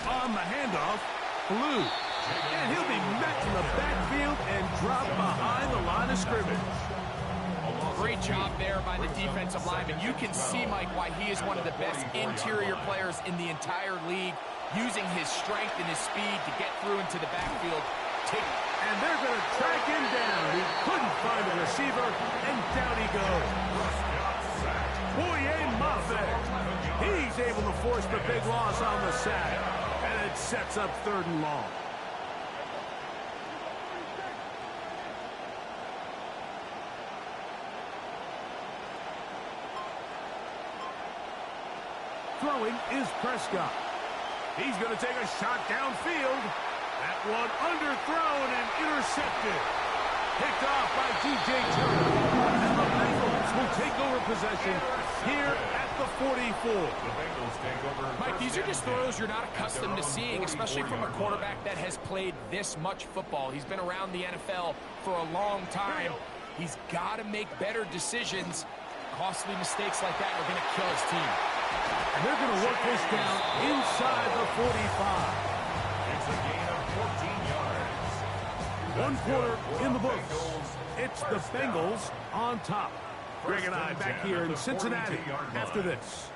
On the handoff, Blue. And he'll be met in the backfield and dropped behind the line of scrimmage. Great job there by the defensive lineman. You can see, Mike, why he is one of the best interior players in the entire league, using his strength and his speed to get through into the backfield. And they're going to track him down. He couldn't find a receiver, and down he goes. Boye Mafe. He's able to force the big loss on the sack, and it sets up 3rd and long. Throwing is Prescott. He's going to take a shot downfield. That one underthrown and intercepted. Picked off by DJ Turner. And the Bengals will take over possession here at the 44. Mike, these are just throws you're not accustomed to seeing, especially from a quarterback that has played this much football. He's been around the NFL for a long time. He's got to make better decisions. Costly mistakes like that are going to kill his team. And they're going to work this down inside the 45. It's a gain of 14 yards. 1 quarter in the books. It's the Bengals on top. Greg and I back here in Cincinnati after this.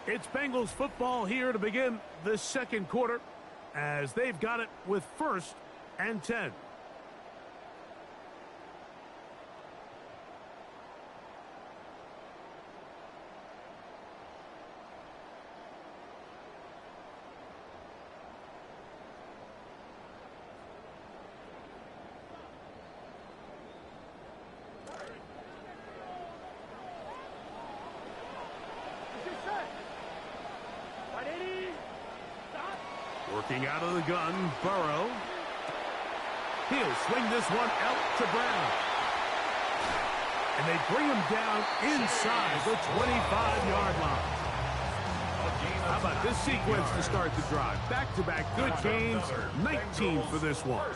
It's Bengals football here to begin the 2nd quarter as they've got it with 1st and 10. Working out of the gun, Burrow. He'll swing this one out to Brown. And they bring him down inside the 25-yard line. How about this sequence to start the drive? Back-to-back good gains, 19 for this one.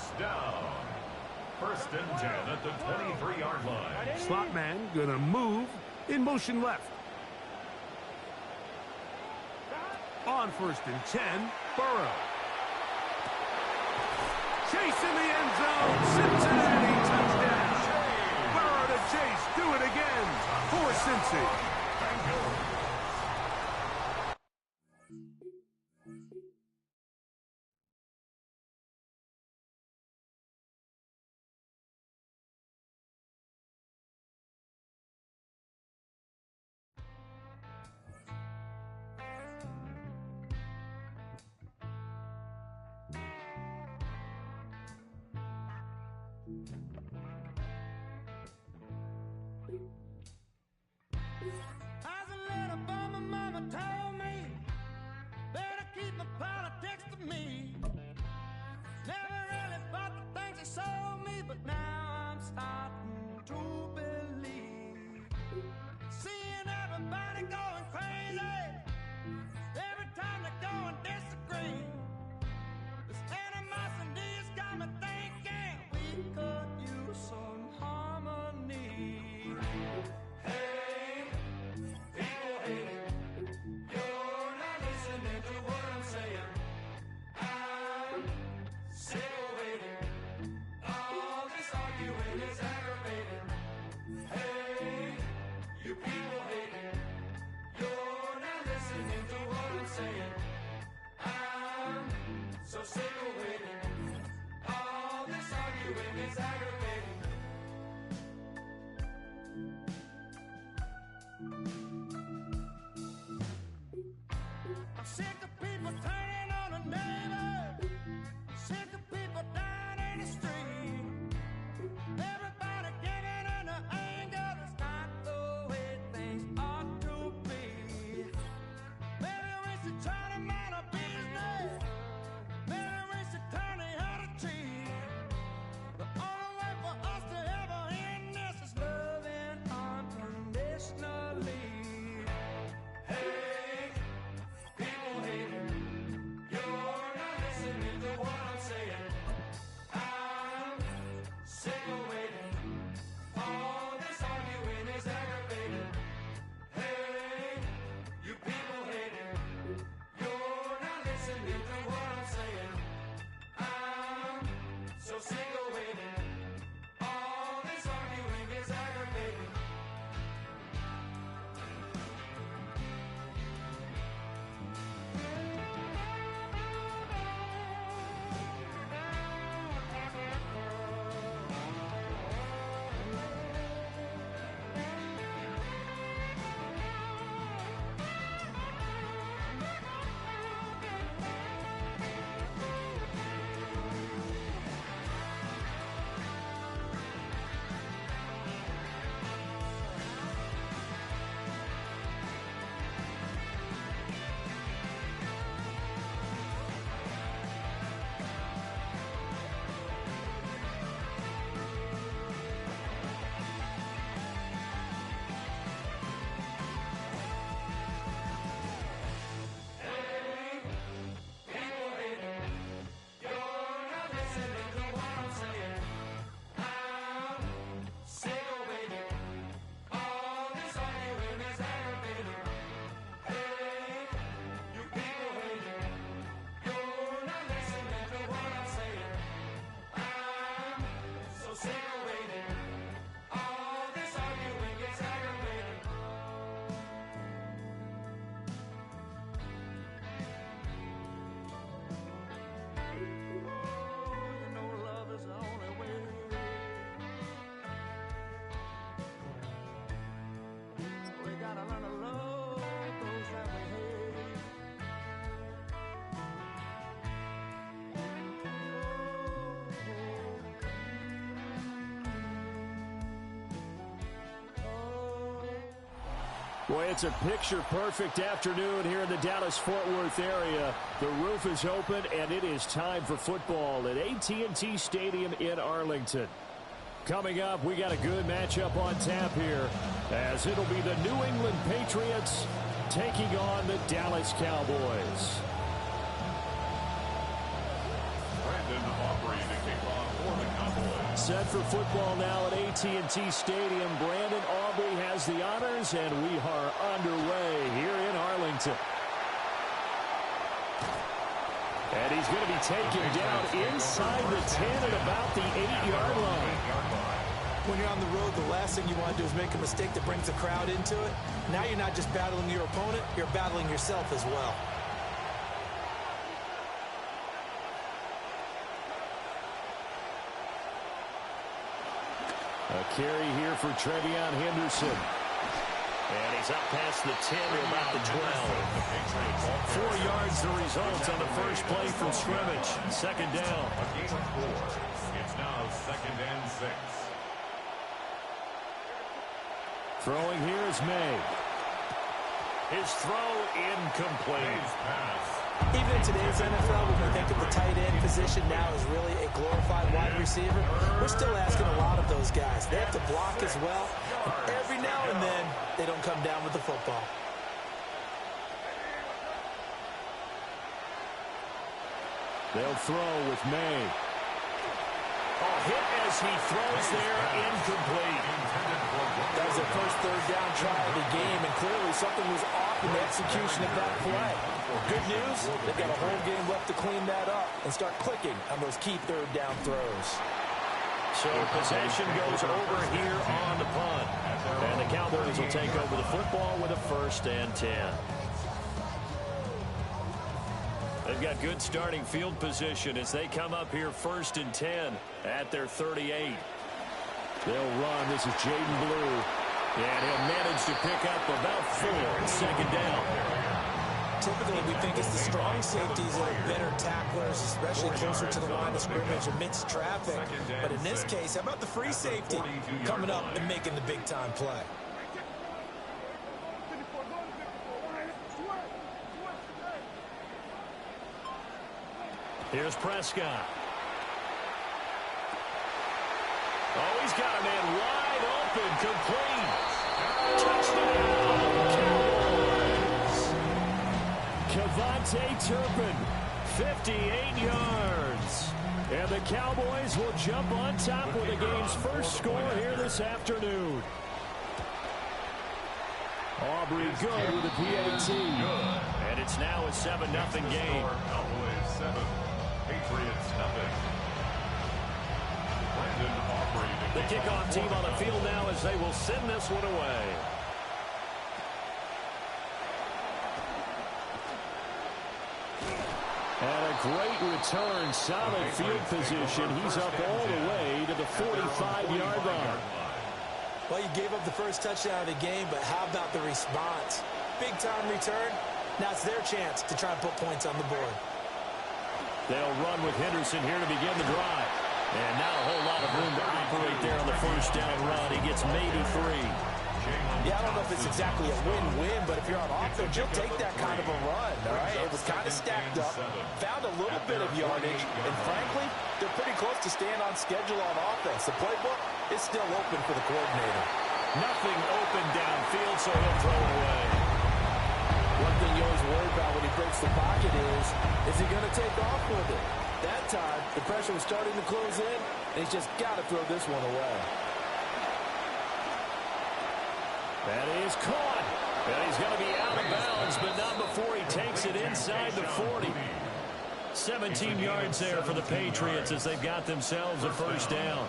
1st and 10 at the 23-yard line. Slot man gonna move in motion left. On 1st and 10, Burrow. Chase in the end zone. Cincinnati touchdown. Burrow to Chase. Do it again for Cincy. As a little boy, my mama told me, better keep my politics to me. Never really bought the things they sold me, but now I'm starting to believe. Seeing everybody going crazy, every time they go and disagree. This animosity has got me thinking we could use some harmony. Hey, people hating, you're not listening to what I'm saying. I'm sick of waiting, all this arguing is aggravating. Hey, you people hating, you're not listening to what I'm saying. I'm so sick of waiting, all this arguing is aggravating. I'm sick of people turning on a neighbor, sick of people dying in the street. Everybody giving in to anger, that's not the way things ought to be. Maybe we should try to mind our business, maybe we should turn the other cheek. The only way for us to ever end this is loving unconditionally. Hey, people hating, you're not listening to what I'm saying. I'm sick of waiting, all this arguing is aggravating. Hey, you people hating, you're not listening to what I'm saying. I'm so sick of waiting, all this arguing is aggravating. Boy, it's a picture-perfect afternoon here in the Dallas-Fort Worth area. The roof is open, and it is time for football at AT&T Stadium in Arlington. Coming up, we got a good matchup on tap here, as it'll be the New England Patriots taking on the Dallas Cowboys. Set for football now at AT&T Stadium. Brandon Aubrey has the honors, and we are underway here in Arlington. And he's going to be taken down inside the 10 at about the 8-yard line. When you're on the road, the last thing you want to do is make a mistake that brings the crowd into it. Now you're not just battling your opponent, you're battling yourself as well. A carry here for Trevion Henderson. And he's up past the 10 to about the 12. 4 yards the result on the first play from scrimmage. Second down. It's now 2nd and 6. Throwing here is May. His throw incomplete. Even in today's NFL, when we think of the tight end position now as really a glorified wide receiver, we're still asking a lot of those guys. They have to block as well, and every now and then, they don't come down with the football. They'll throw with May. Hit as he throws there, incomplete. That was their first third down try of the game, and clearly something was off in the execution of that play. Good news, they've got a whole game left to clean that up and start clicking on those key third down throws. So possession goes over here on the punt. And the Cowboys will take over the football with a 1st and 10. They've got good starting field position as they come up here 1st and 10 at their 38. They'll run. This is Jaden Blue. And he'll manage to pick up about 4 on 2nd down. Typically, we think it's the strong safeties that are better tacklers, especially closer to the line of scrimmage amidst traffic. But in this case, how about the free safety coming up and making the big-time play? Here's Prescott. Oh, he's got a man wide open, complete. Touchdown, Cowboys. Kevontae Turpin, 58 yards. And the Cowboys will jump on top with the game's first score here this afternoon. Aubrey good with a PAT. And it's now a 7-0 game. Cowboys 7, Patriots 0. The kickoff team on the field now as they will send this one away. And a great return, solid field position. He's up all the way to the 45-yard line. Well, you gave up the first touchdown of the game, but how about the response? Big-time return. Now it's their chance to try and put points on the board. They'll run with Henderson here to begin the drive. And not a whole lot of room to operate there on the first down run. He gets maybe 3. Yeah, I don't know if it's exactly a win-win, but if you're on offense, you'll take that kind of a run, all right? It was kind of stacked up, found a little bit of yardage, and frankly, they're pretty close to staying on schedule on offense. The playbook is still open for the coordinator. Nothing open downfield, so he'll throw it away. One thing you always worry about when he breaks the pocket is he going to take off with it? That time, the pressure was starting to close in, and he's just got to throw this one away. That is caught. And he's going to be out of bounds, but not before he takes it inside the 40. 17 yards there for the Patriots as they've got themselves a first down.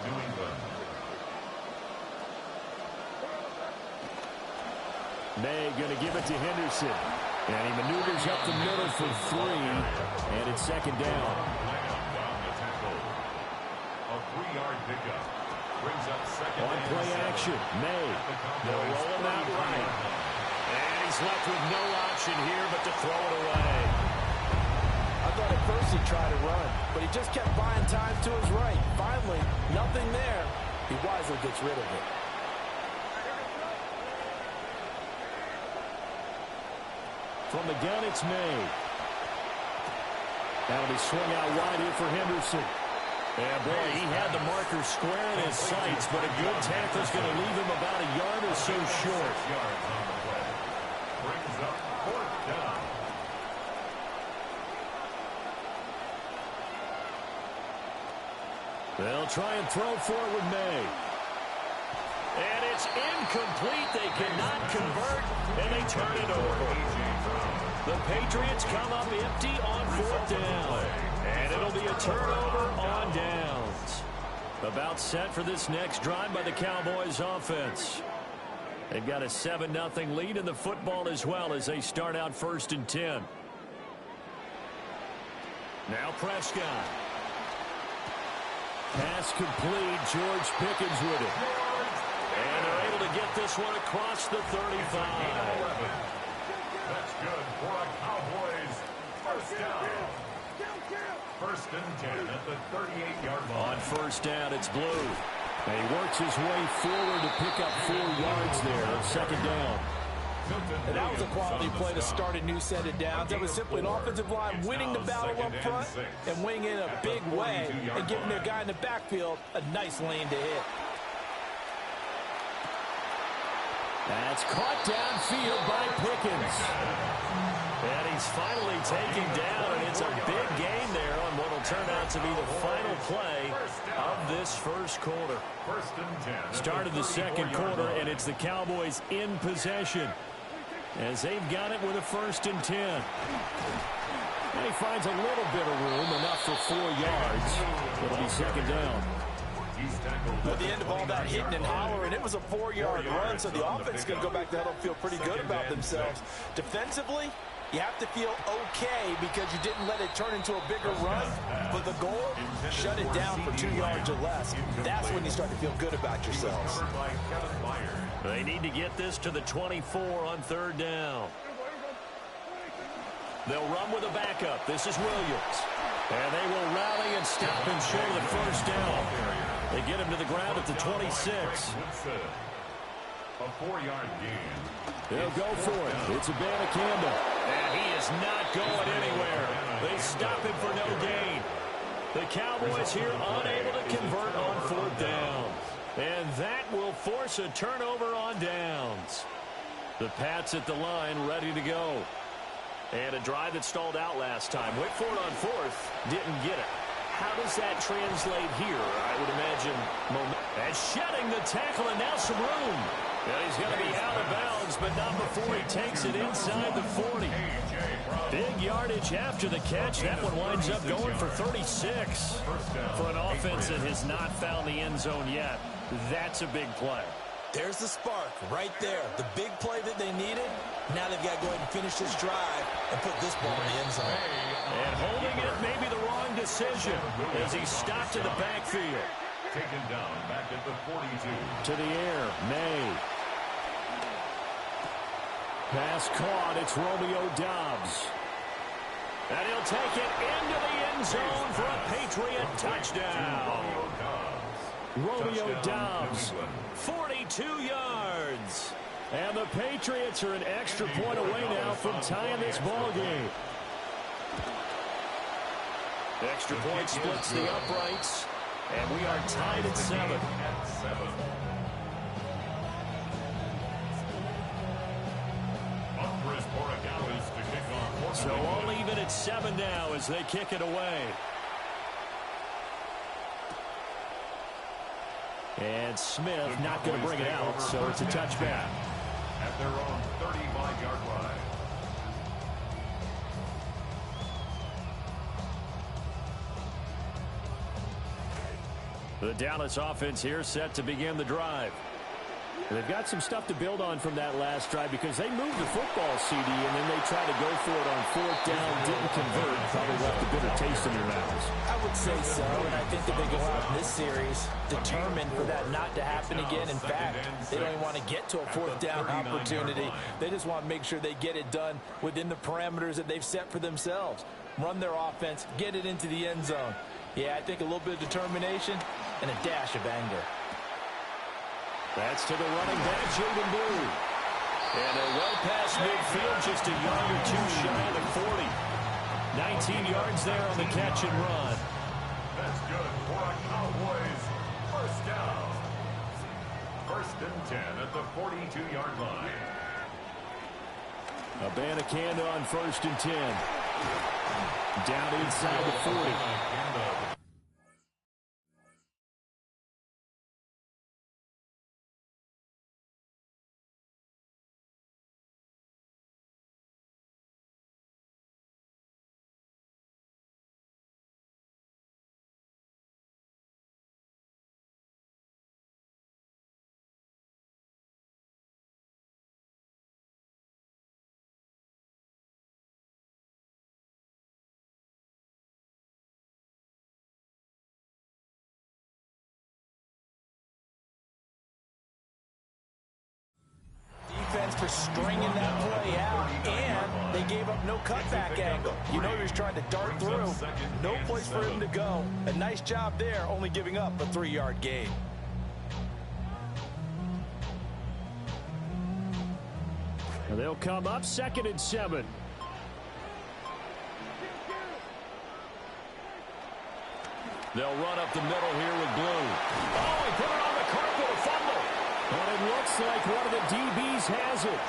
May going to give it to Henderson. And he maneuvers up the middle for 3. And it's 2nd down. A 3-yard pickup. Brings up 2nd on play action. May. They'll roll him out right. And he's left with no option here but to throw it away. I thought at first he'd try to run, but he just kept buying time to his right. Finally, nothing there. He wisely gets rid of it. From the gun, it's May. That'll be swung out wide here for Henderson. Yeah, boy, he had the marker square in his sights, but a good tackle's going to leave him about a yard or so short. Brings up 4th down. They'll try and throw forward with May. And it's incomplete. They cannot convert, and they turn it over. The Patriots come up empty on 4th down. And it'll be a turnover on downs. About set for this next drive by the Cowboys offense. They've got a 7-0 lead in the football as well as they start out 1st and 10. Now Prescott. Pass complete. George Pickens with it. And they're able to get this one across the 35. That's good for a Cowboys first down. 1st and 10 at the 38-yard line. On 1st down, it's Blue. And he works his way forward to pick up 4 yards there. Second down. And that was a quality play to start a new set of downs. That was simply an offensive line winning the battle up front and winning it in a big way and giving their guy in the backfield a nice lane to hit. That's caught downfield by Pickens. And he's finally taken down, and it's a big gain there on what will turn out to be the final play of this first quarter. Start of the second quarter, and it's the Cowboys in possession as they've got it with a 1st and 10. And he finds a little bit of room, enough for 4 yards. It'll be second down. At the end of all that hitting and hollering, it was a 4-yard run, so the offense is going to go back to huddle and feel pretty good about themselves. Defensively, you have to feel okay because you didn't let it turn into a bigger run. But the goal, shut it down for 2 yards or less. That's when you start to feel good about yourselves. They need to get this to the 24 on 3rd down. They'll run with a backup. This is Williams. And they will rally and stop him short of the 1st down. They get him to the ground at the 26. A 4-yard gain. They'll go for it. It's Abanikanda. And he is not going anywhere. They stop him for no gain. The Cowboys here unable to convert on 4th down. And that will force a turnover on downs. The Pats at the line ready to go. And a drive that stalled out last time. Went for it on 4th. Didn't get it. How does that translate here? I would imagine moment. And shedding the tackle, and now some room. And he's going to be out of bounds, but not before he takes it inside the 40. Big yardage after the catch. That one winds up going for 36. For an offense that has not found the end zone yet, that's a big play. There's the spark right there. The big play that they needed. Now they've got to go ahead and finish this drive and put this ball in the end zone. And holding it may be the wrong decision as he stopped in the backfield. Taken down back at the 42. To the air, May. Pass caught. It's Romeo Doubs. And he'll take it into the end zone for a Patriot touchdown. Romeo Doubs, 42 yards. And the Patriots are an extra point away now from tying this ball game. Extra point splits the uprights, and we are tied at 7. So all even at 7 now as they kick it away. And Smith not going to bring it out, so it's a touchback. At their own 35-yard line. The Dallas offense here set to begin the drive. They've got some stuff to build on from that last drive because they moved the football, CD, and then they tried to go for it on 4th down, didn't convert, probably left a bitter taste in their mouths. I would say so, and I think that they go out in this series determined for that not to happen again. In fact, they don't even want to get to a 4th down opportunity. They just want to make sure they get it done within the parameters that they've set for themselves. Run their offense, get it into the end zone. Yeah, I think a little bit of determination and a dash of anger. That's to the running back, Jaden Blue. And they're well past midfield, just a yard or 2 shy of the 40. 19 yards there on the catch and run. That's good for a Cowboys first down. 1st and 10 at the 42-yard line. Abanikanda on 1st and 10. Down inside the 40. For stringing that play out, and they gave up no cutback angle. You know he was trying to dart through. No place for him to go. A nice job there, only giving up a 3-yard gain. And they'll come up 2nd and 7. They'll run up the middle here with Blue. Oh, he put it on the carpet, a fumble. And it looks like one of the DBs has it.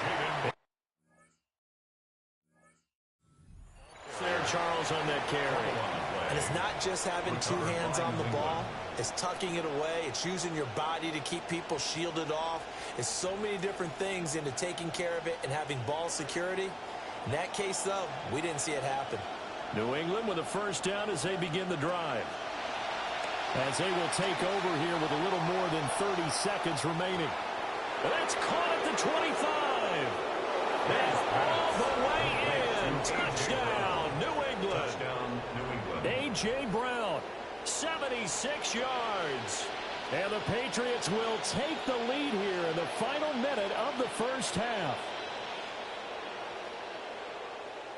There, Charles, on that carry. And it's not just having two hands on the ball. It's tucking it away. It's using your body to keep people shielded off. It's so many different things into taking care of it and having ball security. In that case, though, we didn't see it happen. New England with a first down as they begin the drive. As they will take over here with a little more than 30 seconds remaining. That's caught at the 25. And all the way in. Touchdown, New England. Touchdown, New England. A.J. Brown, 76 yards. And the Patriots will take the lead here in the final minute of the first half.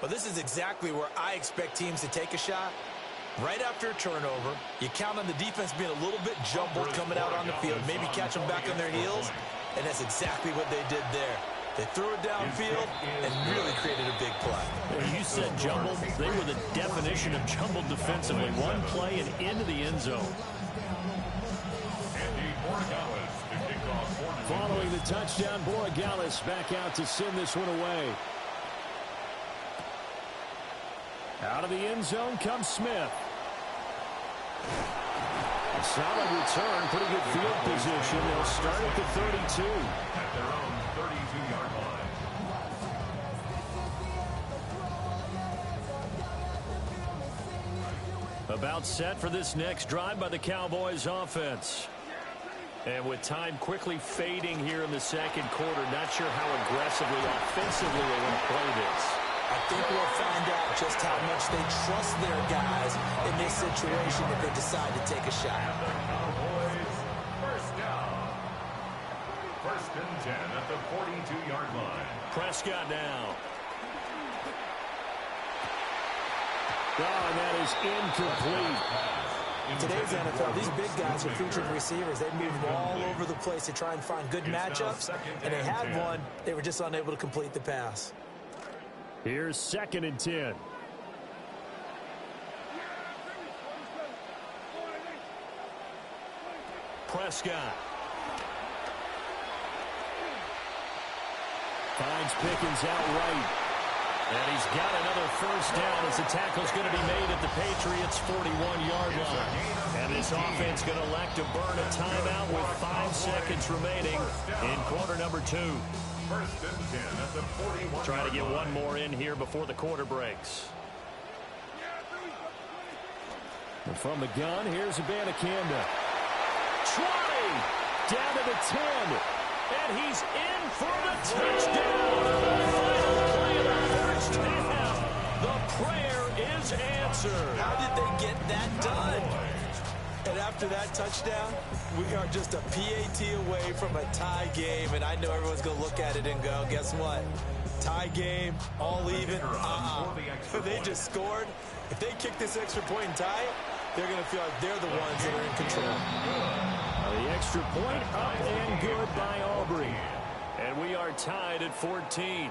Well, this is exactly where I expect teams to take a shot. Right after a turnover, you count on the defense being a little bit jumbled coming out on the field, maybe catch them back on their heels, and that's exactly what they did there. They threw it downfield and really created a big play. You said jumbled. They were the definition of jumbled defensively. One play and into the end zone. Following the touchdown, Borregales back out to send this one away. Out of the end zone comes Smith. A solid return, pretty good field position. They'll start at the 32. At their own 32-yard line. About set for this next drive by the Cowboys offense. And with time quickly fading here in the second quarter, not sure how aggressively, offensively they want to play this. I think we'll find out just how much they trust their guys in this situation if they decide to take a shot. Cowboys, first down. 1st and 10 at the 42-yard line. Prescott now. Oh, and that is incomplete. In today's NFL, these big guys are featured receivers. They move all over the place to try and find good matchups, and they had one. They were just unable to complete the pass. Here's 2nd and 10. Prescott. Finds Pickens out right. And he's got another first down as the tackle's going to be made at the Patriots' 41-yard line. And this offense going to elect to burn a timeout with 5 seconds remaining in quarter number 2. 1st and 10 at the 41. Trying to get one more in here before the quarter breaks. And from the gun, here's Abanikanda. 20! Down to the 10. And he's in for the touchdown. Final play of the first half. The prayer is answered. How did they get that done? And after that touchdown, we are just a PAT away from a tie game. And I know everyone's going to look at it and go, guess what? Tie game, all even. They just scored. If they kick this extra point and tie it, they're going to feel like they're the ones that are in control. The extra point up and good by Aubrey. And we are tied at 14.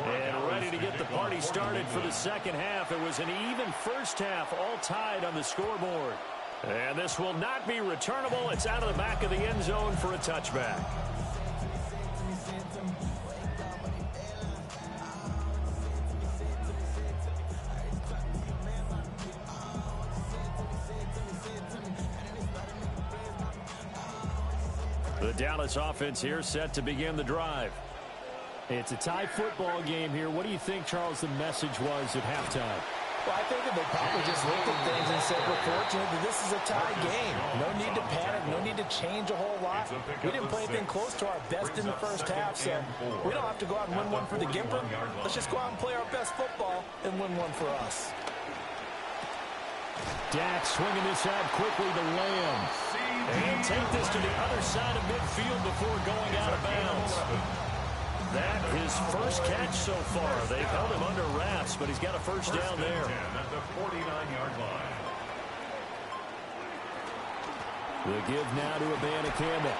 And ready to get the party started for the second half. It was an even first half, all tied on the scoreboard. And this will not be returnable. It's out of the back of the end zone for a touchback. The Dallas offense here set to begin the drive. It's a tie football game here. What do you think, Charles, the message was at halftime? Well, I think that they probably just looked at things and said, we're fortunate that this is a tie game. No need to panic. No need to change a whole lot. We didn't play anything close to our best in the first half, so we don't have to go out and win one for the Gimper. Let's just go out and play our best football and win one for us. Dak swinging this out quickly to Lamb. And take this to the other side of midfield before going out of bounds. that his first catch so far. They've held him under wraps, but he's got a first down there. At the 49-yard line. The give now to Abanikanda.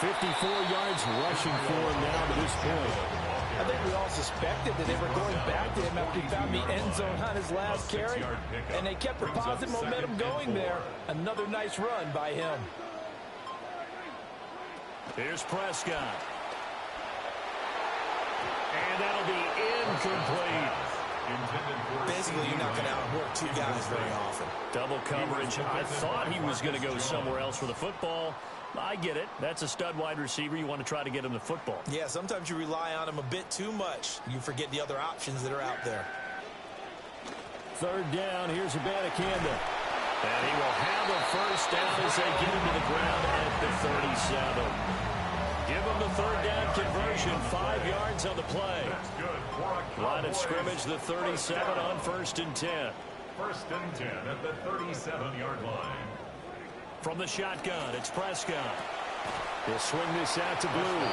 54 yards rushing for him now to this point. I think we all suspected that they were going back to him after he found the end zone on his last carry, and they kept the positive momentum going there. Another nice run by him. Here's Prescott. And that'll be incomplete. Basically, you're not going to outwork two guys very often. Double coverage. I thought he was going to go somewhere else with the football. I get it. That's a stud wide receiver. You want to try to get him the football. Yeah, sometimes you rely on him a bit too much. You forget the other options that are out there. Third down. Here's Abanikanda. And he will have a first down as they get him to the ground at the 37. Give him the third down conversion. 5 yards on the play. Line of scrimmage, the 37 on 1st and 10. 1st and 10 at the 37-yard line. From the shotgun, it's Prescott. He'll swing this out to Blue.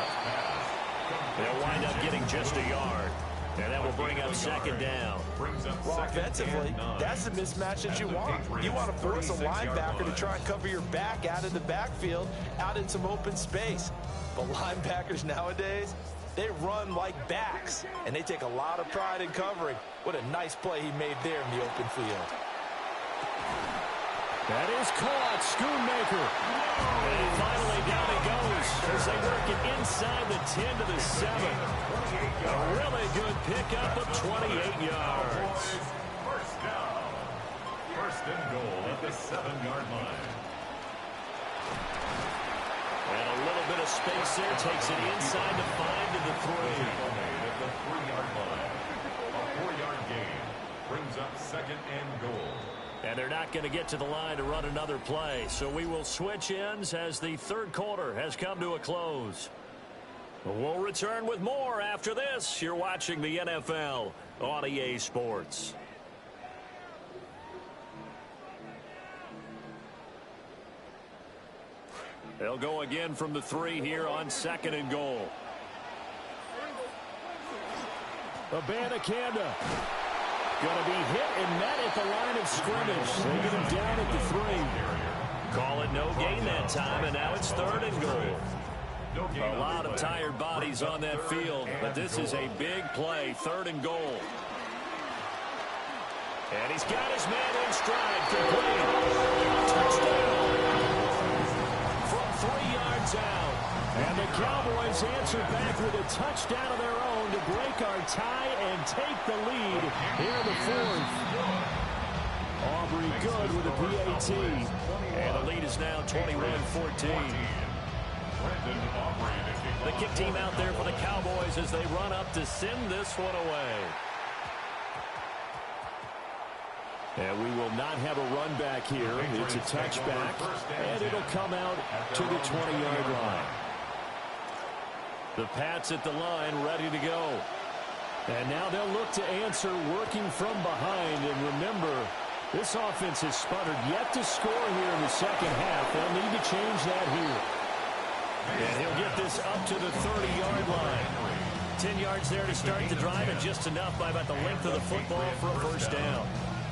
They'll wind up getting just a yard. And that will bring up 2nd down. Well, offensively, that's the mismatch that you want. You want to force a linebacker to try and cover your back out in the backfield, out in some open space. But linebackers nowadays, they run like backs, and they take a lot of pride in covering. What a nice play he made there in the open field. That is caught. Schoonmaker. And finally down he goes as they work it inside the 10 to the 7. A really good pickup of 28 yards. First down. 1st and goal at the 7-yard line. And a little bit of space there. Takes it inside the 5 to the 3. At the 3-yard line. A 4-yard gain brings up 2nd and goal. And they're not going to get to the line to run another play. So we will switch ends as the third quarter has come to a close. We'll return with more after this. You're watching the NFL on EA Sports. They'll go again from the 3 here on 2nd and goal. Abanikanda. Going to be hit and met at the line of scrimmage. They get him down at the 3. Call it no gain that time, and now it's 3rd and goal. A lot of tired bodies on that field, but this is a big play. 3rd and goal. And he's got his man in stride. Complete. Touchdown. From 3 yards out. And the Cowboys answer back with a touchdown of their own to break our tie and take the lead here in the 4th. Aubrey good with a PAT. And the lead is now 21-14. The kick team out there for the Cowboys as they run up to send this one away. And we will not have a run back here. It's a touchback, and it'll come out to the 20-yard line. The Pats at the line, ready to go. And now they'll look to answer working from behind. And remember, this offense has sputtered yet to score here in the second half. They'll need to change that here. And he'll get this up to the 30-yard line. 10 yards there to start the drive, and just enough by about the length of the football for a first down.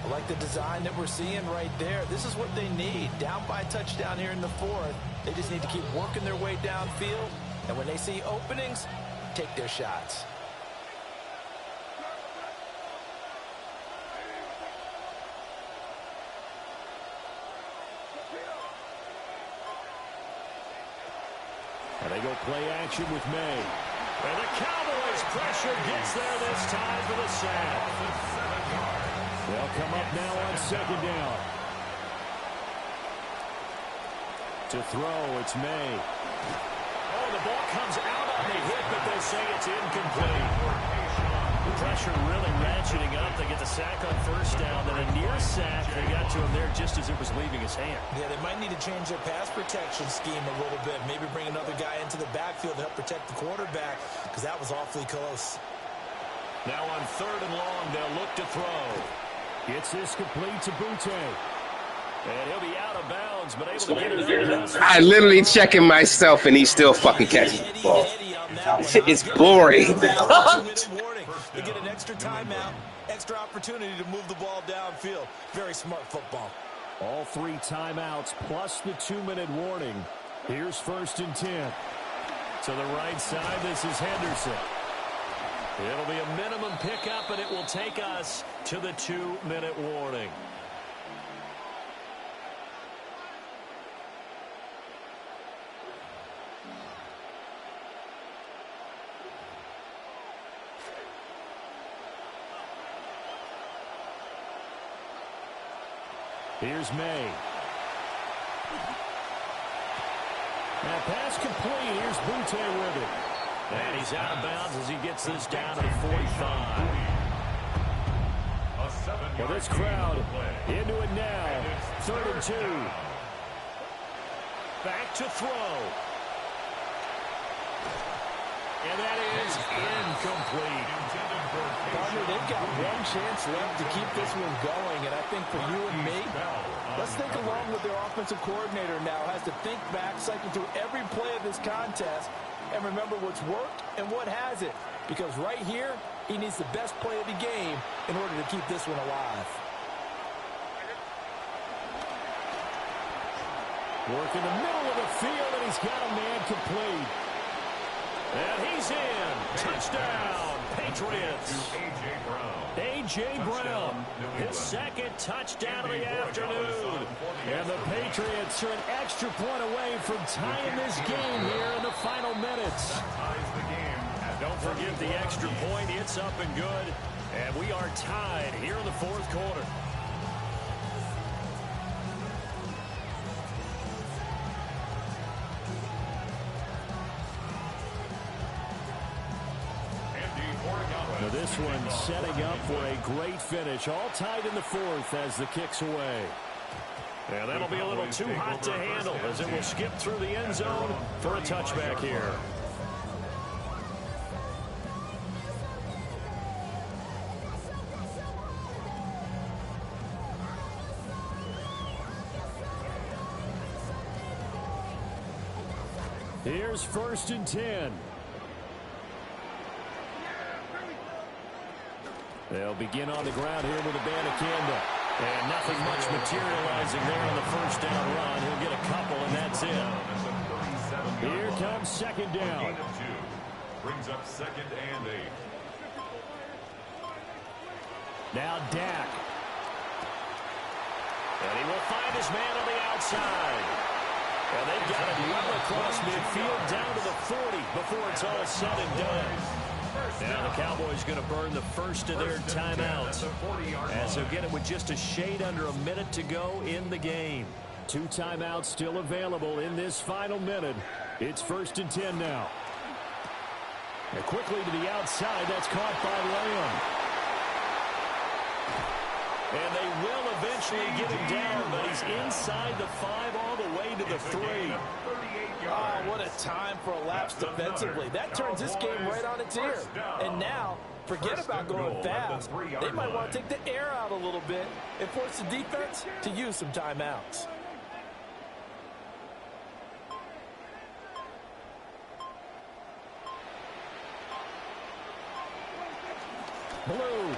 I like the design that we're seeing right there. This is what they need. Down by a touchdown here in the 4th. They just need to keep working their way downfield. And when they see openings, take their shots. And they go play action with May. And the Cowboys pressure gets there this time for the sack. They'll come up now on 2nd down. To throw, it's May. Oh, the ball comes out on the hit, but they say it's incomplete. The pressure really ratcheting up. They get the sack on first down, then a near sack. They got to him there just as it was leaving his hand. Yeah, they might need to change their pass protection scheme a little bit. Maybe bring another guy into the backfield to help protect the quarterback, because that was awfully close. Now on 3rd and long, they'll look to throw. Gets this complete to Butte. And he'll be out of bounds, but able to get it. I literally checking myself, and he's still fucking catching the ball. It's boring. They get an extra timeout, extra opportunity to move the ball downfield. Very smart football. All 3 timeouts plus the 2-minute warning. Here's 1st and 10. To the right side, this is Henderson. It'll be a minimum pickup, and it will take us to the 2-minute warning. Here's May. That pass complete. Here's Butte with it. And he's out of bounds as he gets this down to the 45. Well, this crowd into it now. 3rd and 2. Back to throw. And that is incomplete. Partner, they've got one chance left to keep this one going, and I think for you and me, let's think along with their offensive coordinator now. Has to think back, cycle through every play of this contest, and remember what's worked and what hasn't. Because right here, he needs the best play of the game in order to keep this one alive. Work in the middle of the field, and he's got a man complete. And he's in. Touchdown, Patriots. A.J. Brown, his 2nd touchdown of the afternoon. And the Patriots are an extra point away from tying this game here in the final minutes. Don't forget the extra point. It's up and good. And we are tied here in the 4th quarter. Now this one setting up for a great finish. All tied in the 4th as the kick's away. And that'll be a little too hot to handle as it will skip through the end zone for a touchback here. Here's 1st and 10. They'll begin on the ground here with a Bandicanda. And nothing much materializing there on the 1st down run. He'll get a couple, and that's it. Here comes 2nd down. Brings up 2nd and 8. Now Dak. And he will find his man on the outside. And they've got it well across midfield down to the 40 before it's all said and done. Now the Cowboys going to burn the first of their timeouts as they'll get it with just a shade under a minute to go in the game. 2 timeouts still available in this final minute. It's 1st and 10 now. And quickly to the outside. That's caught by Lamb. And they will eventually get him down, but he's inside the 5 all the way to the 3. Oh, what a time for a lapse defensively. That turns this game right on its ear. And now, forget about going fast. They might want to take the air out a little bit and force the defense to use some timeouts. Blue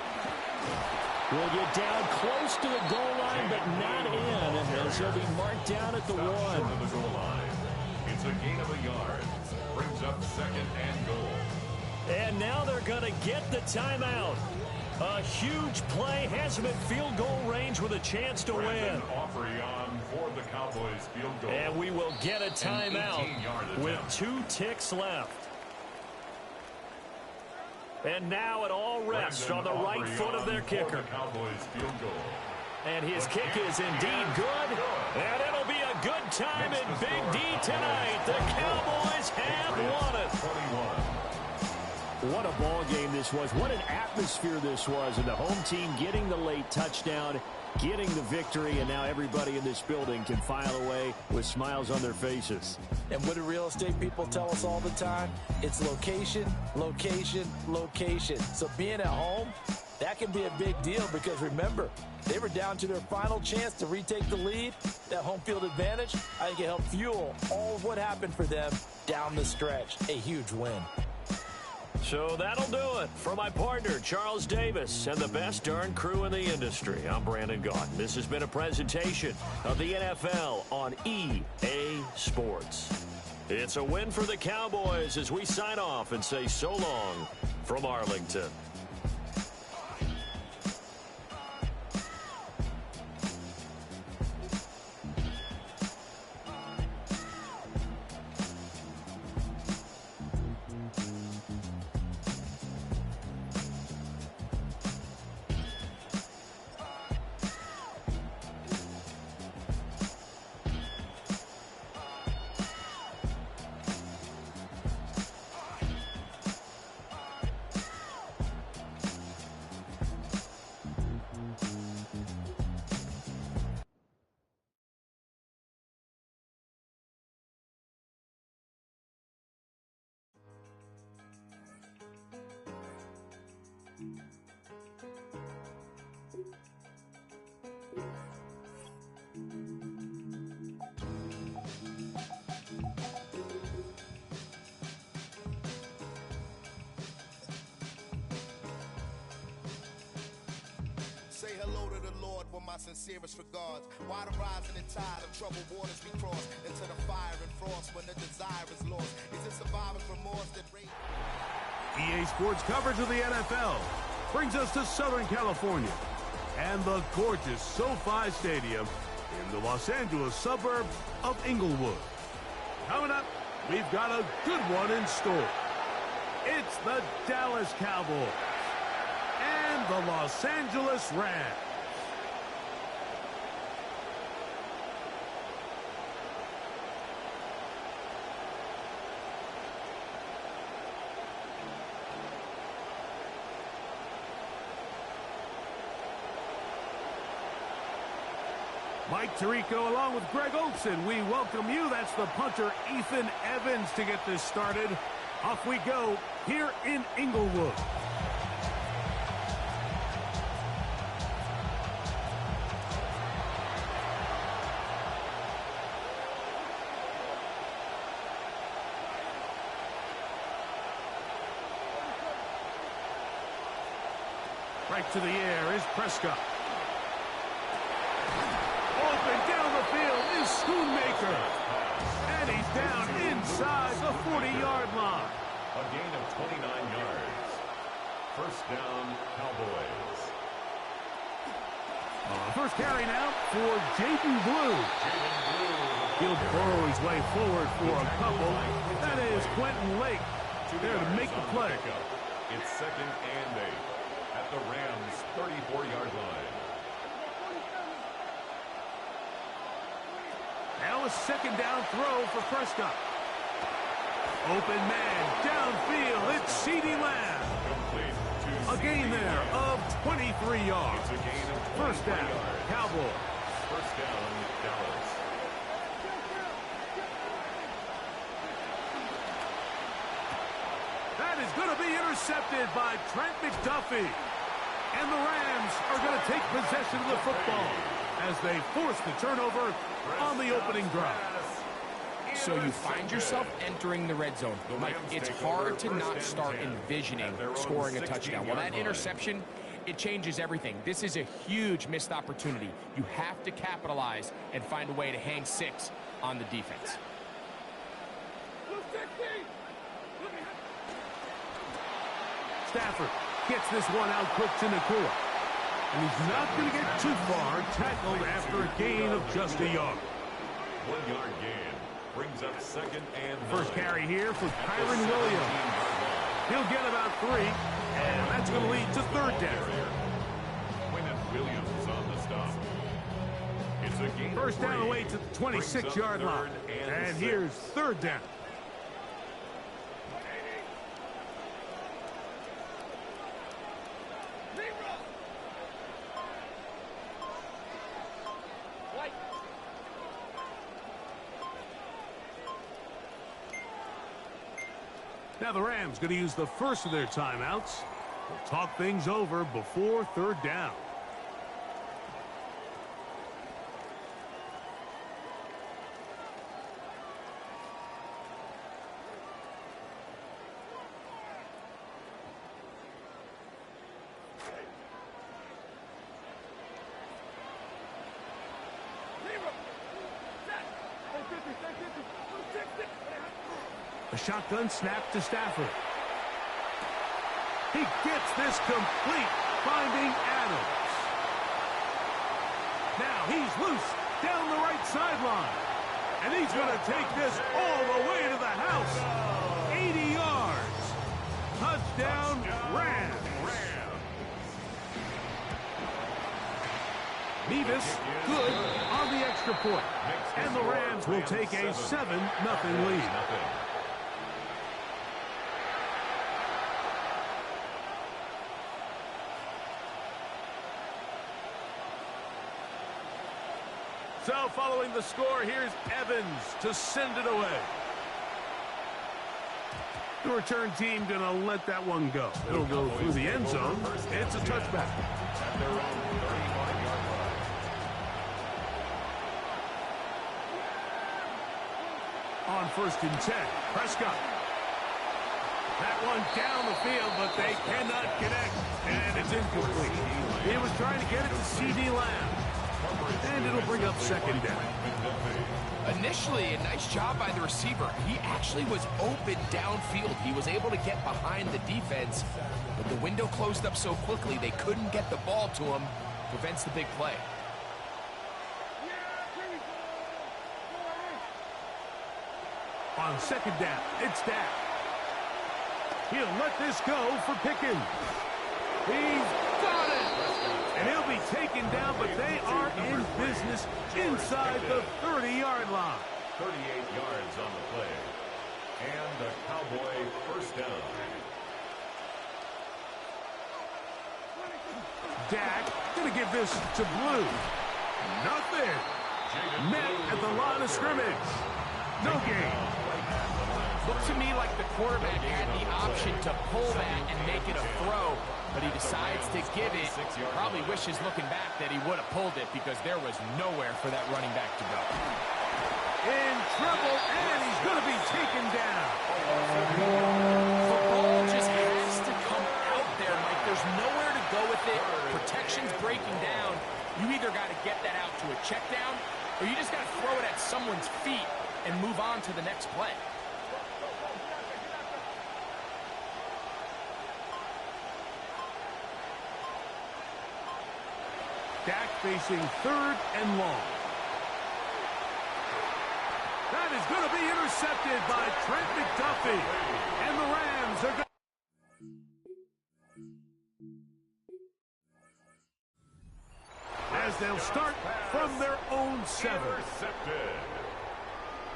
will get down close to the goal line, but not in, as he'll be marked down at the 1. It's a gain of a yard. Brings up 2nd and goal. And now they're going to get the timeout. A huge play has him at field goal range with a chance to win. For the Cowboys field goal. And we will get a timeout with 2 ticks left. And now it all rests on the right foot of their kicker. And his kick is indeed good. And it'll be a good time in Big D tonight. The Cowboys have won it. What a ball game this was. What an atmosphere this was. And the home team getting the late touchdown, getting the victory, and now everybody in this building can file away with smiles on their faces. And what do real estate people tell us all the time? It's location, location, location. So being at home, that can be a big deal because remember, they were down to their final chance to retake the lead. That home field advantage, I think it helped fuel all of what happened for them down the stretch. A huge win. So that'll do it. For my partner, Charles Davis, and the best darn crew in the industry, I'm Brandon Gaudin. This has been a presentation of the NFL on EA Sports. It's a win for the Cowboys as we sign off and say so long from Arlington. Say hello to the Lord with my sincerest regards. Why the rising and tide of troubled waters we cross into the fire and frost when the desire is lost? Is it survivor's remorse that raised? EA Sports coverage of the NFL brings us to Southern California and the gorgeous SoFi Stadium in the Los Angeles suburb of Inglewood. Coming up, we've got a good one in store. It's the Dallas Cowboys and the Los Angeles Rams. Mike Tirico along with Greg Olson. We welcome you. That's the punter, Ethan Evans, to get this started. Off we go here in Inglewood. Right to the air is Prescott. Open down the field is Schoonmaker. And he's down inside the 40-yard line. A gain of 29 yards. First down, Cowboys. First carry now for Jaden Blue. He'll burrow his way forward for a couple. That is Quentin Lake there to make the play. It's 2nd and 8 at the Rams' 34-yard line. Now a second down throw for Prescott. Open man, downfield, it's CeeDee Lamb. A gain there of 23 yards. It's a gain of 23 First down, yards. Cowboys. First down, Dallas. That is going to be intercepted by Trent McDuffie. And the Rams are going to take possession of the football as they force the turnover on the opening drive. So you find yourself entering the red zone. Mike, it's hard to not start envisioning scoring a touchdown. Well, that interception, it changes everything. This is a huge missed opportunity. You have to capitalize and find a way to hang 6 on the defense. Stafford gets this one out quick to Nakua. And he's not going to get too far, tackled after a gain of just a yard. 1 yard gain brings up 2nd and 9. First carry here for Kyron Williams. He'll get about 3, and that's going to lead to 3rd down. Quentin Williams on the stop. It's a gain. First down away to the 26-yard line. And here's 3rd down. Now the Rams going to use the first of their timeouts. They'll talk things over before 3rd down. A shotgun snap to Stafford. He gets this complete, finding Adams. Now he's loose down the right sideline. And he's going to take this all the way to the house. 80 yards. Touchdown, Rams. Mevis, good on the extra point. And the Rams will take a 7-0 lead. So following the score, here's Evans to send it away. The return team going to let that one go. It'll go through the end zone. It's a touchback. On 1st and 10, Prescott. That one down the field, but they cannot connect. And it's incomplete. He was trying to get it to C.D. Lamb. And it'll bring up 2nd down. Initially, a nice job by the receiver. He actually was open downfield. He was able to get behind the defense, but the window closed up so quickly they couldn't get the ball to him. Prevents the big play. On 2nd down, it's Dak. He'll let this go for Pickens. He's got it! And he'll be taken down, but they are in business inside the 30-yard line. 38 yards on the play. And the Cowboy 1st down. Dak going to give this to Blue. Nothing. Met at the line of scrimmage. No gain. Looked to me like the quarterback had the option to pull that and make it a throw, but he decides to give it. Probably wishes looking back that he would have pulled it because there was nowhere for that running back to go. In trouble, and he's going to be taken down. The ball just has to come out there, Mike. There's nowhere to go with it. Protection's breaking down. You either got to get that out to a check down, or you just got to throw it at someone's feet and move on to the next play. Dak facing 3rd and long. That is going to be intercepted by Trent McDuffie. And the Rams are going as they'll start from their own 7. Intercepted.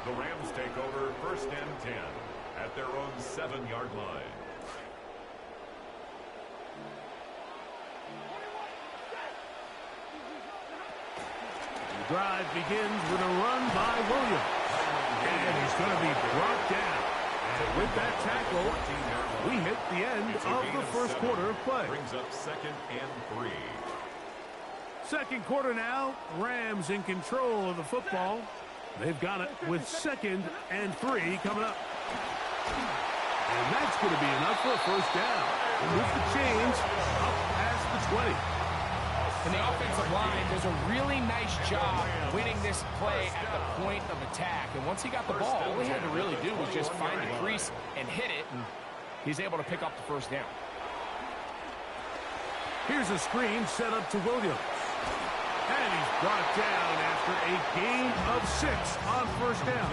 The Rams take over 1st and 10 at their own 7-yard line. The drive begins with a run by Williams. And he's going to be brought down. And with that tackle, we hit the end of the 1st quarter of play. Brings up 2nd and 3. 2nd quarter now. Rams in control of the football. They've got it with 2nd and 3 coming up. And that's going to be enough for a 1st down. With the chains up past the 20. And the offensive line does a really nice job winning this play at the point of attack. And once he got the ball, all he had to really do was just find the crease and hit it. And he's able to pick up the 1st down. Here's a screen set up to Williams. And he's brought down after a gain of 6 on 1st down.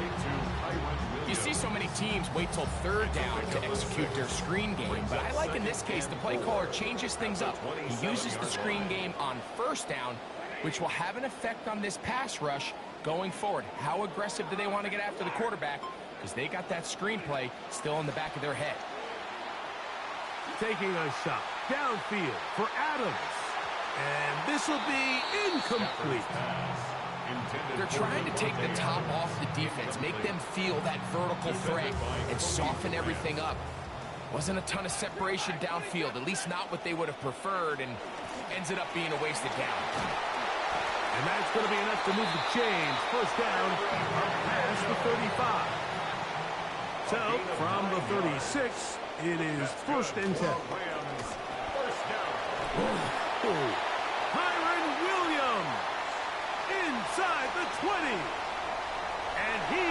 You see so many teams wait till 3rd down to execute their screen game, but I like in this case the play caller changes things up. He uses the screen game on 1st down, which will have an effect on this pass rush going forward. How aggressive do they want to get after the quarterback? Because they got that screen play still in the back of their head. Taking a shot downfield for Adams. And this will be incomplete. They're trying to take the top off the defense, make them feel that vertical threat, and soften everything up. Wasn't a ton of separation downfield, at least not what they would have preferred, and ends it up being a wasted down. And that's going to be enough to move the chains. 1st down up past the 35. So, from the 36, it is 1st and 10. Kyron Williams inside the 20. And he